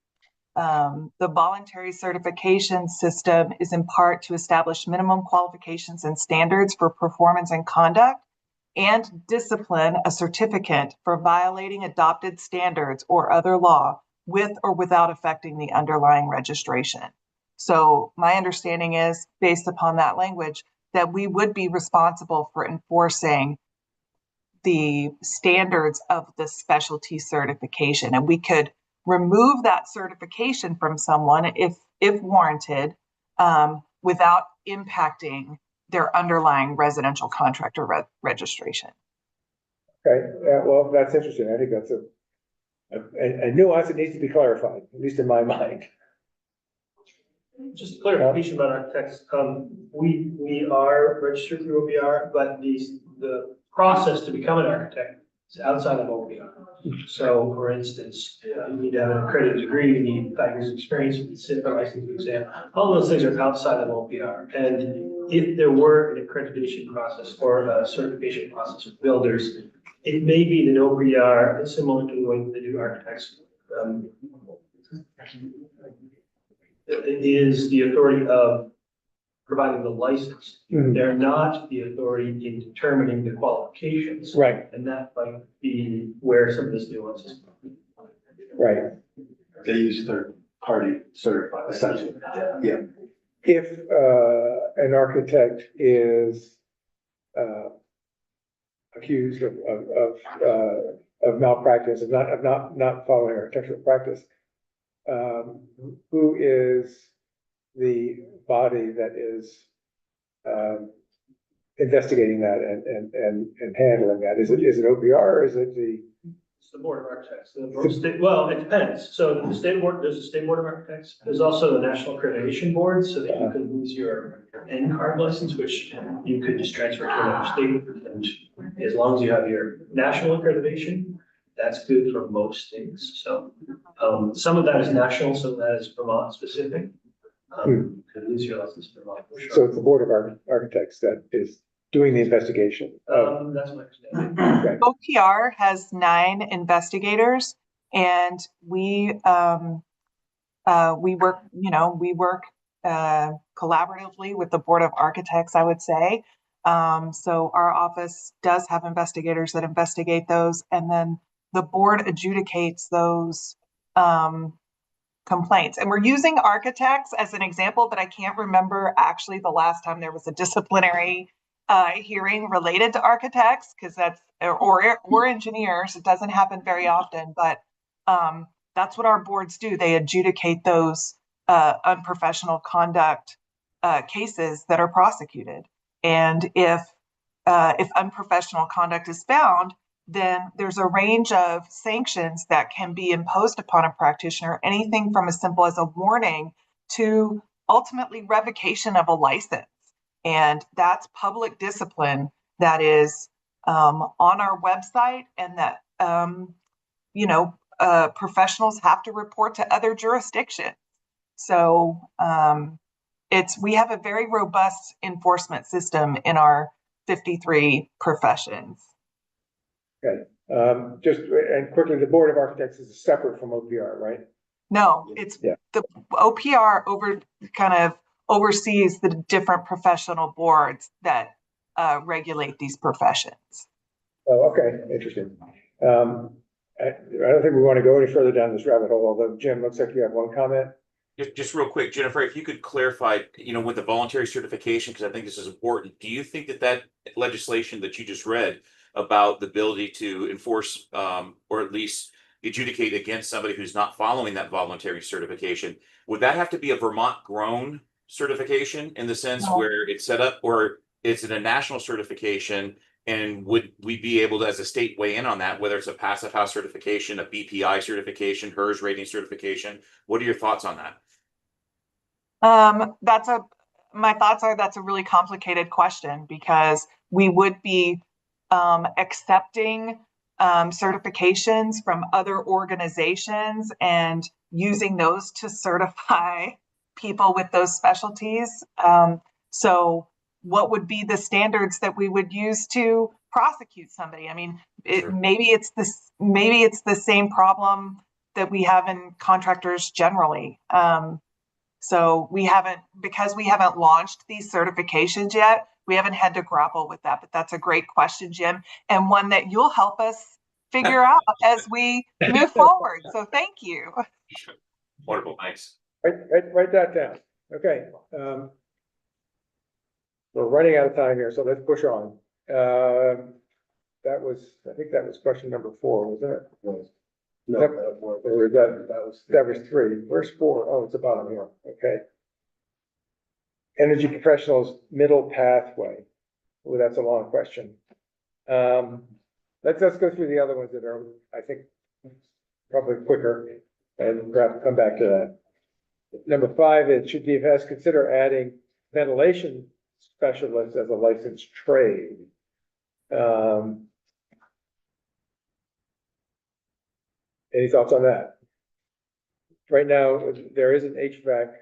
voluntary certification system is in part to establish minimum qualifications and standards for performance and conduct, and discipline a certificant for violating adopted standards or other law with or without affecting the underlying registration. So my understanding is, based upon that language, that we would be responsible for enforcing the standards of the specialty certification. And we could remove that certification from someone if warranted, without impacting their underlying residential contractor registration. Okay, well, that's interesting. I think that's a nuance that needs to be clarified, at least in my mind. Just clarification about architects. We are registered through OPR, but the process to become an architect is outside of OPR. So, for instance, you need to have an accredited degree, you need 5 years of experience, you need to sit for a licensing exam. All those things are outside of OPR. And if there were an accreditation process or a certification process with builders, it may be that OPR is similar to the way they do architects. It is the authority of providing the license. They're not the authority in determining the qualifications. Right. And that might be where some of this nuance is. Right. They use third party certified, essentially. Yeah. If an architect is accused of malpractice, of not following architectural practice, who is the body that is investigating that and handling that? Is it OPR or is it the? It's the Board of Architects. Well, it depends. So the state board, there's a state board of architects. There's also the National Accreditation Board, so that you could lose your N-card license, which you could just transfer to another state. And as long as you have your national accreditation, that's good for most states. So some of that is national, some of that is Vermont specific. You could lose your license in Vermont for sure. So it's the Board of Architects that is doing the investigation. That's my understanding. Okay. OPR has 9 investigators, and we work collaboratively with the Board of Architects, I would say. So our office does have investigators that investigate those, and then the board adjudicates those complaints. And we're using architects as an example, but I can't remember actually the last time there was a disciplinary hearing related to architects, because that's or engineers. It doesn't happen very often, but that's what our boards do. They adjudicate those unprofessional conduct cases that are prosecuted. And if unprofessional conduct is found, then there's a range of sanctions that can be imposed upon a practitioner, anything from as simple as a warning to ultimately revocation of a license. And that's public discipline that is on our website, and that professionals have to report to other jurisdictions. So we have a very robust enforcement system in our 53 professions. Okay. And quickly, the Board of Architects is separate from OPR, right? No, it's the OPR oversees the different professional boards that regulate these professions. Oh, okay, interesting. I don't think we want to go any further down this rabbit hole, although Jim, looks like you have one comment. Just real quick, Jennifer, if you could clarify, with the voluntary certification, because I think this is important. Do you think that legislation that you just read about the ability to enforce, or at least adjudicate against somebody who's not following that voluntary certification, would that have to be a Vermont grown certification in the sense No. where it's set up, or it's in a national certification? And would we be able to, as a state, weigh in on that, whether it's a passive house certification, a BPI certification, HERS rating certification? What are your thoughts on that? My thoughts are that's a really complicated question because we would be accepting certifications from other organizations and using those to certify people with those specialties. So what would be the standards that we would use to prosecute somebody? I mean, maybe it's the same problem that we have in contractors generally. So because we haven't launched these certifications yet, we haven't had to grapple with that, but that's a great question, Jim, and one that you'll help us figure out as we move forward. So thank you. Wonderful, thanks. Write that down. Okay. We're running out of time here, so let's push on. I think that was question number 4, wasn't it? No, that was 3. Where's 4? Oh, it's the bottom here. Okay. Energy professionals middle pathway. Oh, that's a long question. Let's go through the other ones that are, I think, probably quicker, and perhaps come back to that. Number 5 is, should DFS consider adding ventilation specialists as a licensed trade? Any thoughts on that? Right now, there is an HVAC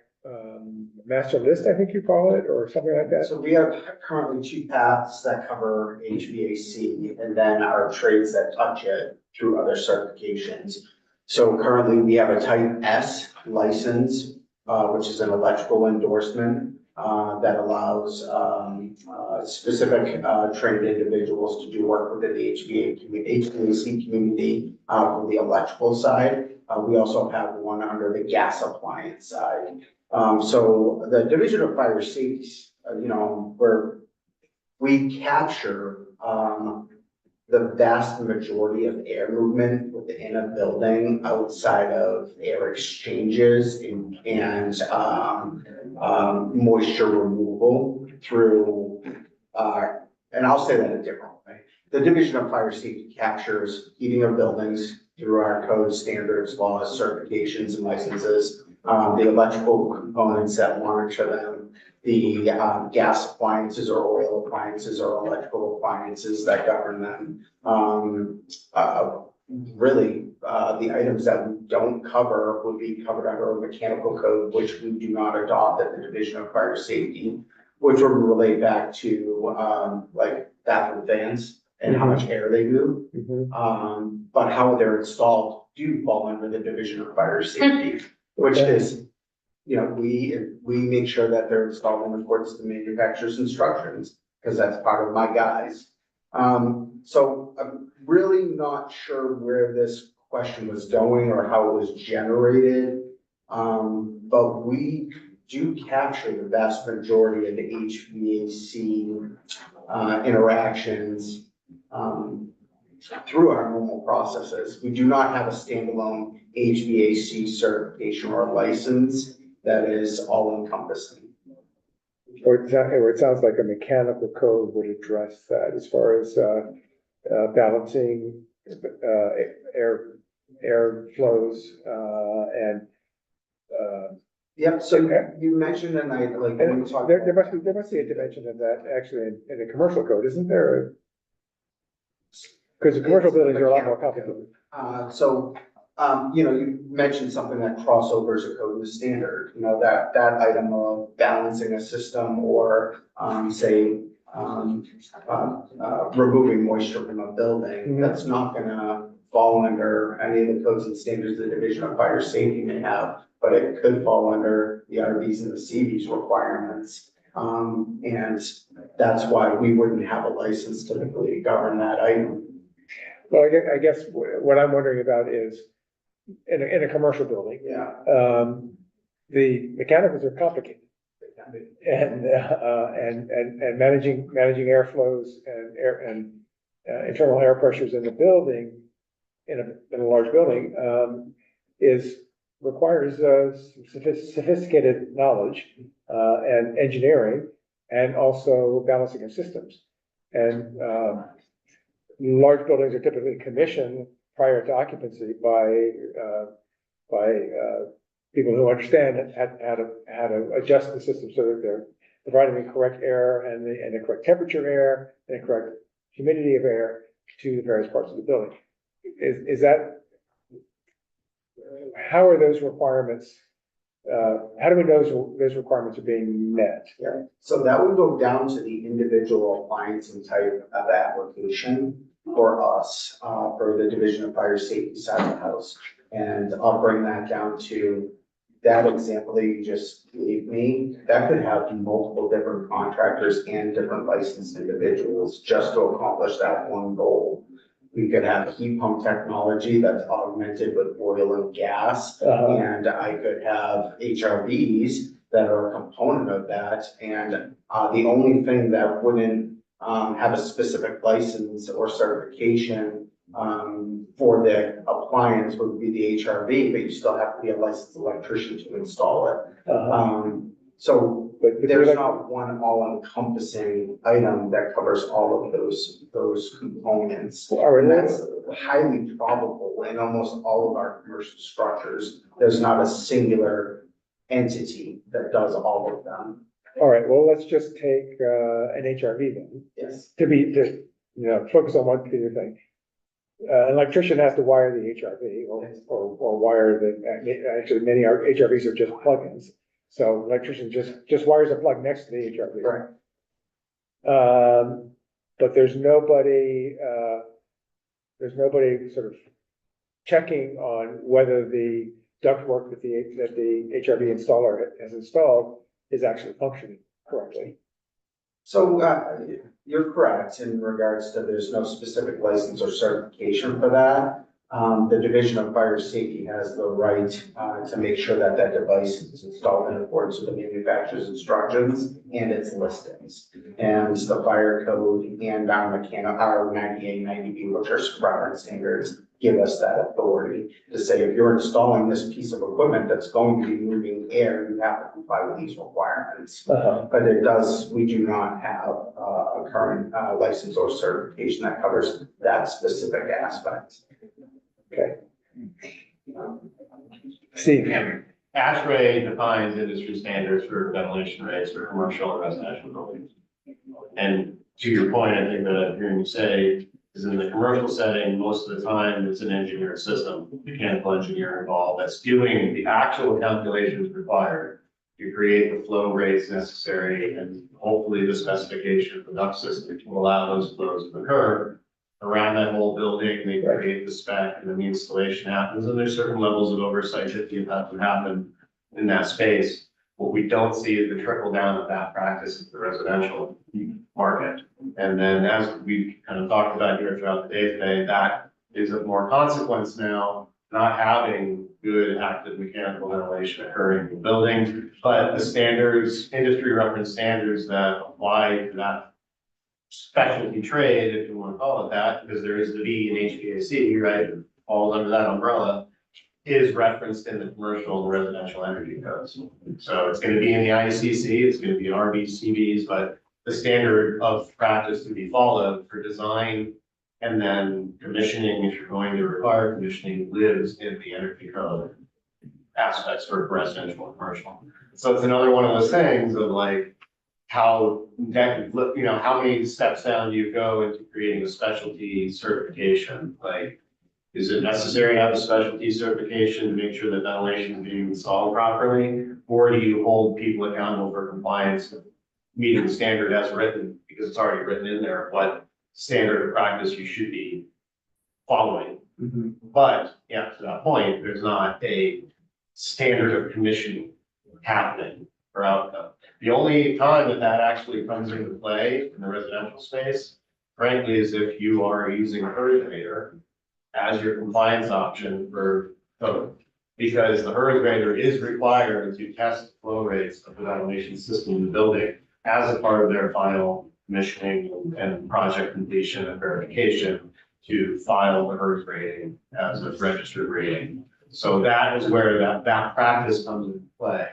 master list, I think you call it, or something like that. So we have currently 2 paths that cover HVAC, and then our trades that touch it through other certifications. So currently we have a type S license, which is an electrical endorsement that allows specific trained individuals to do work within the HVAC community from the electrical side. We also have one under the gas appliance side. So the Division of Fire Safety, where we capture the vast majority of air movement within a building outside of air exchanges and moisture removal through, and I'll say that a different way. The Division of Fire Safety captures heating of buildings through our code standards, laws, certifications, and licenses, the electrical components that monitor them, the gas appliances or oil appliances or electrical appliances that govern them. Really, the items that we don't cover would be covered under a mechanical code, which we do not adopt at the Division of Fire Safety, which would relate back to like bathroom fans and how much air they do. But how they're installed do fall under the Division of Fire Safety, which is, we make sure that they're installed in accordance to the manufacturer's instructions, because that's part of my guys. So I'm really not sure where this question was going or how it was generated. But we do capture the vast majority of the HVAC interactions through our normal processes. We do not have a standalone HVAC certification or license that is all encompassing. Or it sounds like a mechanical code would address that as far as balancing air flows and. Yep. So you mentioned, and I like when we talk. There must be a dimension of that actually in the commercial code, isn't there? Because the commercial buildings are a lot more complicated. You mentioned something that crossovers a code and the standard, that item of balancing a system or, removing moisture from a building, that's not gonna fall under any of the codes and standards the Division of Fire Safety may have, but it could fall under the RVs and the CVs requirements. And that's why we wouldn't have a license typically to govern that item. Well, I guess what I'm wondering about is in a commercial building. The mechanicals are complicated. And managing airflows and internal air pressures in the building, in a large building, requires sophisticated knowledge and engineering, and also balancing of systems. And large buildings are typically commissioned prior to occupancy by people who understand how to adjust the system so that they're providing the correct air and the correct temperature air and the correct humidity of air to the various parts of the building. Is that, how are those requirements, how do we know those requirements are being met? So that would go down to the individual appliance and type of application for us, for the Division of Fire Safety side of the house. And I'll bring that down to that example that you just gave me. That could have multiple different contractors and different licensed individuals just to accomplish that one goal. We could have heat pump technology that's augmented with oil and gas, and I could have HRVs that are a component of that. And the only thing that wouldn't have a specific license or certification for the appliance would be the HRV, but you still have to be a licensed electrician to install it. But there's not one all-encompassing item that covers all of those components. And that's highly probable in almost all of our commercial structures. There's not a singular entity that does all of them. All right, well, let's just take an HRV then. Yes. To focus on one particular thing. An electrician has to wire the HRV or wire actually many HRVs are just plugins. So electrician just wires a plug next to the HRV. Right. But there's nobody sort of checking on whether the ductwork that the HRV installer has installed is actually functioning correctly. So you're correct in regards to there's no specific license or certification for that. The Division of Fire Safety has the right to make sure that that device is installed in accordance with the manufacturer's instructions and its listings. And the fire code and our 98, 90B, which are reference standards, give us that authority to say, if you're installing this piece of equipment that's going to be moving air, you have to comply with these requirements. But we do not have a current license or certification that covers that specific aspect. Okay. Steve. ASHRAE defines industry standards for ventilation rates for commercial and residential buildings. And to your point, I think that I'm hearing you say is in the commercial setting, most of the time it's an engineered system, mechanical engineer involved that's doing the actual calculations required to create the flow rates necessary and hopefully the specification of the duct system to allow those flows to occur around that whole building. They create the spec and then the installation happens, and there's certain levels of oversight that have to happen in that space. What we don't see is the trickle down of that practice into the residential market. And then as we kind of talked about here throughout the day today, that is of more consequence now, not having good active mechanical ventilation occurring in buildings, but the standards, industry reference standards that apply to that specialty trade, if you want to call it that, because there is the B in HVAC, right, falls under that umbrella, is referenced in the commercial and residential energy codes. So it's going to be in the ICC, it's going to be in RBCBs, but the standard of practice to be followed for design and then commissioning, if you're going to require commissioning, lives in the energy code aspects for residential and commercial. So it's another one of those things of like, how many steps down do you go into creating a specialty certification? Like, is it necessary to have a specialty certification to make sure that ventilation is being installed properly? Or do you hold people accountable for compliance, meeting the standard as written, because it's already written in there, what standard of practice you should be following? But yeah, to that point, there's not a standard of commissioning happening or outcome. The only time that that actually comes into play in the residential space, frankly, is if you are using a refrigerator as your compliance option for code. Because the HERS grader is required to test flow rates of the ventilation system in the building as a part of their final commissioning and project completion and verification to file the HERS rating as a registered rating. So that is where that practice comes into play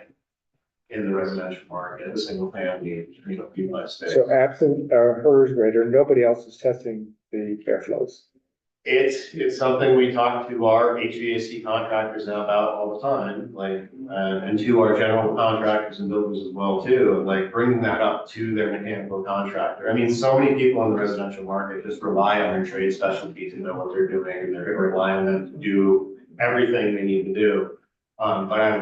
in the residential market, the single family, space. So absent a HERS grader, nobody else is testing the airflows. It's something we talk to our HVAC contractors now about all the time, like, and to our general contractors and builders as well too, like bringing that up to their mechanical contractor. I mean, so many people in the residential market just rely on their trade specialty to know what they're doing, and they're relying on them to do everything they need to do. But I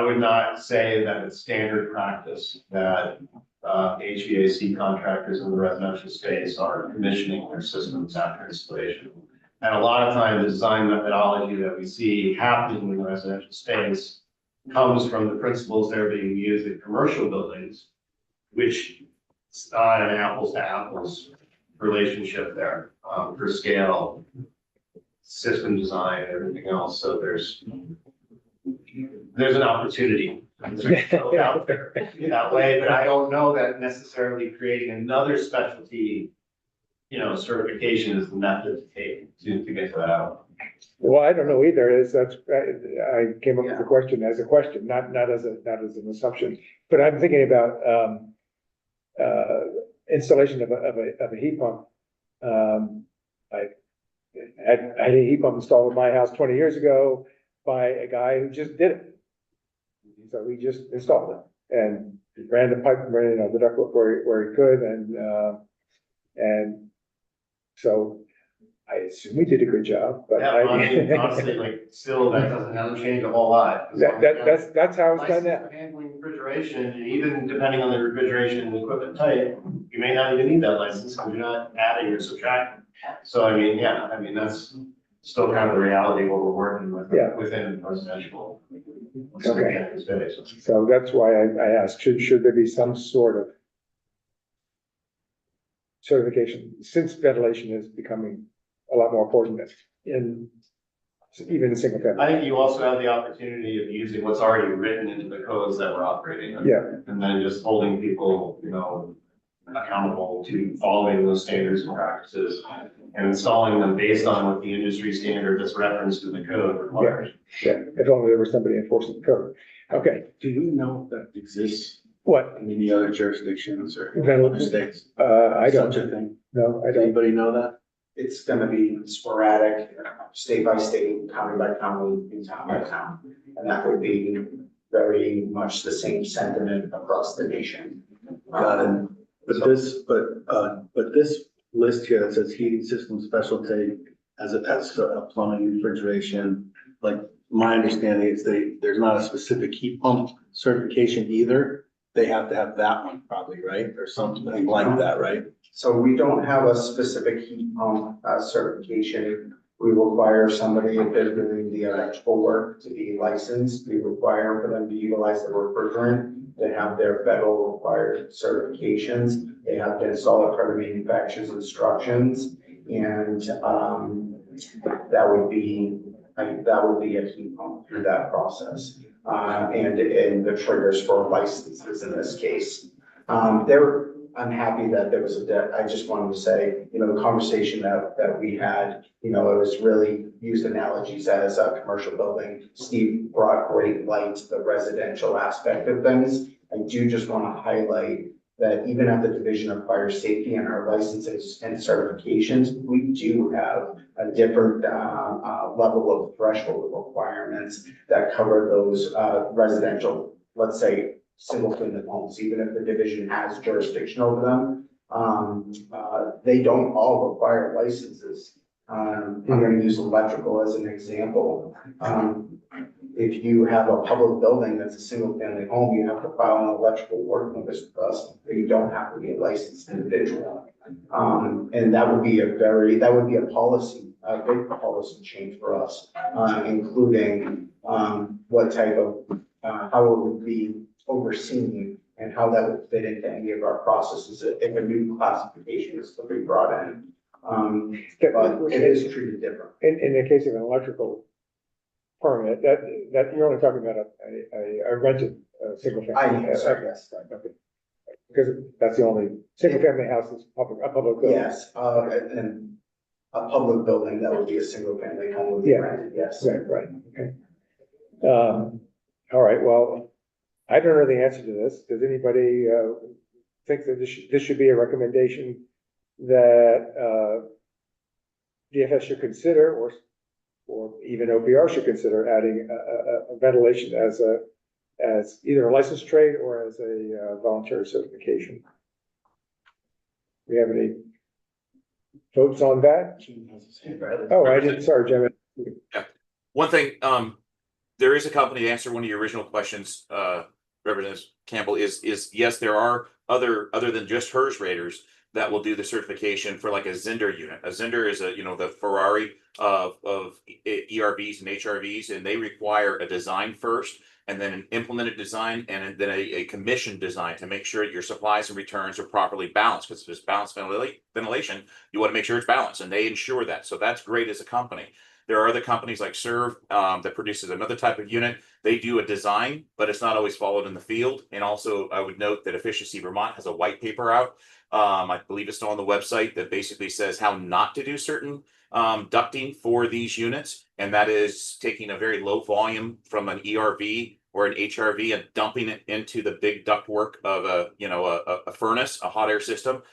would not say that it's standard practice that HVAC contractors in the residential space are commissioning their systems after installation. And a lot of times the design methodology that we see happening in the residential space comes from the principles that are being used in commercial buildings, which is not an apples to apples relationship there for scale, system design, and everything else. So there's an opportunity out there that way, but I don't know that necessarily creating another specialty, certification is the method to take to get to that out. Well, I don't know either. I came up with the question as a question, not as an assumption. But I'm thinking about installation of a heat pump. I had a heat pump installed in my house 20 years ago by a guy who just did it. So we just installed it and ran the pipe, the ductwork where he could, and so I assume we did a good job. But honestly, still that hasn't changed a whole lot. That's how it's done now. Handling refrigeration, and even depending on the refrigeration and equipment type, you may not even need that license because you're not adding or subtracting. So that's still kind of the reality of what we're working with within residential. Okay. So that's why I asked, should there be some sort of certification, since ventilation is becoming a lot more important even in single family. I think you also have the opportunity of using what's already written into the codes that we're operating in. Yeah. And then just holding people, accountable to following those standards and practices and installing them based on what the industry standard that's referenced in the code requires. Yeah, if only there was somebody enforcing the code. Okay. Do you know if that exists What? in any other jurisdictions or Ventilation? other states? I don't. Such a thing? No, I Does don't. anybody know that? It's gonna be sporadic, state by state, county by county, and town by town. And that would be very much the same sentiment across the nation. Got it. But this list here that says heating system specialty as a plumbing, refrigeration, like my understanding is there's not a specific heat pump certification either. They have to have that one probably, right? Or something like that, right? So we don't have a specific heat pump certification. We require somebody, if they're doing the electrical work, to be licensed. We require for them to utilize the refrigerant. They have their federal required certifications. They have to install it per the manufacturer's instructions. And that would be a heat pump through that process. And the triggers for licenses in this case. I'm happy that there was I just wanted to say, the conversation that we had, it was really used analogies as a commercial building. Steve brought great light to the residential aspect of things. I do just want to highlight that even at the Division of Fire Safety and our licenses and certifications, we do have a different level of threshold requirements that cover those residential, let's say, single family homes, even if the division has jurisdiction over them. They don't all require licenses. I'm going to use electrical as an example. If you have a public building that's a single family home, you have to file an electrical work notice with us, but you don't have to be a licensed individual. And that would be a policy, a big policy change for us, including what type of, how it would be overseen and how that would fit into any of our processes if a new classification is to be brought in. But it is treated different. In the case of an electrical permit, that you're only talking about a rented, single family. Sorry, yes. Okay. Because that's the only single family house is a public building. Yes, and a public building that would be a single family home would be Yeah. rented, yes. Right, okay. All right, well, I don't know the answer to this. Does anybody, think that this should be a recommendation that, DFS should consider, or even OPR should consider adding a ventilation as either a licensed trade or as a voluntary certification? Do we have any votes on that? Oh, I didn't, sorry, Jim. Yeah. One thing, there is a company, to answer one of your original questions, Representative Campbell, is yes, there are other than just HERS raters that will do the certification for like a Zender unit. A Zender is the Ferrari of ERVs and HRVs, and they require a design first, and then an implemented design, and then a commissioned design to make sure that your supplies and returns are properly balanced. Because if there's balanced ventilation, you want to make sure it's balanced, and they ensure that. So that's great as a company. There are other companies like Serve that produces another type of unit. They do a design, but it's not always followed in the field. And also, I would note that Efficiency Vermont has a white paper out. I believe it's still on the website that basically says how not to do certain ducting for these units. And that is taking a very low volume from an ERV or an HRV and dumping it into the big ductwork of a furnace, a hot air system,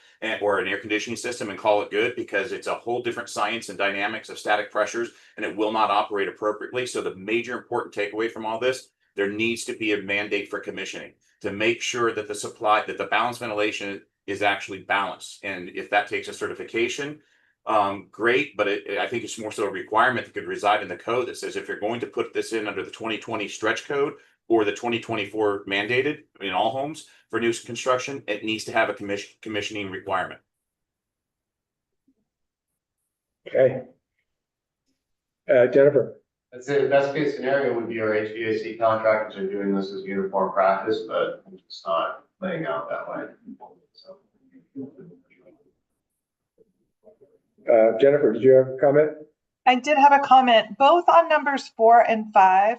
or an air conditioning system, and call it good, because it's a whole different science and dynamics of static pressures, and it will not operate appropriately. So the major important takeaway from all this, there needs to be a mandate for commissioning to make sure that the balanced ventilation is actually balanced. And if that takes a certification, great, but I think it's more so a requirement that could reside in the code that says if you're going to put this in under the 2020 stretch code or the 2024 mandated in all homes for new construction, it needs to have a commissioning requirement. Okay. Jennifer? I'd say the best case scenario would be our HVAC contractors are doing this as uniform practice, but it's not playing out that way. So. Jennifer, did you have a comment? I did have a comment, both on numbers 4 and 5.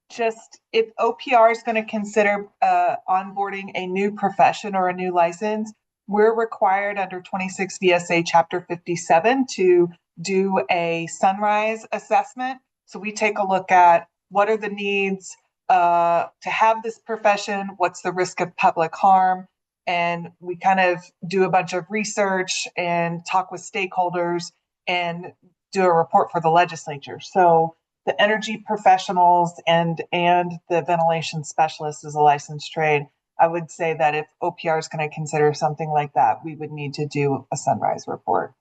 Just if OPR is going to consider onboarding a new profession or a new license, we're required under 26 VSA Chapter 57 to do a sunrise assessment. So we take a look at what are the needs to have this profession, what's the risk of public harm, and we kind of do a bunch of research and talk with stakeholders and do a report for the legislature. So the energy professionals and the ventilation specialist is a licensed trade. I would say that if OPR is going to consider something like that, we would need to do a sunrise report.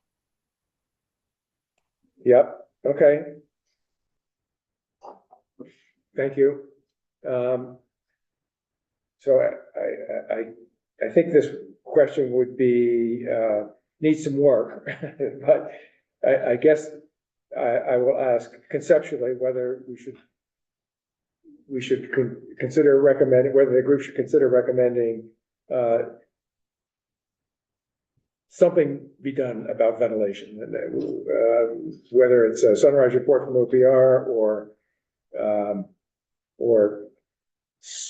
Yep, okay. Thank you. So I think this question would be, needs some work, but I guess I will ask conceptually whether we should consider recommending, whether the group should consider recommending something be done about ventilation, whether it's a sunrise report from OPR or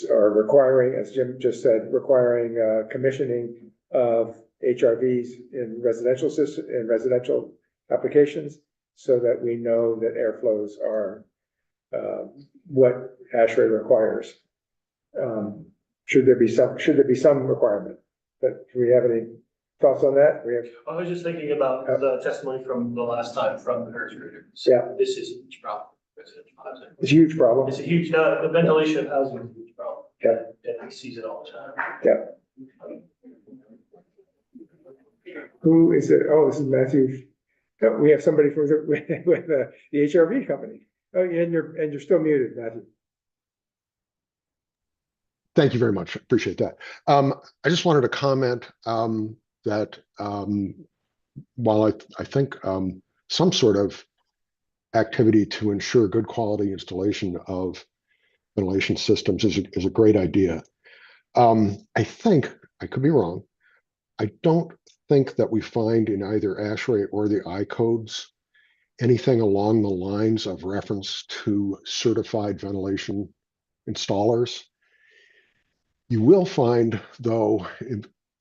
requiring, as Jim just said, requiring commissioning of HRVs in residential applications, so that we know that airflows are what ASHRAE requires. Should there be some requirement? Do we have any thoughts on that? I was just thinking about the testimony from the last time from the HERS reader. Yeah. This is a huge problem. It's a huge problem. It's a huge, the ventilation of housing is a huge problem. Yeah. And he sees it all the time. Yeah. Who is it? Oh, this is Matthew. Oh, we have somebody from with the HRV company. Oh, and you're still muted, Matthew. Thank you very much. Appreciate that. I just wanted to comment that while I think some sort of activity to ensure good quality installation of ventilation systems is a great idea. I think, I could be wrong, I don't think that we find in either ASHRAE or the I codes anything along the lines of reference to certified ventilation installers. You will find, though,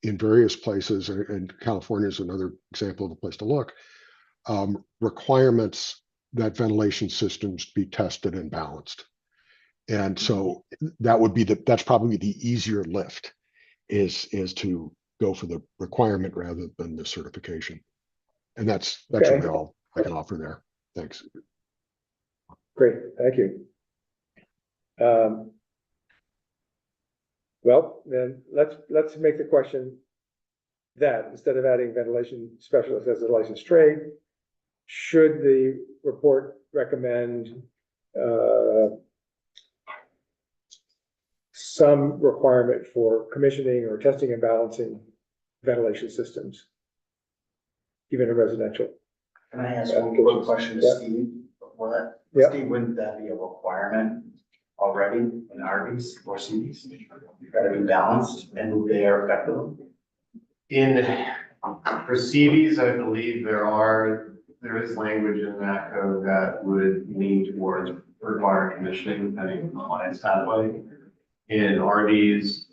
in various places, and California is another example of a place to look, requirements that ventilation systems be tested and balanced. And so that would be that's probably the easier lift, is to go for the requirement rather than the certification. And that's Okay. really all I can offer there. Thanks. Great, thank you. Well, then let's make the question that instead of adding ventilation specialist as a licensed trade, should the report recommend some requirement for commissioning or testing and balancing ventilation systems, even in residential? Can I ask one quick question to Yeah. Steve before that? Yeah. Steve, wouldn't that be a requirement already in RVs or CVs? Gotta be balanced and move the air effectively? For CVs, I believe there is language in that code that would lean towards required commissioning depending on the compliance pathway. In RVs,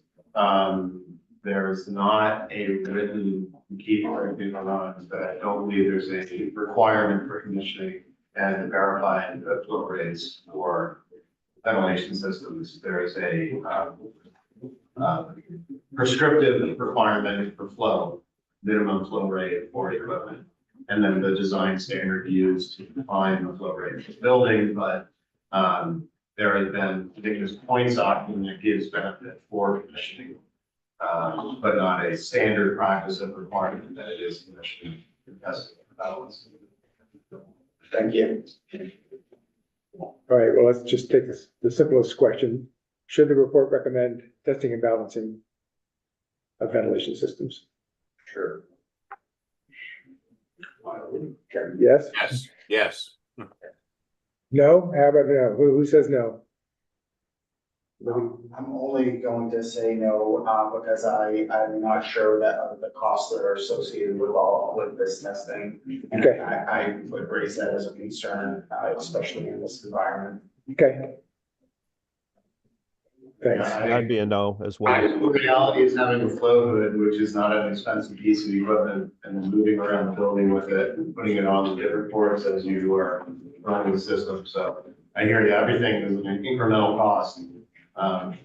there's not a written key or anything on, but I don't believe there's a requirement for commissioning and verifying the flow rates for ventilation systems. There is a prescriptive requirement for flow, minimum flow rate for equipment, and then the design standard used to define the flow rate for the building. But there has been, I think there's points document that gives benefit for commissioning, but not a standard practice of requirement that it is commissioning and testing and balance. Thank you. All right, well, let's just take the simplest question. Should the report recommend testing and balancing of ventilation systems? Sure. Yes? Yes, yes. No? How about no? Who says no? I'm only going to say no, because I'm not sure that the costs that are associated with this testing. And Okay. I would raise that as a concern, especially in this environment. Okay. Thanks. I'd be a no as well. The reality is having a flow hood, which is not an expensive piece of equipment, and then moving around the building with it and putting it on the different ports as you are running the system. So I hear you, everything is an incremental cost.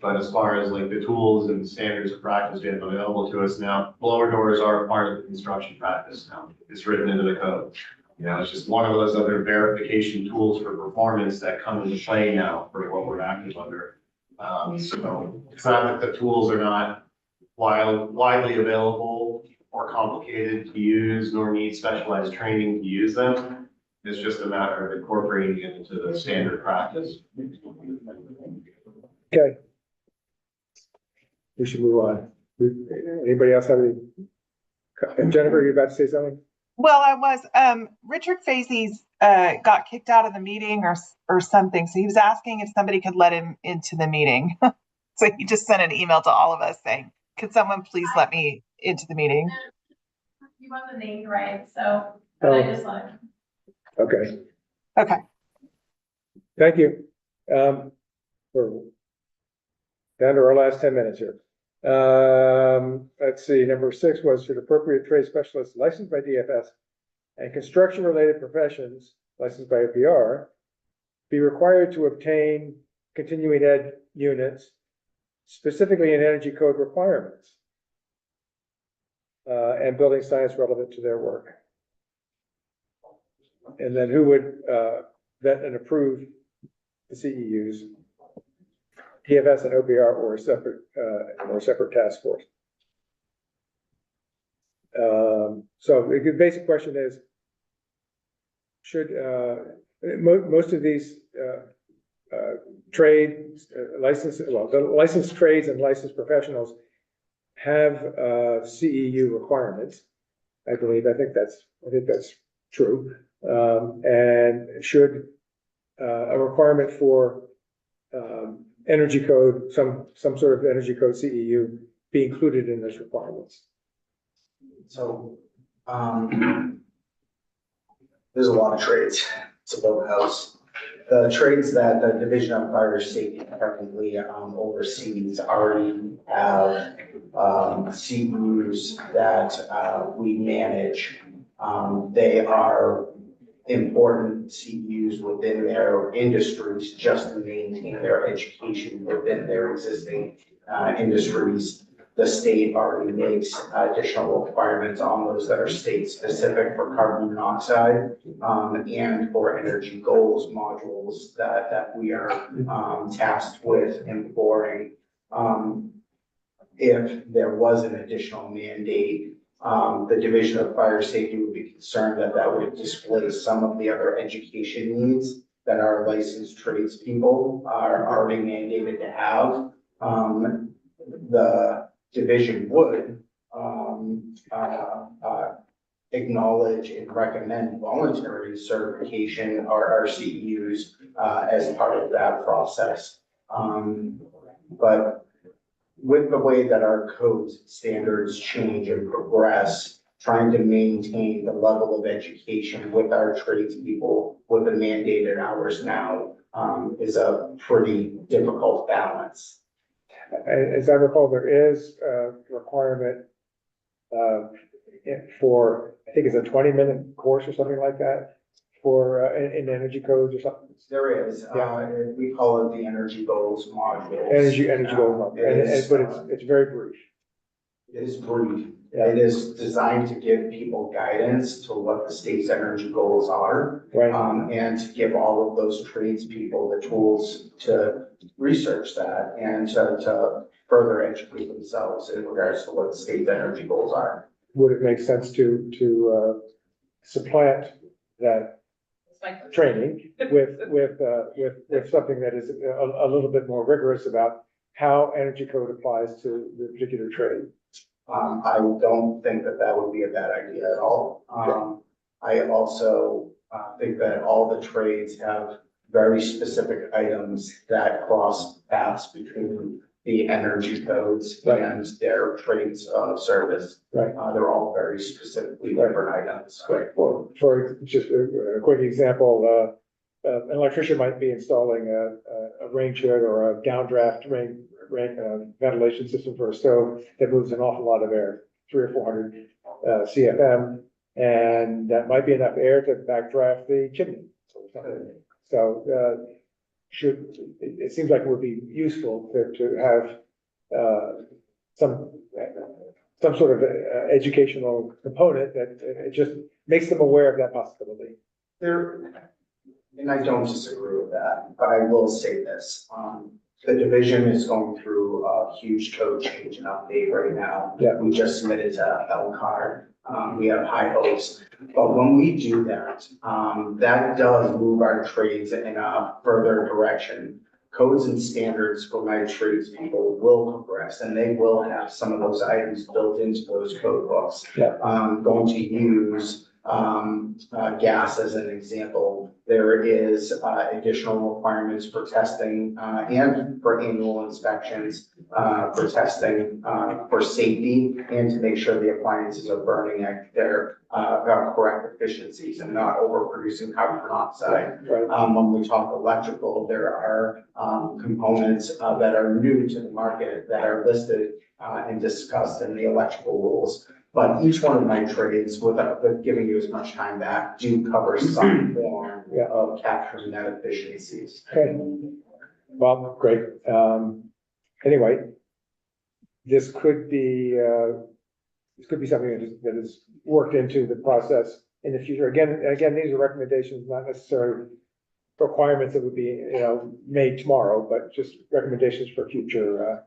But as far as like the tools and standards of practice we have available to us now, blower doors are part of the construction practice now. It's written into the code. You know, it's just one of those other verification tools for performance that come into play now for what we're active under. So it's not that the tools are not widely available or complicated to use, nor need specialized training to use them. It's just a matter of incorporating it into the standard practice. Okay. We should move on. Anybody else have any? Jennifer, you're about to say something? Well, I was, Richard Fazy's got kicked out of the meeting or something. So he was asking if somebody could let him into the meeting. So he just sent an email to all of us saying, could someone please let me into the meeting? You want the name right, so I just let him. Okay. Okay. Thank you. We're down to our last 10 minutes here. Let's see, number 6 was should appropriate trade specialists licensed by DFS and construction related professions licensed by OPR be required to obtain continuing ed units, specifically in energy code requirements, and building science relevant to their work. And then who would vet and approve the CEUs? DFS and OPR or a separate task force. So the basic question is, should most of these the licensed trades and licensed professionals have CEU requirements? I think that's true. And should a requirement for energy code, some sort of energy code CEU be included in those requirements? So, There's a lot of trades to build a house. The trades that the Division of Fire Safety currently oversees already have CEUs that we manage. They are important CEUs within their industries just to maintain their education within their existing industries. The state already makes additional requirements on those that are state specific for carbon monoxide and for energy goals modules that we are tasked with employing. If there was an additional mandate, the Division of Fire Safety would be concerned that that would displace some of the other education needs that our licensed tradespeople are already mandated to have. The division would acknowledge and recommend voluntary certification or RCUs as part of that process. But with the way that our codes standards change and progress, trying to maintain the level of education with our tradespeople with the mandated hours now is a pretty difficult balance. As I recall, there is a requirement for, I think it's a 20-minute course or something like that for in energy codes or something. There is, we call it the energy goals modules. Energy goals, but it's very brief. It is brief. It is designed to give people guidance to what the state's energy goals are. Right. And to give all of those tradespeople the tools to research that and to further educate themselves in regards to what the state's energy goals are. Would it make sense to supplant that training with something that is a little bit more rigorous about how energy code applies to the particular trade? I don't think that that would be a bad idea at all. I also think that all the trades have very specific items that cross paths between the energy codes and their trades of service. Right. They're all very specifically different items. Right. Well, for just a quick example, an electrician might be installing a rain shed or a downdraft rain ventilation system for a stove that moves an awful lot of air, 300 or 400 CFM, and that might be enough air to backdraft the chimney. So it seems like it would be useful to have some sort of educational component that it just makes them aware of that possibility. And I don't disagree with that, but I will say this. The division is going through a huge code change and update right now. Yeah. We just submitted to LCAR. We have high hopes. But when we do that, that does move our trades in a further direction. Codes and standards for my tradespeople will progress, and they will have some of those items built into those code books. Yeah. Going to use gas as an example. There is additional requirements for testing and for annual inspections, for testing for safety and to make sure the appliances are burning at their correct efficiencies and not overproducing carbon monoxide. Right. When we talk electrical, there are components that are new to the market that are listed and discussed in the electrical rules. But each one of my trades, without giving you as much time back, do cover some form of capturing net efficiencies. Okay. Well, great. Anyway, this could be something that is worked into the process in the future. Again, these are recommendations, not necessarily requirements that would be, made tomorrow, but just recommendations for future.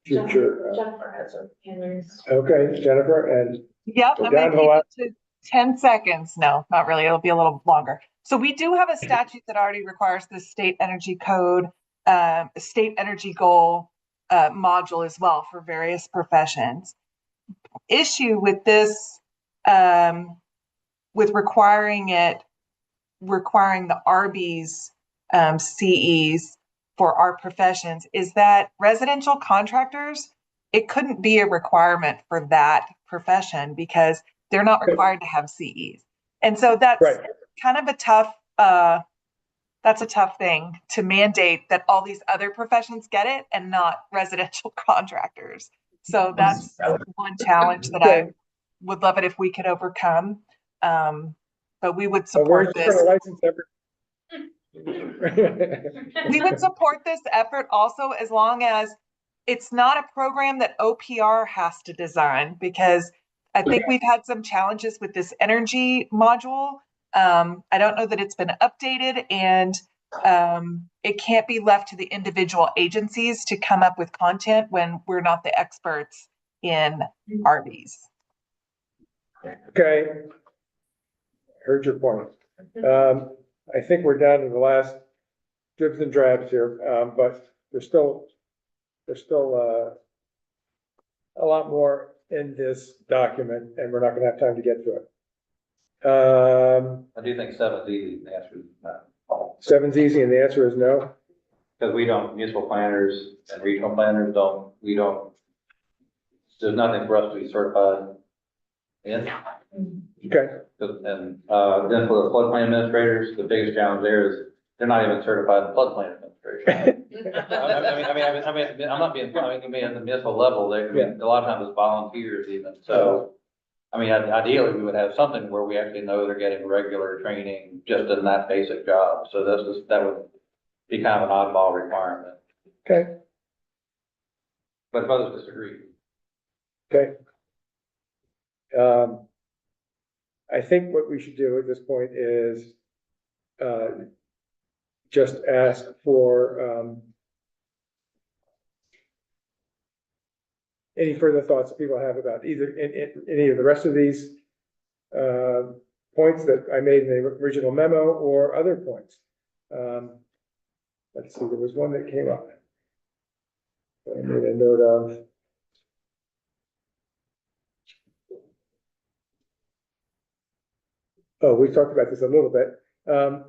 Jennifer has her hand raised. Okay, Jennifer, and Yep, we're I'm gonna down to the keep it to 10 seconds. No, not really. It'll be a little longer. So we do have a statute that already requires the state energy code, state energy goal module as well for various professions. Issue with this, with requiring the RB's CEs for our professions is that residential contractors, it couldn't be a requirement for that profession because they're not required to have CEs. And so that's Right. kind of a tough, that's a tough thing to mandate that all these other professions get it and not residential contractors. So that's one challenge that I would love it if we could overcome. But we would support this. We would support this effort also, as long as it's not a program that OPR has to design, because I think we've had some challenges with this energy module. I don't know that it's been updated, and it can't be left to the individual agencies to come up with content when we're not the experts in RVs. Okay. Heard your point. I think we're down to the last dribs and drabs here, but there's still a lot more in this document, and we're not gonna have time to get through it. I do think 7's easy, the answer is no. 7's easy, and the answer is no. Because municipal planners and regional planners there's nothing for us to be certified in. Okay. And then for the floodplain administrators, the biggest challenge there is they're not even certified in floodplain administration. I'm not being, at the municipal level, a lot of times it's volunteers even. So, ideally, we would have something where we actually know they're getting regular training just in that basic job. So that would be kind of an oddball requirement. Okay. But if others disagree. Okay. I think what we should do at this point is just ask for any further thoughts people have about either any of the rest of these points that I made in the original memo or other points. Let's see, there was one that came up. I made a note of. Oh, we talked about this a little bit. And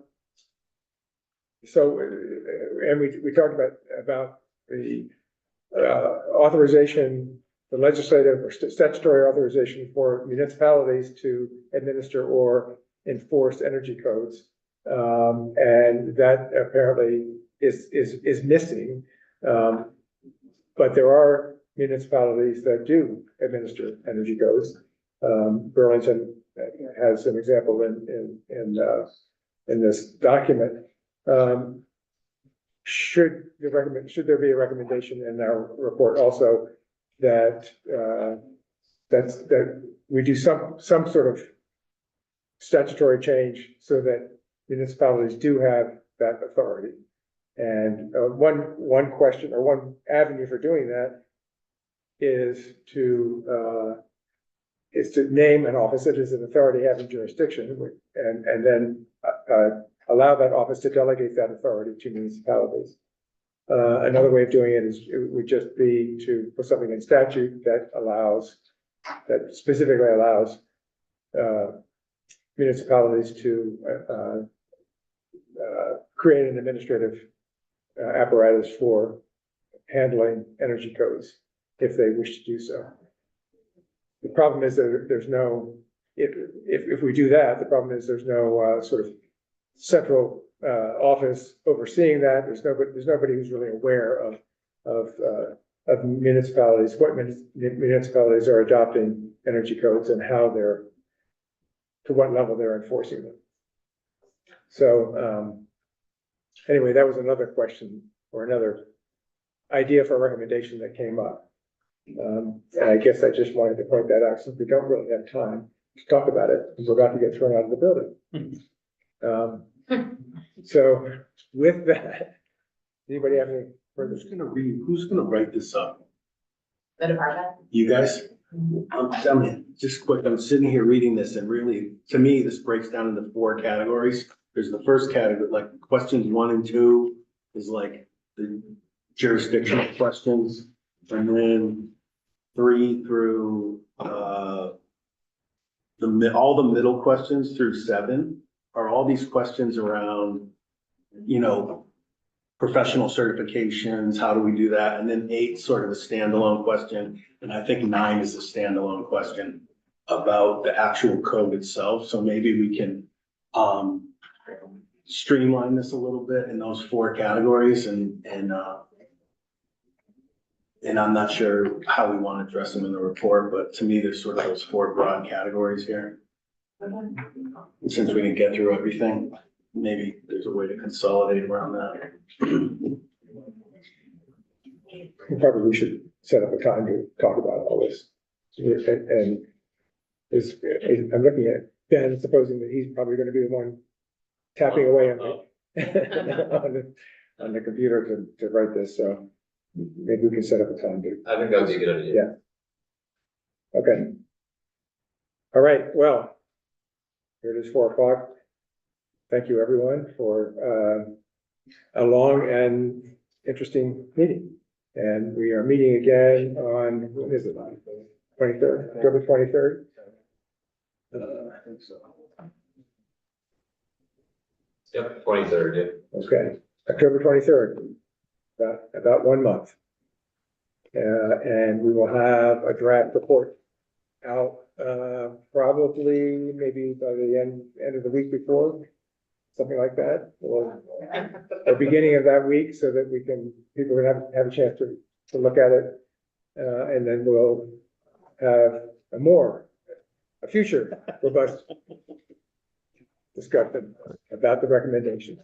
we talked about the authorization, the legislative or statutory authorization for municipalities to administer or enforce energy codes. And that apparently is missing. But there are municipalities that do administer energy codes. Burlington has an example in this document. Should there be a recommendation in our report also that we do some sort of statutory change so that municipalities do have that authority? And one question or one avenue for doing that is to name an office that is an authority having jurisdiction, and then allow that office to delegate that authority to municipalities. Another way of doing it would just be to put something in statute that specifically allows municipalities to create an administrative apparatus for handling energy codes if they wish to do so. The problem is that there's no, if we do that, the problem is there's no sort of central office overseeing that. There's nobody who's really aware of municipalities, what municipalities are adopting energy codes and to what level they're enforcing them. So anyway, that was another question or another idea for a recommendation that came up. And I guess I just wanted to point that out since we don't really have time to talk about it, and we're about to get thrown out of the building. So with that, anybody have any further? Who's gonna write this up? The department? You guys? Tell me, just quick, I'm sitting here reading this and really, to me, this breaks down into 4 categories. There's the first category, like questions 1 and 2 is like the jurisdictional questions. And then 3 through, all the middle questions through 7 are all these questions around, professional certifications, how do we do that? And then 8 sort of a standalone question, and I think 9 is a standalone question. about the actual code itself, so maybe we can, streamline this a little bit in those 4 categories and I'm not sure how we want to address them in the report, but to me, there's sort of those 4 broad categories here. Since we can get through everything, maybe there's a way to consolidate around that. Probably we should set up a time to talk about all this. And I'm looking at Ben, supposing that he's probably gonna be the one tapping away on on the computer to write this, so maybe we can set up a time to. I think that would be a good idea. Yeah. Okay. All right, well, here it is, 4:00. Thank you, everyone, for a long and interesting meeting. And we are meeting again on, when is it, 23rd, October 23rd? I think so. Yep, 23rd, yeah. Okay, October 23rd, about 1 month. And we will have a draft report out, probably maybe by the end of the week before, something like that, or beginning of that week, so that people can have a chance to look at it. And then we'll have a future robust discussion about the recommendations.